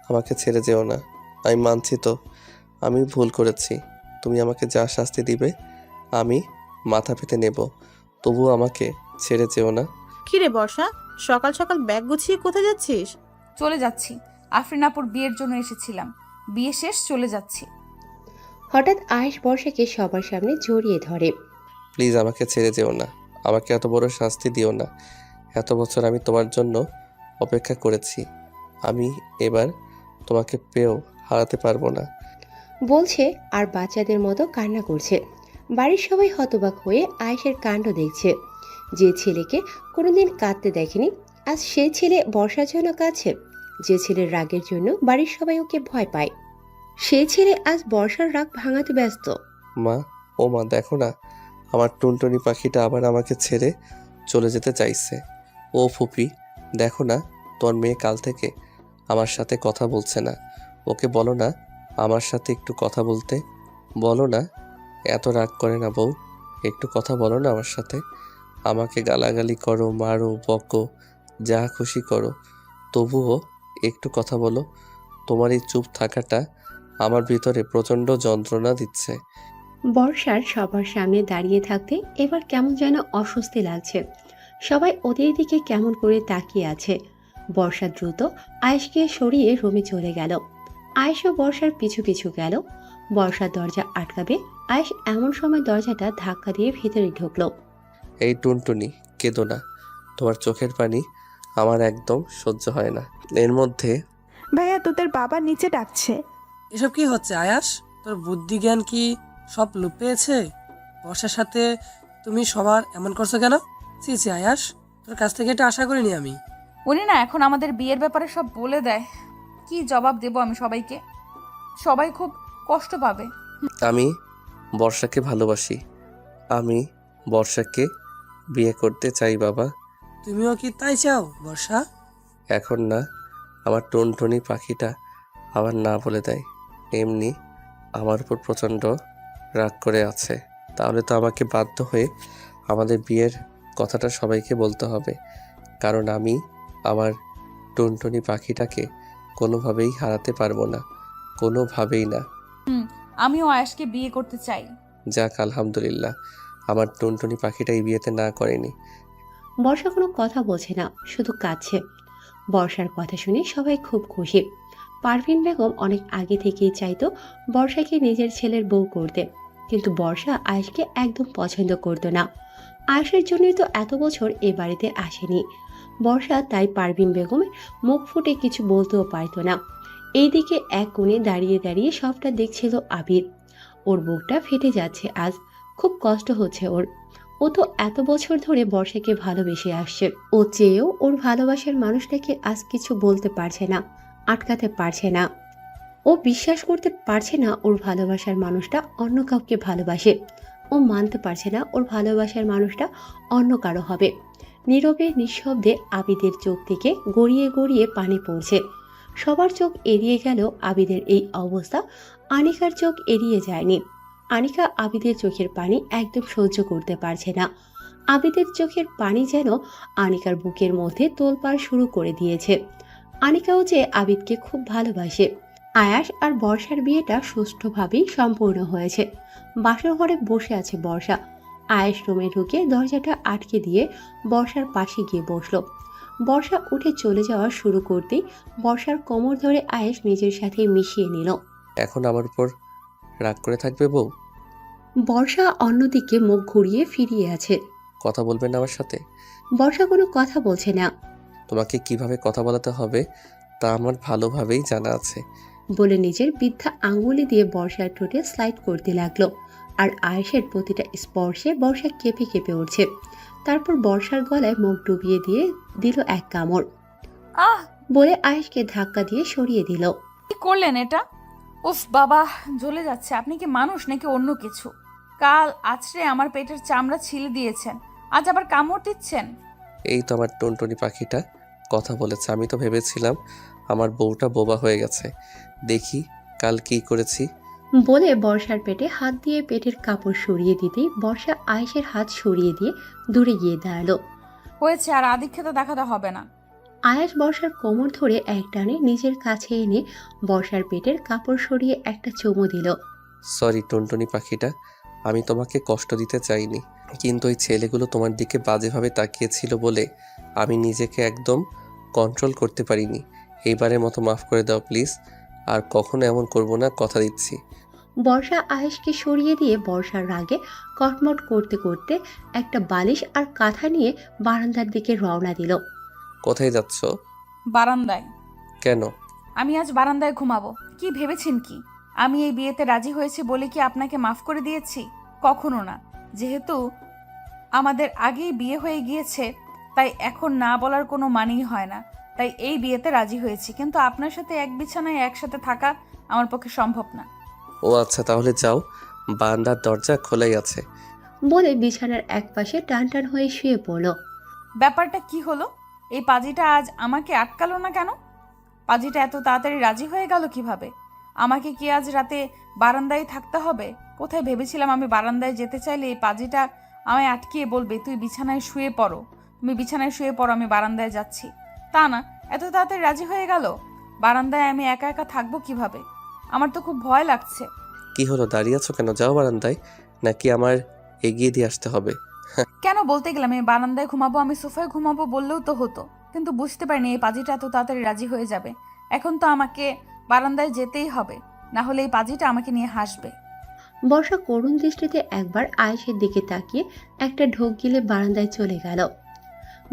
আমাকে ছেড়ে যেও না। আমি মানছি তো আমি ভুল করেছি। তুমি আমাকে যা শাস্তি দিবে আমি মাথা পেতে নেব, তবুও আমাকে ছেড়ে যেও না। কিরে বর্ষা, সকাল সকাল ব্যাগ গুছিয়ে কোথায় যাচ্ছিস? চলে যাচ্ছি। আফরিন আপুর বিয়ের জন্য এসেছিলাম, বিয়ে শেষ চলে যাচ্ছি। হঠাৎ আয়েশ বর্ষাকে সবার সামনে জড়িয়ে ধরে। প্লিজ আমাকে ছেড়ে যেও না, আমাকে এত বড় শাস্তি দিও না। এত বছর আমি তোমার জন্য অপেক্ষা করেছি, আমি এবার তোমাকে পেয়েও হারাতে পারবো না। বলছে আর বাচ্চাদের মতো কান্না করছে। বাড়ির সবাই হতবাক হয়ে আয়েশের কাণ্ড দেখছে। যে ছেলেকে কোনোদিন কাঁদতে দেখেনি, আজ সে ছেলে বর্ষার জন্য কাঁদছে। যে ছেলের রাগের জন্য বাড়ির সবাই ওকে ভয় পায়, সে ছেলে আজ বর্ষার রাগ ভাঙাতে ব্যস্ত। মা, ও মা, দেখো না, আমার টুনটুনি পাখিটা আবার আমাকে ছেড়ে চলে যেতে চাইছে। ও ফুপি, দেখো না, তোর মেয়ে কাল থেকে আমার সাথে কথা বলছে না। ওকে বলো না আমার সাথে একটু কথা বলতে। বলো না, এত রাগ করে না বউ, একটু কথা বলো না আমার সাথে। আমাকে গালাগালি করো, মারো, বকো, যা খুশি করো, তবুও একটু কথা বলো। তোমার এই চুপ থাকাটা আমার ভিতরে প্রচণ্ড যন্ত্রণা দিচ্ছে। বর্ষার সবার সামনে দাঁড়িয়ে থাকতে এবার কেমন যেন অস্বস্তি লাগছে। সবাই ওদের দিকে কেমন করে তাকিয়ে আছে। বর্ষা দ্রুত আয়েশকে সরিয়ে রুমে চলে গেল। আয়েশও বর্ষার পিছু পিছু গেল। বর্ষার দরজা আটকাবে, আয়েশ এমন সময় দরজাটা ধাক্কা দিয়ে ভিতরে ঢুকলো। এই টুনটুনি, কেঁদো না, তোমার চোখের পানি আমার একদম সহ্য হয় না। এর মধ্যে ভাইয়া তোদের বাবা নিচে ডাকছে। এসব কি হচ্ছে আয়াস? তোর বুদ্ধি জ্ঞান কি সব লোপ পেয়েছে? বর্ষার সাথে তুমি সবার এমন করছো কেন? ছি ছি আয়াস, তোর কাছ থেকে এটা আশা করিনি আমি। উনি না এখন আমাদের বিয়ের ব্যাপারে সব বলে দেয়, কি জবাব দেব আমি সবাইকে? সবাই খুব কষ্ট পাবে। আমি বর্ষাকে ভালোবাসি, আমি বর্ষাকে বিয়ে করতে চাই বাবা। তুমিও কি তাই চাও বর্ষা? এখন না, আমার টুনটুনি পাখিটা আবার না বলে দেয়। এমনি আমার উপর প্রচণ্ড রাগ করে আছে, তাহলে তো আমাকে বাধ্য হয়ে আমাদের বিয়ের কথাটা সবাইকে বলতে হবে, কারণ আমি আমার টুনটুনি পাখিটাকে কোনোভাবেই হারাতে পারবো না, কোনোভাবেই না। আমিও আয়াসকে বিয়ে করতে চাই। যাক, আলহামদুলিল্লাহ, আমার টুনটুনি পাখিটা এই বিয়েতে না করেনি। বর্ষা কোনো কথা বলছে না, শুধু কাঁদছে। বর্ষার কথা শুনে সবাই খুব খুশি। পারভিন বেগম অনেক আগে থেকেই চাইতো বর্ষাকে নিজের ছেলের বউ করতে, কিন্তু বর্ষা আয়েশকে একদম পছন্দ করতো না। আয়েশের জন্যই তো এত বছর এ বাড়িতে আসেনি। বর্ষা তাই পারভিন বেগমের মুখ ফুটে কিছু বলতেও পারতো না। এইদিকে এক কোণে দাঁড়িয়ে দাঁড়িয়ে সবটা দেখছিল আবির। ওর বুকটা ফেটে যাচ্ছে আজ, খুব কষ্ট হচ্ছে ওর। ও তো এত বছর ধরে বর্ষাকে ভালোবেসে আসছে। ও চেয়েও ওর ভালোবাসার মানুষটাকে আজ কিছু বলতে পারছে না, আটকাতে পারছে না। ও বিশ্বাস করতে পারছে না ওর ভালোবাসার মানুষটা অন্য কাউকে ভালোবাসে। ও মানতে পারছে না ওর ভালোবাসার মানুষটা অন্য কারো হবে। নীরবে নিঃশব্দে আবিদের চোখ থেকে গড়িয়ে গড়িয়ে পানি পড়ছে। সবার চোখ এড়িয়ে গেল আবিদের এই অবস্থা, আনিকার চোখ এড়িয়ে যায়নি। আনিকা আবিদের চোখের পানি একদম সহ্য করতে পারছে না। আবিদের চোখের পানি যেন আনিকার বুকের মধ্যে তোলপাড় শুরু করে দিয়েছে। আনিকাও যে আবিদকে খুব ভালোবাসে। আয়াস আর বর্ষার বিয়েটা সুষ্ঠুভাবেই সম্পূর্ণ হয়েছে। বাসর ঘরে বসে আছে বর্ষা। আয়াস রুমে ঢুকে দরজাটা আটকে দিয়ে বর্ষার পাশে গিয়ে বসলো। বর্ষা উঠে চলে যাওয়া শুরু করতেই বর্ষার কোমর ধরে আয়াস নিজের সাথে মিশিয়ে নিল। এখন আমার উপর রাগ করে থাকবে বউ? বর্ষা অন্যদিকে মুখ ঘুরিয়ে ফিরিয়ে আছে। কথা বলবে না আমার সাথে? বর্ষা কোনো কথা বলছে না। তোমাকে কিভাবে কথা বলাতে হবে তা আমার ভালোভাবেই জানা আছে, বলে নিজের বৃদ্ধা আঙ্গুলি দিয়ে বর্ষার ঠোঁটে স্লাইড করতে লাগলো। আর আয়েশের প্রতিটা স্পর্শে বর্ষা কেঁপে কেঁপে উঠছে। তারপর বর্ষার গলায় মুখ ডুবিয়ে দিয়ে দিল এক কামড়। আহ বলে আয়েশকে ধাক্কা দিয়ে সরিয়ে দিল। কি করলেন এটা? উফ বাবা, জ্বলে যাচ্ছে। আপনি কি মানুষ নাকি অন্য কিছু? কাল আছড়ে আমার পেটের চামড়া ছিলে দিয়েছেন, আজ আবার কামড় দিচ্ছেন। এই তো আমার টুনটুনি পাখিটা কথা বলেছে। আমি তো ভেবেছিলাম আমার বউটা বোবা হয়ে গেছে, দেখি কাল কি করেছি। বলে বর্ষার পেটে হাত দিয়ে পেটের কাপড় সরিয়ে দিতেই বর্ষা আয়েশের হাত সরিয়ে দিয়ে দূরে গিয়ে দাঁড়ালো। হয়েছে, আর আদিক্ষেতা দেখাতে হবে না। আয়াস বর্ষার কোমর ধরে এক টানে নিজের কাছে এনে বর্ষার পেটের কাপড় সরিয়ে একটা চুমু দিল। সরি টুনটুনি পাখিটা, আমি তোমাকে কষ্ট দিতে চাইনি, কিন্তু ওই ছেলেগুলো তোমার দিকে বাজেভাবে তাকিয়েছিল বলে আমি নিজেকে একদম কন্ট্রোল করতে পারিনি। এইবারের মতো মাফ করে দাও প্লিজ, আর কখনো এমন করব না, কথা দিচ্ছি। বর্ষা আয়েশকে সরিয়ে দিয়ে বর্ষার রাগে কটমট করতে করতে একটা বালিশ আর কাঁথা নিয়ে বারান্দার দিকে রওনা দিল। কোথায় যাচ্ছ? বারান্দায়। কেন? আমি আজ বারান্দায় ঘুমাবো। কি ভেবেছেন কি আমি এই বিয়েতে রাজি হয়েছি বলে কি আপনাকে মাফ করে দিয়েছি? কখনো না। যেহেতু আমাদের আগেই বিয়ে হয়ে গিয়েছে, তাই এখন না বলার কোনো মানেই হয় না। তাই এই বিয়েতে রাজি হয়েছি, কিন্তু আপনার সাথে এক বিছানায় একসাথে থাকা আমার পক্ষে সম্ভব না। ও আচ্ছা, তাহলে যাও, বারান্দার দরজা খোলাই আছে। বলে বিছানার একপাশে টান টান হয়ে শুয়ে পড়ল। ব্যাপারটা কি হলো? এই পাজিটা আজ আমাকে আটকালো না কেন? পাজিটা এত তাড়াতাড়ি রাজি হয়ে গেল কিভাবে? আমাকে কি আজ রাতে বারান্দায় থাকতে হবে? কোথায় ভেবেছিলাম আমি বারান্দায় যেতে চাইলে এই পাজিটা আমায় আটকিয়ে বলবে, তুই বিছানায় শুয়ে পড়ো, তুমি বিছানায় শুয়ে পড়ো, আমি বারান্দায় যাচ্ছি। তা না, এত তাড়াতাড়ি রাজি হয়ে গেল। বারান্দায় আমি একা একা থাকবো কিভাবে? আমার তো খুব ভয় লাগছে। কি হলো, দাঁড়িয়ে আছো কেন? যাও বারান্দায়, নাকি আমার এগিয়ে দিয়ে আসতে হবে? কেন বলতে গেলাম আমি বারান্দায় ঘুমাবো, আমি সোফায় ঘুমাবো বললেও তো হতো, কিন্তু বুঝতে পারিনি এই পাজিটা এত তাড়াতাড়ি রাজি হয়ে যাবে। এখন তো আমাকে বারান্দায় যেতেই হবে, না হলে এই পাজিটা আমাকে নিয়ে হাসবে। বর্ষা করুণ দৃষ্টিতে একবার আয়েশের দিকে তাকিয়ে একটা ঢোক গিলে বারান্দায় চলে গেল।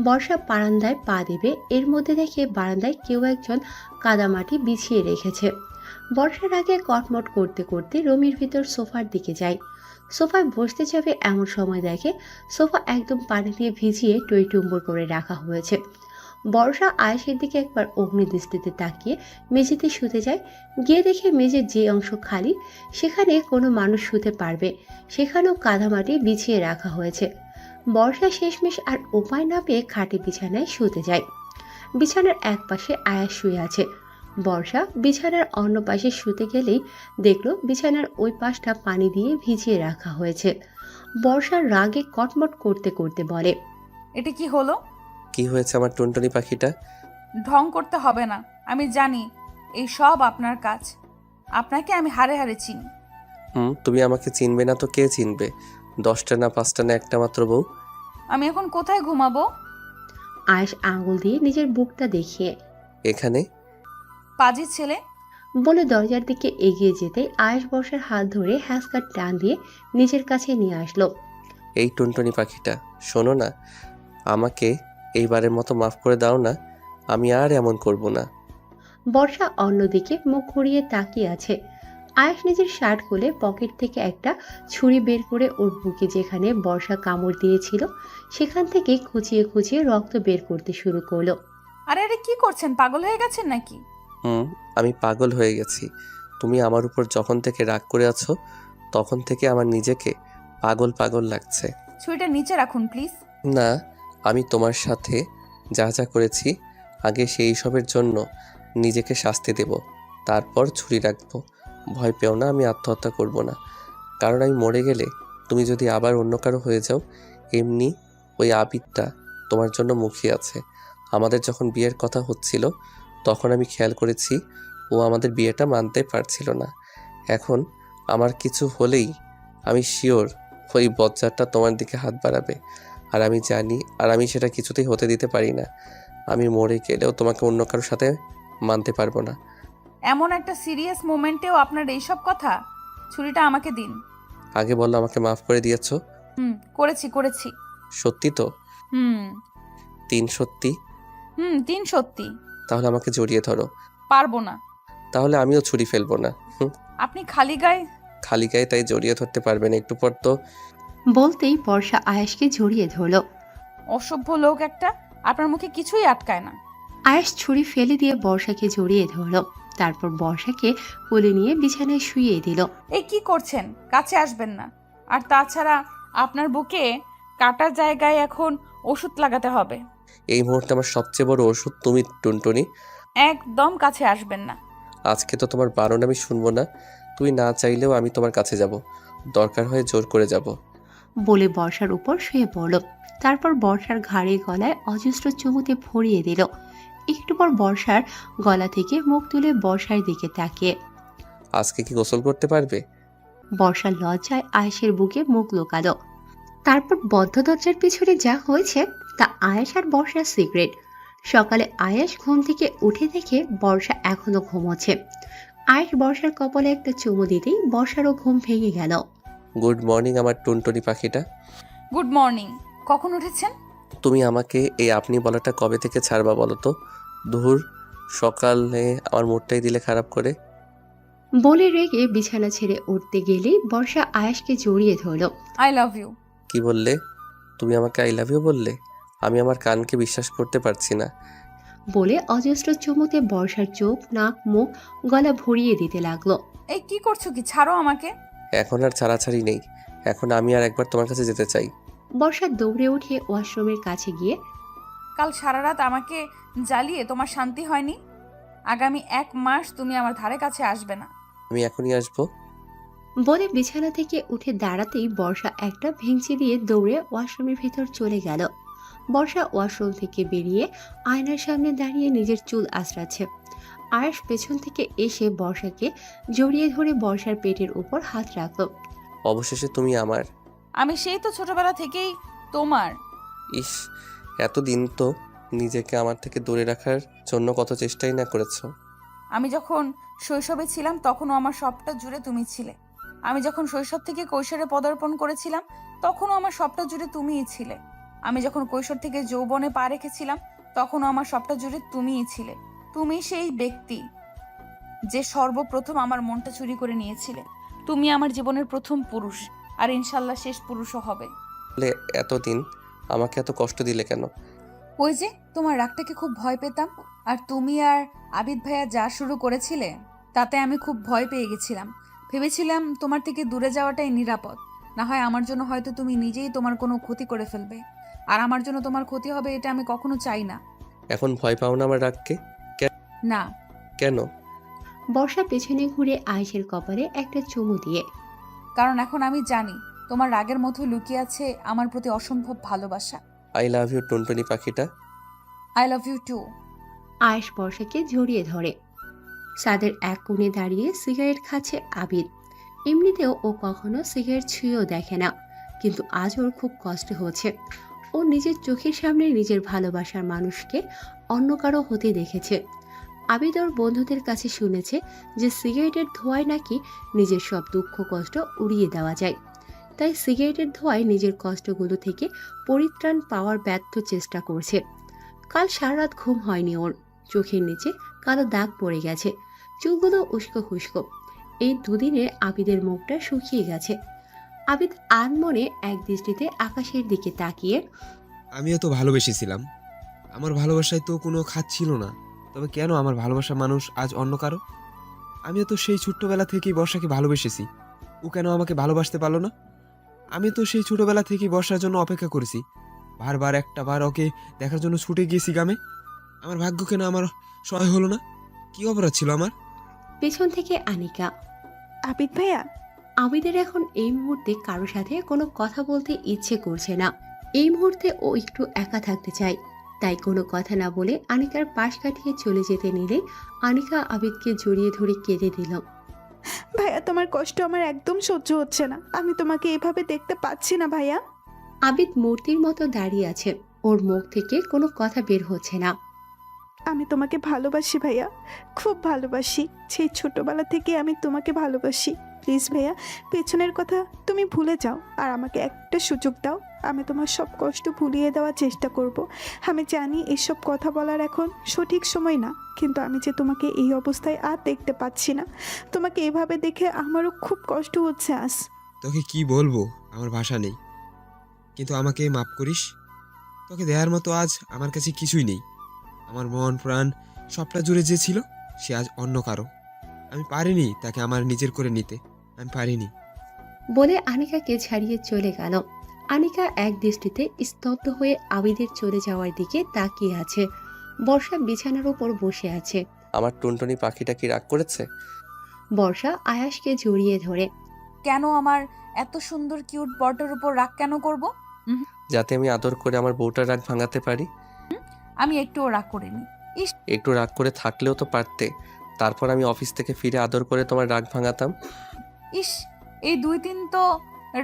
বর্ষা বারান্দায় পা দেবে, এর মধ্যে দেখে বারান্দায় কেউ একজন কাদামাটি বিছিয়ে রেখেছে। বর্ষার আগে কটমট করতে করতে রুমের ভিতর সোফার দিকে যায়। সোফায় বসতে যাবে এমন সময় দেখে সোফা একদম পানি দিয়ে ভিজিয়ে টইটুম্বর করে রাখা হয়েছে। বর্ষা আয়েশের দিকে একবার অগ্নি দৃষ্টিতে তাকিয়ে মেঝেতে শুতে যায়। গিয়ে দেখে মেঝের যে অংশ খালি, সেখানে কোনো মানুষ শুতে পারবে সেখানেও কাদামাটি বিছিয়ে রাখা হয়েছে। বর্ষা শেষমেশ আর উপায় না পেয়ে খাটে বিছানায় শুতে যায়। বিছানার এক পাশে আয়াস শুয়ে আছে। বর্ষা বিছানার অন্য পাশে শুতে গেলেই দেখলো বিছানার ওই পাশটা পানি দিয়ে ভিজিয়ে রাখা হয়েছে। বর্ষার রাগে কটমট করতে করতে বলে, এটা কি হলো? কি হয়েছে আমার টুনটুনি পাখিটা? ঢং করতে হবে না, আমি জানি এই সব আপনার কাজ। আপনাকে আমি হাড়ে হাড়ে চিনি। তুমি আমাকে চিনবে না তো কে চিনবে? 10টা না 5টা না একটা মাত্র বউ। আমি এখন কোথায় ঘুমাবো? আয়েশ আঙুল দিয়ে নিজের বুকটা দেখিয়ে। এখানে। পাজি ছেলে। বলে দরজার দিকে এগিয়ে যেতেই আয়েশ বর্ষার হাত ধরে হ্যাসকার টান দিয়ে নিজের কাছে নিয়ে আসলো। এই টুনটুনি পাখিটা, শোনো না, আমাকে এইবারের মতো মাফ করে দাও না, আমি আর এমন করব না। বর্ষা অন্যদিকে মুখ ঘুরিয়ে তাকিয়ে আছে। আয়েশ নিজের শার্ট খুলে পকেট থেকে একটা ছুরি বের করে ওর বুকে যেখানে বর্ষা কামড় দিয়েছিল সেখান থেকে খুঁচিয়ে খুঁচিয়ে রক্ত বের করতে শুরু করলো। আরে আরে কি করছেন? পাগল হয়ে গেছেন নাকি? আমি পাগল হয়ে গেছি। তুমি আমার উপর যখন থেকে রাগ করে আছো তখন থেকে আমার নিজেকে পাগল পাগল লাগছে। ছুরিটা নিচে রাখুন প্লিজ। না, আমি তোমার সাথে যা যা করেছি আগে সেই সবের জন্য নিজেকে শাস্তি দেব, তারপর ছুরি রাখবো। ভয় পেও না, আমি আত্মহত্যা করব না, কারণ আমি মরে গেলে তুমি যদি আবার অন্য কারো হয়ে যাও, এমনি ওই আবিরটা তোমার জন্য মুখিয়ে আছে। আমাদের যখন বিয়ের কথা হচ্ছিল তখন আমি খেয়াল করেছি ও আমাদের বিয়েটা মানতে পারছিল না। এখন আমার কিছু হলেই আমি শিওর ওই বজ্জারটা তোমার দিকে হাত বাড়াবে, আর আমি জানি, আর আমি সেটা কিছুতেই হতে দিতে পারি না। আমি মরে গেলেও তোমাকে অন্য কারোর সাথে মানতে পারবো না। এমন একটা সিরিয়াস মোমেন্টেও আপনার এইসব কথা? ছুরিটা আমাকে দিন। আগে বললো আমাকে মাফ করে দিয়েছো। করেছি। সত্যি তো? 3 সত্যি? 3 সত্যি। তাহলে আমাকে জড়িয়ে ধরো। পারবো না। তাহলে আমিও ছুরি ফেলবো না। আপনি খালি গায়ে। খালি গায়ে, তাই জড়িয়ে ধরতে পারবে না একটু পর তো। বলতেই বর্ষা আয়েশকে জড়িয়ে ধরল। অসভ্য লোক একটা, আপনার মুখে কিছুই আটকায় না। আয়েশ ছুরি ফেলে দিয়ে বর্ষাকে জড়িয়ে ধরল, তারপর বর্ষাকে কোলে নিয়ে বিছানায় শুইয়ে দিল। এই কি করছেন? কাছে আসবেন না। আর তাছাড়া আপনার বুকে কাটার জায়গায় এখন ওষুধ লাগাতে হবে। এই মুহূর্তে আমার সবচেয়ে বড় ওষুধ তুমি টুনটুনি। একদম কাছে আসবেন না। আজকে তো তোমার বারণ আমি শুনবো না। তুই না চাইলেও আমি তোমার কাছে যাব, দরকার হয় জোর করে যাব। বলে বর্ষার উপর শুয়ে পড়ল। তারপর বর্ষার ঘাড়ে গলায় অজস্র চুমুতে ভরিয়ে দিল। একটু পর বর্ষার গলা থেকে মুখ তুলে বর্ষার দিকে তাকিয়ে। আজকে কি গোসল করতে পারবে? বর্ষার লজ্জায় আয়েশের বুকে মুখ লুকালো। তারপর বদ্ধ দরজার পিছনে যা হয়েছে তা আয়েশ আর বর্ষার সিক্রেট। সকালে আয়েশ ঘুম থেকে উঠে দেখে বর্ষা এখনো ঘুমোচ্ছে। আয়েশ বর্ষার কপালে একটা চুমু দিতেই বর্ষারও ঘুম ভেঙে গেল। গুড মর্নিং আমার টুনটুনি পাখিটা। Good morning. কখন উঠেছেন? তুমি আমাকে এই আপনি বলাটা কবে থেকে ছাড়বা বলো তো? ধুর, সকালে আমার মুডটাই দিলে খারাপ করে। বলে রেগে বিছানা ছেড়ে উঠতে গেলেই বর্ষা আয়েশকে জড়িয়ে ধরল। I love you. কি বললে? তুমি আমাকে আই লাভ ইউ বললে? আমি আমার কানকে বিশ্বাস করতে পারছি না। বলে অজস্র চুমুতে বর্ষার চোখ, নাক, মুখ, গলা ভরিয়ে দিতে লাগলো। এই কি করছো? কি ছাড়ো আমাকে। এখন আর ছাড়াছাড়ি নেই। এখন আমি আর একবার তোমার কাছে যেতে চাই। বর্ষা দৌড়ে উঠে ওয়াশরুমের কাছে গিয়ে, কাল সারা রাত আমাকে জ্বালিয়ে তোমার শান্তি হয়নি? আগামী 1 মাস তুমি আমার ধারে কাছে আসবে না। আমি এখনই আসবো। বলে বিছানা থেকে উঠে দাঁড়াতেই বর্ষা একটা ভেঙচি দিয়ে দৌড়ে ওয়াশরুমের ভেতর চলে গেল। বর্ষা ওয়াশরুম থেকে বেরিয়ে আয়নার সামনে দাঁড়িয়ে নিজের চুল আঁচড়াচ্ছে। আয়েশ পেছন থেকে এসে বর্ষাকে জড়িয়ে ধরে বর্ষার পেটের উপর হাত রাখল। অবশেষে তুমি আমার। আমি সেই তো ছোটবেলা থেকেই তোমার। ইস, এতদিন তো নিজেকে আমার থেকে দূরে রাখার জন্য কত চেষ্টাই না করেছো। আমি যখন শৈশবে ছিলাম তখনও আমার সবটা জুড়ে তুমি ছিলে। আমি যখন শৈশব থেকে কৈশোরে পদার্পণ করেছিলাম তখনও আমার সবটা জুড়ে তুমিই ছিলে। আমি যখন কৈশোর থেকে যৌবনে পা রেখেছিলাম তখনও আমার সবটা জুড়ে তুমিই ছিলে। তুমি সেই ব্যক্তি যে সর্বপ্রথম আমার মনটা চুরি করে নিয়েছিলে। তুমি আমার জীবনের প্রথম পুরুষ, আর ইনশাল্লাহ শেষ পুরুষও হবে। বলে এতদিন আমাকে এত কষ্ট দিলে কেন? ওই যে তোমার রাগটাকে খুব ভয় পেতাম, আর তুমি আর আবিদ ভাইয়া যা শুরু করেছিলে তাতে আমি খুব ভয় পেয়ে গেছিলাম। ভেবেছিলাম তোমার থেকে দূরে যাওয়াটাই নিরাপদ। না হয় আমার জন্য হয়তো তুমি নিজেই তোমার কোনো ক্ষতি করে ফেলবে, আর আমার জন্য তোমার ক্ষতি হবে এটা আমি কখনো চাই না। এখন ভয় পাও না আমার রাগকে? না। কেন? বর্ষা পেছনে ঘুরে আয়েশের কপালে একটা চুমু দিয়ে, কারণ এখন আমি জানি তোমার রাগের মধ্যে লুকিয়ে আছে আমার প্রতি অসম্ভব ভালোবাসা। আই লাভ ইউ টুনটুনি পাখিটা। I love you too. Ayesh বর্ষাকে জড়িয়ে ধরে। ছাদের এক কোণে দাঁড়িয়ে সিগারেট খাচ্ছে আবিদ। এমনিতেও ও কখনো সিগারেট ছুঁয়েও দেখে না, কিন্তু আজ ওর খুব কষ্ট হচ্ছে। ও নিজের চোখের সামনে নিজের ভালোবাসার মানুষকে অন্য কারো হতে দেখেছে। আবিদ ওর বন্ধুদের কাছে শুনেছে যে সিগারেটের ধোঁয়ায় নাকি নিজের সব দুঃখ কষ্ট উড়িয়ে দেওয়া যায়। তাই সিগারেটের ধোঁয়ায় নিজের কষ্টগুলো থেকে পরিত্রাণ পাওয়ার ব্যর্থ চেষ্টা করছে। কাল সারা রাত ঘুম হয়নি ওর। চোখের নিচে কালো দাগ পড়ে গেছে, চুলগুলো উস্কো খুস্কো। এই দুদিনে আবিদের মুখটা শুকিয়ে গেছে। আবিদ আনমনে এক দৃষ্টিতে আকাশের দিকে তাকিয়ে, আমিও তো ভালোবেসেছিলাম। আমার ভালোবাসায় তো কোনো খাত ছিল না, তবে কেন আমার ভালোবাসা মানুষ আজ অন্য কারো? আমিও তো সেই ছোট্টবেলা থেকেই বর্ষাকে ভালোবেসেছি, ও কেন আমাকে ভালোবাসতে পারলো না? আমি তো সেই ছোটবেলা থেকেই বর্ষার জন্য অপেক্ষা করেছি, বারবার একটা বার ওকে দেখার জন্য ছুটে গিয়েছি গ্রামে। আমার ভাগ্য কেন আমার সহায় হলো না? কি অপরাধ ছিল আমার? পেছন থেকে আনিকা। আবিদ ভাইয়া, আবিদের এখন এই মুহূর্তে কারোর সাথে কোনো কথা বলতে ইচ্ছে করছে না। এই মুহূর্তে ও একটু একা থাকতে চায়। তাই কোনো কথা না বলে আনিকার পাশ কাটিয়ে চলে যেতে নিলে আনিকা আবিদকে জড়িয়ে ধরে কেঁদে দিল। ভাইয়া তোমার কষ্ট আমার একদম সহ্য হচ্ছে না। আমি তোমাকে এভাবে দেখতে পাচ্ছি না ভাইয়া। আবিদ মূর্তির মতো দাঁড়িয়ে আছে, ওর মুখ থেকে কোনো কথা বের হচ্ছে না। আমি তোমাকে ভালোবাসি ভাইয়া, খুব ভালোবাসি। সেই ছোটবেলা থেকে আমি তোমাকে ভালোবাসি। প্লিজ ভাইয়া, পেছনের কথা তুমি ভুলে যাও আর আমাকে একটা সুযোগ দাও। আমি তোমার সব কষ্ট ভুলিয়ে দেওয়ার চেষ্টা করব। আমি জানি এসব কথা বলার এখন সঠিক সময় না, কিন্তু আমি যে তোমাকে এই অবস্থায় আর দেখতে পাচ্ছি না। তোমাকে এভাবে দেখে আমারও খুব কষ্ট হচ্ছে আজ। তোকে কি বলবো, আমার ভাষা নেই। কিন্তু আমাকে মাফ করিস। তোকে দেওয়ার মতো আজ আমার কাছে কিছুই নেই। আমার মন প্রাণ সবটা জুড়ে যে ছিল সে আজ অন্য কারো। আমি পারিনি তাকে আমার নিজের করে নিতে, আমি পারিনি। বলে আনিকাকে ছাড়িয়ে চলে গেল। আনিকা এক দৃষ্টিতে স্তব্ধ হয়ে আবিদের চলে যাওয়ার দিকে তাকিয়ে আছে। বর্ষা বিছানার উপর বসে আছে। আমার টুনটুনি পাখিটা কি রাগ করেছে? বর্ষা আয়াসকে জড়িয়ে ধরে, কেন আমার এত সুন্দর কিউট বটের উপর রাগ কেন করব? যাতে আমি আদর করে আমার বউটার রাগ ভাঙাতে পারি। আমি একটুও রাগ করিনি। ইস একটু রাগ করে থাকলেও তো পারতে। তারপর আমি অফিস থেকে ফিরে আদর করে তোমার রাগ ভাঙাতাম। ইস, এই 2-3 তো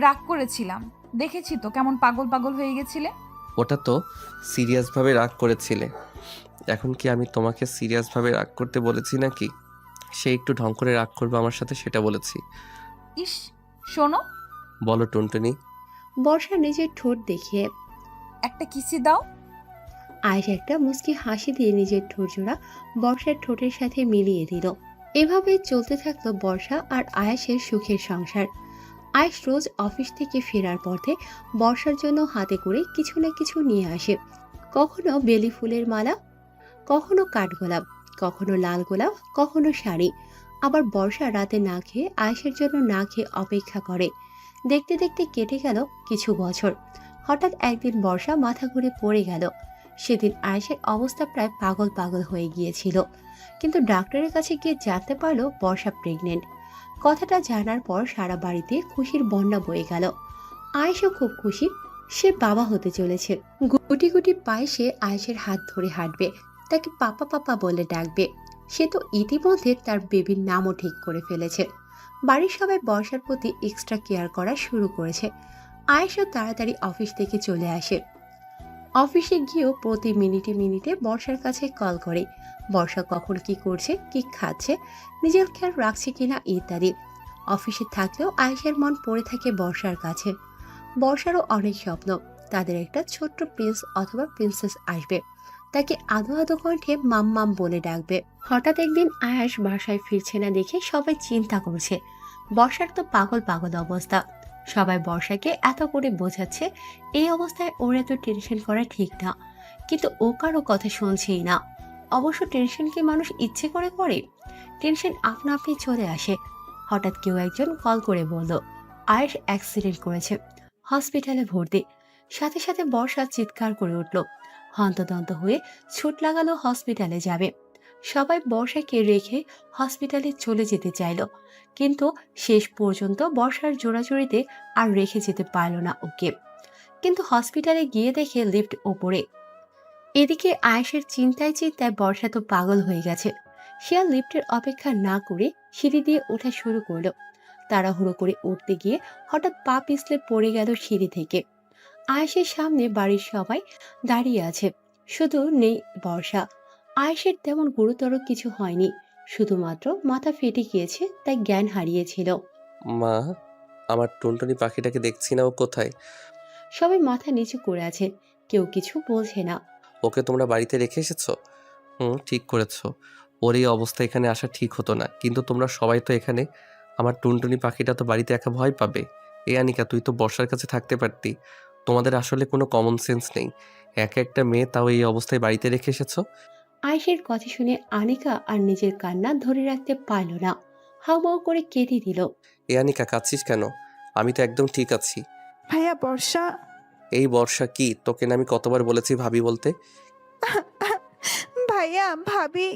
রাগ করেছিলাম, দেখেছি তো কেমন পাগল পাগল হয়ে গেছিলে। ওটা তো সিরিয়াসভাবে রাগ করেছিলে। এখন কি আমি তোমাকে সিরিয়াসভাবে রাগ করতে বলেছি নাকি? সে একটু ঢং করে রাগ করবে আমার সাথে, সেটা বলেছি। ইস, শোনো, বলো টুনটুনি। বর্ষা নিজের ঠোঁট দেখিয়ে একটা কিসি দাও। আয়েশ একটা মুচকি হাসি দিয়ে নিজের ঠোঁট জোড়া বর্ষার ঠোঁটের সাথে মিলিয়ে দিল। এভাবে চলতে থাকলো বর্ষা আর আয়েশের সুখের সংসার। আয়েশ রোজ অফিস থেকে ফেরার পথে বর্ষার জন্য হাতে করে কিছু না কিছু নিয়ে আসে। কখনো বেলি ফুলের মালা, কখনো কাঠগোলাপ, কখনো লাল গোলাপ, কখনো শাড়ি। আবার বর্ষা রাতে না খেয়ে আয়েশের জন্য না খেয়ে অপেক্ষা করে। দেখতে দেখতে কেটে গেল কিছু বছর। হঠাৎ একদিন বর্ষা মাথা ঘুরে পড়ে গেল। সেদিন আয়েশের অবস্থা প্রায় পাগল পাগল হয়ে গিয়েছিল, কিন্তু ডাক্তারের কাছে গিয়ে জানতে পারলো বর্ষা প্রেগনেন্ট। কথাটা জানার পর সারা বাড়িতে খুশির বন্যা বয়ে গেল। আয়েশও খুব খুশি, সে বাবা হতে চলেছে। গুটি গুটি পায়ে সে আয়েশের হাত ধরে হাঁটবে, তাকে পাপা পাপা বলে ডাকবে। সে তো ইতিমধ্যে তার বেবির নামও ঠিক করে ফেলেছে। বাড়ির সবাই বর্ষার প্রতি এক্সট্রা কেয়ার করা শুরু করেছে। আয়েশও তাড়াতাড়ি অফিস থেকে চলে আসে। অফিসে গিয়েও প্রতি মিনিটে মিনিটে বর্ষার কাছে কল করে বর্ষা কখন কি করছে, কি খাচ্ছে, নিজের খেয়াল রাখছে কিনা ইত্যাদি। অফিসে থাকলেও আয়েশের মন পড়ে থাকে বর্ষার কাছে। বর্ষারও অনেক স্বপ্ন, তাদের একটা ছোট্ট প্রিন্স অথবা প্রিন্সেস আসবে, তাকে আদো আদো কণ্ঠে মাম মাম বলে ডাকবে। হঠাৎ একদিন আয়েশ বাসায় ফিরছে না দেখে সবাই চিন্তা করছে বর্ষার তো পাগল পাগল অবস্থা। সবাই বর্ষাকে এত করে বোঝাচ্ছে, এই অবস্থায় ওর এত টেনশন করা ঠিক না, কিন্তু ও কারো কথা শুনছেই না। অবশ্য টেনশন কি মানুষ ইচ্ছে করে করে? টেনশন আপনা আপনি চলে আসে। হঠাৎ কেউ একজন কল করে বলল আয়েশ অ্যাক্সিডেন্ট করেছে, হসপিটালে ভর্তি। সাথে সাথে বর্ষা চিৎকার করে উঠল, হন্তদন্ত হয়ে ছুট লাগালো হসপিটালে যাবে। সবাই বর্ষাকে রেখে হসপিটালে চলে যেতে চাইল, কিন্তু শেষ পর্যন্ত বর্ষার জোড়াজুড়িতে আর রেখে যেতে পারল না ওকে। কিন্তু হসপিটালে গিয়ে দেখে লিফট ওপরে। এদিকে আয়েশের চিন্তায় চিন্তায় বর্ষা তো পাগল হয়ে গেছে। সে আর লিফটের অপেক্ষা না করে সিঁড়ি দিয়ে ওঠা শুরু করলো। তাড়াহুড়ো করে উঠতে গিয়ে হঠাৎ পা পিছলে পড়ে গেল সিঁড়ি থেকে। আয়েশের সামনে বাড়ির সবাই দাঁড়িয়ে আছে, শুধু নেই বর্ষা। আয়েশের তেমন গুরুতর কিছু হয়নি, শুধুমাত্র মাথা ফেটে গিয়েছে, তাই জ্ঞান হারিয়েছিল। মা, আমার টুনটুনি পাখিটাকে দেখছি না, ও কোথায়? সবাই মাথা নিচু করে আছে, কেউ কিছু বলছে না। ওকে তোমরা বাড়িতে রেখে এসেছো? ঠিক করেছো। ওর এই অবস্থা এখানে আসা ঠিক হতো না, কিন্তু তোমরা সবাই তো এখানে। আমার টুনটুনি পাখিটা তো বাড়িতে একা ভয় পাবে। এ আনিকা, তুই তো বর্ষার কাছে থাকতে পারতি। তোমাদের আসলে কোনো কমন সেন্স নেই। একা একটা মেয়ে, তাও এই অবস্থায় বাড়িতে রেখে এসেছো। আয়েশের কথা শুনে আনিকা আর নিজের কান্না ধরে রাখতে পারল না, হাউমাউ করে কেঁদে দিল। এ আনিকা, কাঁদছিস কেন? আমি তো একদম ঠিক আছি। ভাইয়া বর্ষা। এই বর্ষা কি? তোকে না আমি কতবার বলেছি ভাবি বলতে? ভাইয়া ভাবি।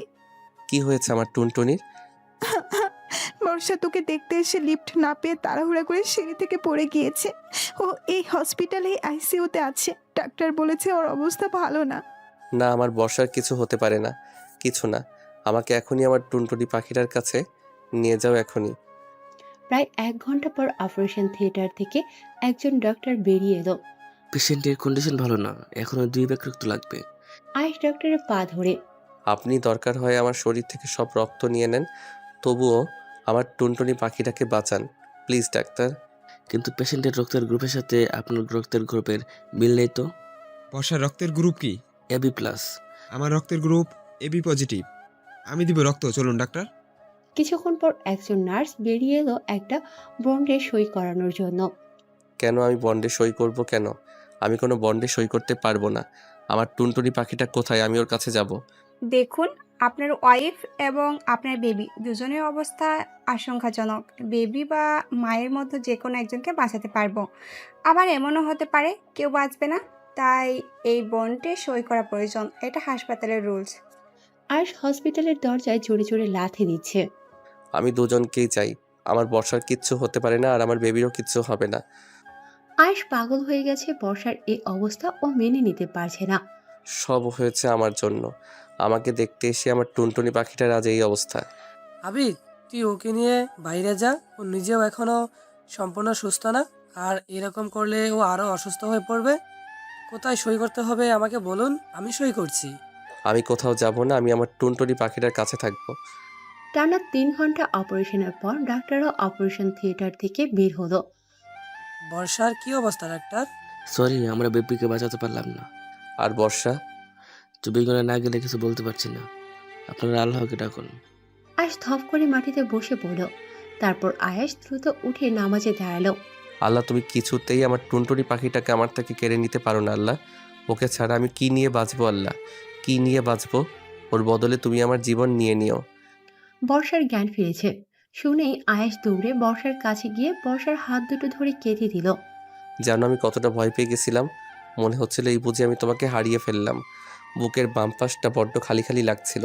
কি হয়েছে আমার টুনটুনির? বর্ষা তোকে দেখতে এসে লিফট না পেয়ে তাড়াহুড়া করে সিঁড়ি থেকে পড়ে গিয়েছে। ও এই হসপিটালে আইসিইউতে আছে। ডাক্তার বলেছে ওর অবস্থা ভালো না। না, আমার বর্ষার কিছু হতে পারে না। কিছু না। আমাকে এখনই আমার টুনটুনি পাখিটার কাছে নিয়ে যাও, এখনই। প্রায় 1 ঘন্টা পর অপারেশন থিয়েটার থেকে একজন ডক্টর বেরিয়ে এলো। পেশেন্টের কন্ডিশন ভালো না, এখনো 2 ব্যাগ রক্ত লাগবে। আয়েশ ডক্টরের পা ধরে, আপনি দরকার হয় আমার শরীর থেকে সব রক্ত নিয়ে নেন, তবুও আমার টুনটুনি পাখিটাকে বাঁচান প্লিজ ডাক্তার। কিন্তু পেশেন্টের রক্তের গ্রুপের সাথে আপনার রক্তের গ্রুপের মিল নেই তো। বর্ষার রক্তের গ্রুপ কি? AB plus. আমার রক্তের গ্রুপ AB পজিটিভ। আমি দিব রক্ত, চলুন ডাক্তার। কিছুক্ষণ পর একজন নার্স বেরিয়ে এলো একটা বন্ডে সই করানোর জন্য। কেন আমি বন্ডে সই করব কেন? আমি কোনো বন্ডে সই করতে পারবো না। আমার টুনটুনি পাখিটা কোথায়? আমি ওর কাছে যাব। দেখুন, আপনার ওয়াইফ এবং আপনার বেবি দুজনের অবস্থা আশঙ্কাজনক। বেবি বা মায়ের মধ্যে যে কোনো একজনকে বাঁচাতে পারবো, আবার এমনও হতে পারে কেউ বাঁচবে না, তাই এই বন্ডে সই করা প্রয়োজন। এটা হাসপাতালের রুলস। আয়েশ হসপিটালের দরজায় জোরে জোরে লাথি দিচ্ছে। আমি দুজনকেই চাই। আমার বর্ষার কিচ্ছু হতে পারে না, আর আমার বেবিরও কিচ্ছু হবে না। আয়েশ পাগল হয়ে গেছে বর্ষার এই অবস্থা ও মেনে নিতে পারছে না। সব হয়েছে আমার জন্য। আমাকে দেখতে এসে আমার টুনটুনি পাখিটার আজ এই অবস্থা। আবিদ, তুই ওকে নিয়ে বাইরে যা। ও নিজেও এখনো সম্পূর্ণ সুস্থ না, আর এরকম করলে ও আরো অসুস্থ হয়ে পড়বে। কোথায় সই করতে হবে আমাকে বলুন, আমি সই করছি। আমি কোথাও যাব না, আমি আমার টুনটুনি পাখিটার কাছে থাকবো। টানা 3 ঘন্টা অপারেশনের পর ডাক্তাররা অপারেশন থিয়েটার থেকে বের হলো। বর্ষার কি অবস্থা ডাক্তার? সরি, আমরা বেবিকে বাঁচাতে পারলাম না। আর বর্ষা? চুপিগলে না গেলে কিছু বলতে পারছি না। আপনারা আল্লাহকে ডাকুন। আয়াস ধপ করে মাটিতে বসে পড়ল। তারপর আয়াস দ্রুত উঠে নামাজে দাঁড়ালো। আল্লাহ, তুমি কিছুতেই আমার টুনটুনি পাখিটাকে আমার থেকে কেড়ে নিতে পারো না আল্লাহ। ওকে ছাড়া আমি কি নিয়ে বাঁচবো আল্লাহ, কি নিয়ে বাঁচবো? ওর বদলে তুমি আমার জীবন নিয়ে নিও। বর্ষার জ্ঞান ফিরেছে শুনেই আয়াস দৌড়ে বর্ষার কাছে গিয়ে বর্ষার হাত দুটো ধরে কেঁদে দিল। জানো আমি কতটা ভয় পেয়ে গেছিলাম। মনে হচ্ছিল এই বুঝি আমি তোমাকে হারিয়ে ফেললাম। বুকের বাম পাশটা বড্ড খালি খালি লাগছিল।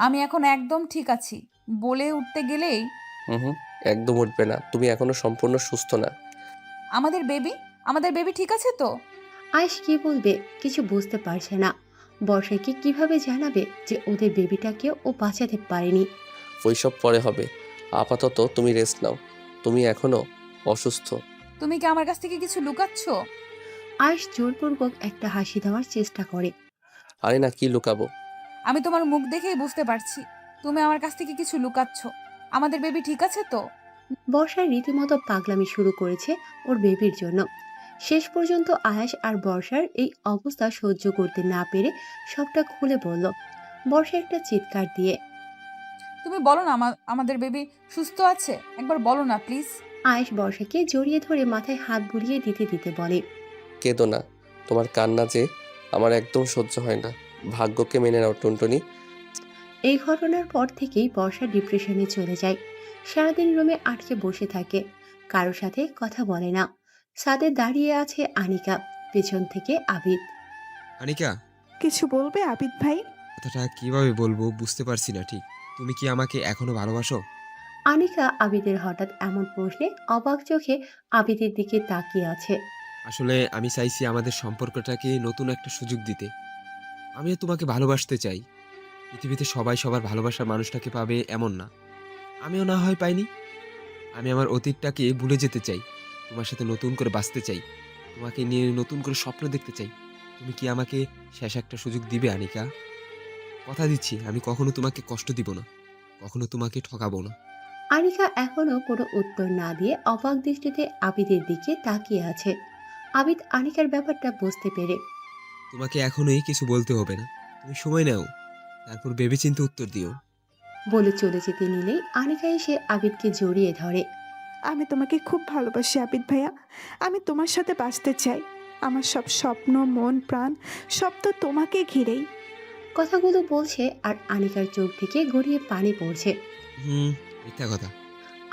আমি এখন একদম ঠিক আছি বলে উঠতে গেলেই হুম, একদম উঠবে না, তুমি এখনো সম্পূর্ণ সুস্থ না। আমাদের বেবি ঠিক আছে তো? আয়াস কি বলবে কিছু বুঝতে পারছে না। বর্ষাকে কিভাবে জানাবে যে ওদের বেবিটাকেও ও বাঁচাতে পারেনি। ওইসব পরে হবে, আপাতত তুমি রেস্ট নাও, তুমি এখনো অসুস্থ। তুমি কি আমার কাছ থেকে কিছু লুকাচ্ছ? আয়াস জোরপূর্বক একটা হাসি দেওয়ার চেষ্টা করে। আরে না, কি লুকাবো? আমি তোমার মুখ দেখেই বুঝতে পারছি তুমি আমার কাছ থেকে কিছু লুকাচ্ছ। আমাদের বেবি ঠিক আছে তো? বর্ষার রীতিমতো পাগলামি শুরু করেছে ওর বেবির জন্য। শেষ পর্যন্ত আয়াস আর বর্ষার এই অবস্থা সহ্য করতে না পেরে সবটা খুলে বলল। বর্ষা একটা চিৎকার দিয়ে তুমি বলো না আমাদের বেবি সুস্থ আছে, একবার বলো না প্লিজ। আয়াস বর্ষাকে জড়িয়ে ধরে মাথায় হাত বুলিয়ে দিতে দিতে বলে, কেঁদো না, তোমার কান্না যে আমার একদম সহ্য হয় না। ভাগ্যকে মেনে নাও টুনটুনি। এই ঘটনার পর থেকেই বর্ষা ডিপ্রেশনে চলে যায়। সারাদিন রুমে আটকে বসে থাকে, কারোর সাথে কথা বলে না। ছাদে দাঁড়িয়ে আছে আনিকা, পেছন থেকে আবিদ। আনিকা, কিছু বলবে আবিদ ভাই? কথাটা কিভাবে বলবো বুঝতে পারছি না ঠিক। তুমি কি আমাকে এখনো ভালোবাসো? আনিকা আবিদের হঠাৎ এমন প্রশ্নে অবাক চোখে আবিদের দিকে তাকিয়ে আছে। আসলে আমি চাইছি আমাদের সম্পর্কটাকে নতুন একটা সুযোগ দিতে। আমিও তোমাকে ভালোবাসতে চাই। পৃথিবীতে সবাই সবার ভালোবাসার মানুষটাকে পাবে এমন না, আমিও না হয় পাইনি। আমি আমার অতীতটাকে ভুলে যেতে চাই, তোমার সাথে নতুন করে বাঁচতে চাই, তোমাকে নিয়ে নতুন করে স্বপ্ন দেখতে চাই। তুমি কি আমাকে শেষ একটা সুযোগ দিবে আনিকা? কথা দিচ্ছি আমি কখনো তোমাকে কষ্ট দিব না, কখনো তোমাকে ঠকাবো না। আনিকা এখনো কোনো উত্তর না দিয়ে অবাক দৃষ্টিতে আবিদের দিকে তাকিয়ে আছে। আবিদ আনিকার ব্যাপারটা বুঝতে পেরে তোমাকে এখনোই কিছু বলতে হবে না, তুমি সময় নাও, তারপর ভেবেচিন্তে উত্তর দিও। বলে চলে যেতে নিলেই আনিকা এসে আবিদকে জড়িয়ে ধরে। আমি তোমাকে খুব ভালোবাসি আবিদ ভাইয়া, আমি তোমার সাথে বাঁচতে চাই। আমার সব স্বপ্ন, মন, প্রাণ সব তো তোমাকে ঘিরেই। কথাগুলো বলছে আর আনিকার চোখ থেকে গড়িয়ে পানি পড়ছে। মিথ্যা কথা।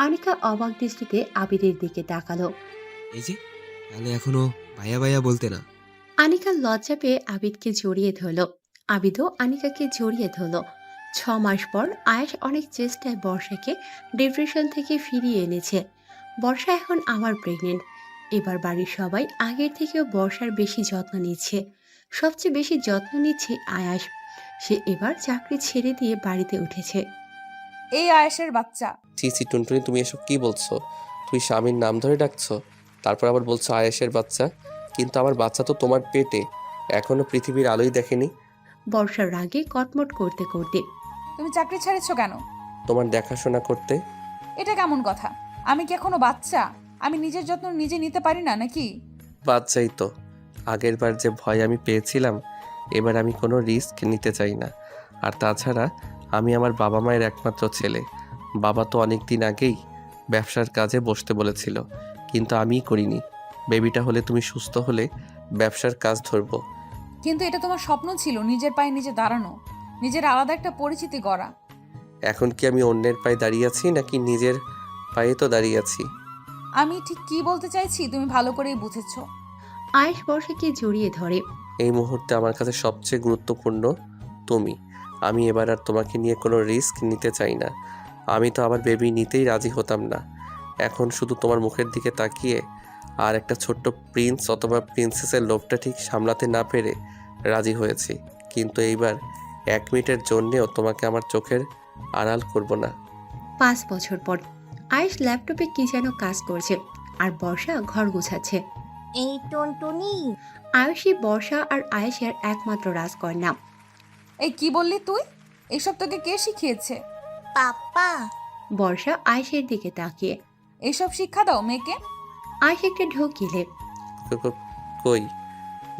আনিকা অবাক দৃষ্টিতে আবিদের দিকে তাকালো। এই যে, তাহলে এখনো ভাইয়া ভাইয়া বলতে না? আনিকা লজ্জা পেয়ে আবিদকে জড়িয়ে ধরল। আবিদও আনিকাকে জড়িয়ে ধরল। 6 মাস পর আয়াস অনেক চেষ্টায় বর্ষাকে ডিপ্রেশন থেকে ফিরিয়ে এনেছে। বর্ষা এখন আবার প্রেগনেন্ট। এবার বাড়ির সবাই আগের থেকেও বর্ষার বেশি যত্ন নিচ্ছে। সবচেয়ে বেশি যত্ন নিচ্ছে আয়াস। সে এবার চাকরি ছেড়ে দিয়ে বাড়িতে উঠেছে। এই আয়েশের বাচ্চা। চি টুনটুনি, তুমি এসব কি বলছো? তুই স্বামীর নাম ধরে ডাকছো, তারপর আবার বলছো আয়েশের বাচ্চা। কিন্তু আমার বাচ্চা তো তোমার পেটে, এখনো পৃথিবীর আলোই দেখেনি। বর্ষার রাগে কটমট করতে করতে তুমি চাকরি ছেড়েছো কেন? তোমার দেখাশোনা করতে। এটা কেমন কথা? আমি কি এখনো বাচ্চা? আমি নিজের যত্ন নিজে নিতে পারি না নাকি? বাচ্চাই তো। আগের বার যে ভয় আমি পেয়েছিলাম, এবার আমি কোনো রিস্ক নিতে চাই না। আর তাছাড়া আমি আমার বাবা মায়ের একমাত্র ছেলে। বাবা তো অনেক দিন আগেই ব্যবসার কাজে বসতে বলেছিল, কিন্তু আমিই করিনি। বেবিটা হলে, তুমি সুস্থ হলে ব্যবসার কাজ ধরবো। কিন্তু এটা তোমার স্বপ্ন ছিল, নিজের পায়ে নিজে দাঁড়ানো, নিজের আলাদা একটা পরিচিতি গড়া। এখন কি আমি অন্যের পায়ে দাঁড়িয়ে আছি নাকি নিজের পায়ে তো দাঁড়িয়ে আছি? আমি ঠিক কি বলতে চাইছি তুমি ভালো করেই বুঝেছো। আয়েশ বর্ষাকে জড়িয়ে ধরে। এই মুহূর্তে আমার কাছে সবচেয়ে গুরুত্বপূর্ণ তুমি। আমি এবার আর তোমাকে নিয়ে কোনো রিস্ক নিতে চাই না। আমি তো আমার বেবি নিতেই রাজি হতাম না। এখন শুধু তোমার মুখের দিকে তাকিয়ে আর একটা ছোট্ট প্রিন্স অথবা প্রিন্সেসের লোভটা ঠিক সামলাতে না পেরে রাজি হয়েছি। কিন্তু এইবার 1 মিনিটের জন্যেও তোমাকে আমার চোখের আড়াল করব না। 5 বছর পর আয়েশ ল্যাপটপে কি যেন কাজ করছে আর বর্ষা ঘর গোছাচ্ছে। এই টুনটুনি, আয়ুষী বর্ষা আর আয়েশের একমাত্র রাজকন্যা। এই কি বললি তুই? এইসব তোকে কে শিখিয়েছে? পাপা। বর্ষা আয়েশের দিকে তাকিয়ে। এইসব শিক্ষা দাও মেয়েকে? আয়েশ একটা ঢোক গিলে। কই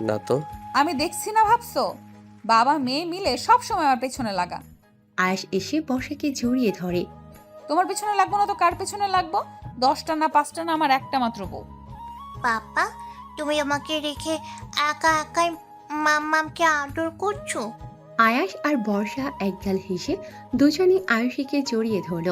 না তো। আমি দেখছি না ভাবছো? বাবা মেয়ে মিলে সব সময় আমার পেছনে লাগা। আয়েশ এসে বর্ষাকে জড়িয়ে ধরে। তোমার পেছনে লাগবো না তো কার পেছনে লাগবো? 10টা না 5টা না, আমার একটা মাত্র বউ। পাপা, তুমি আমাকে রেখে একা একাই মাম্মামকে আদর করছো? আয়াস আর বর্ষা একগাল হেসে দুজনেই আয়ুষীকে জড়িয়ে ধরল।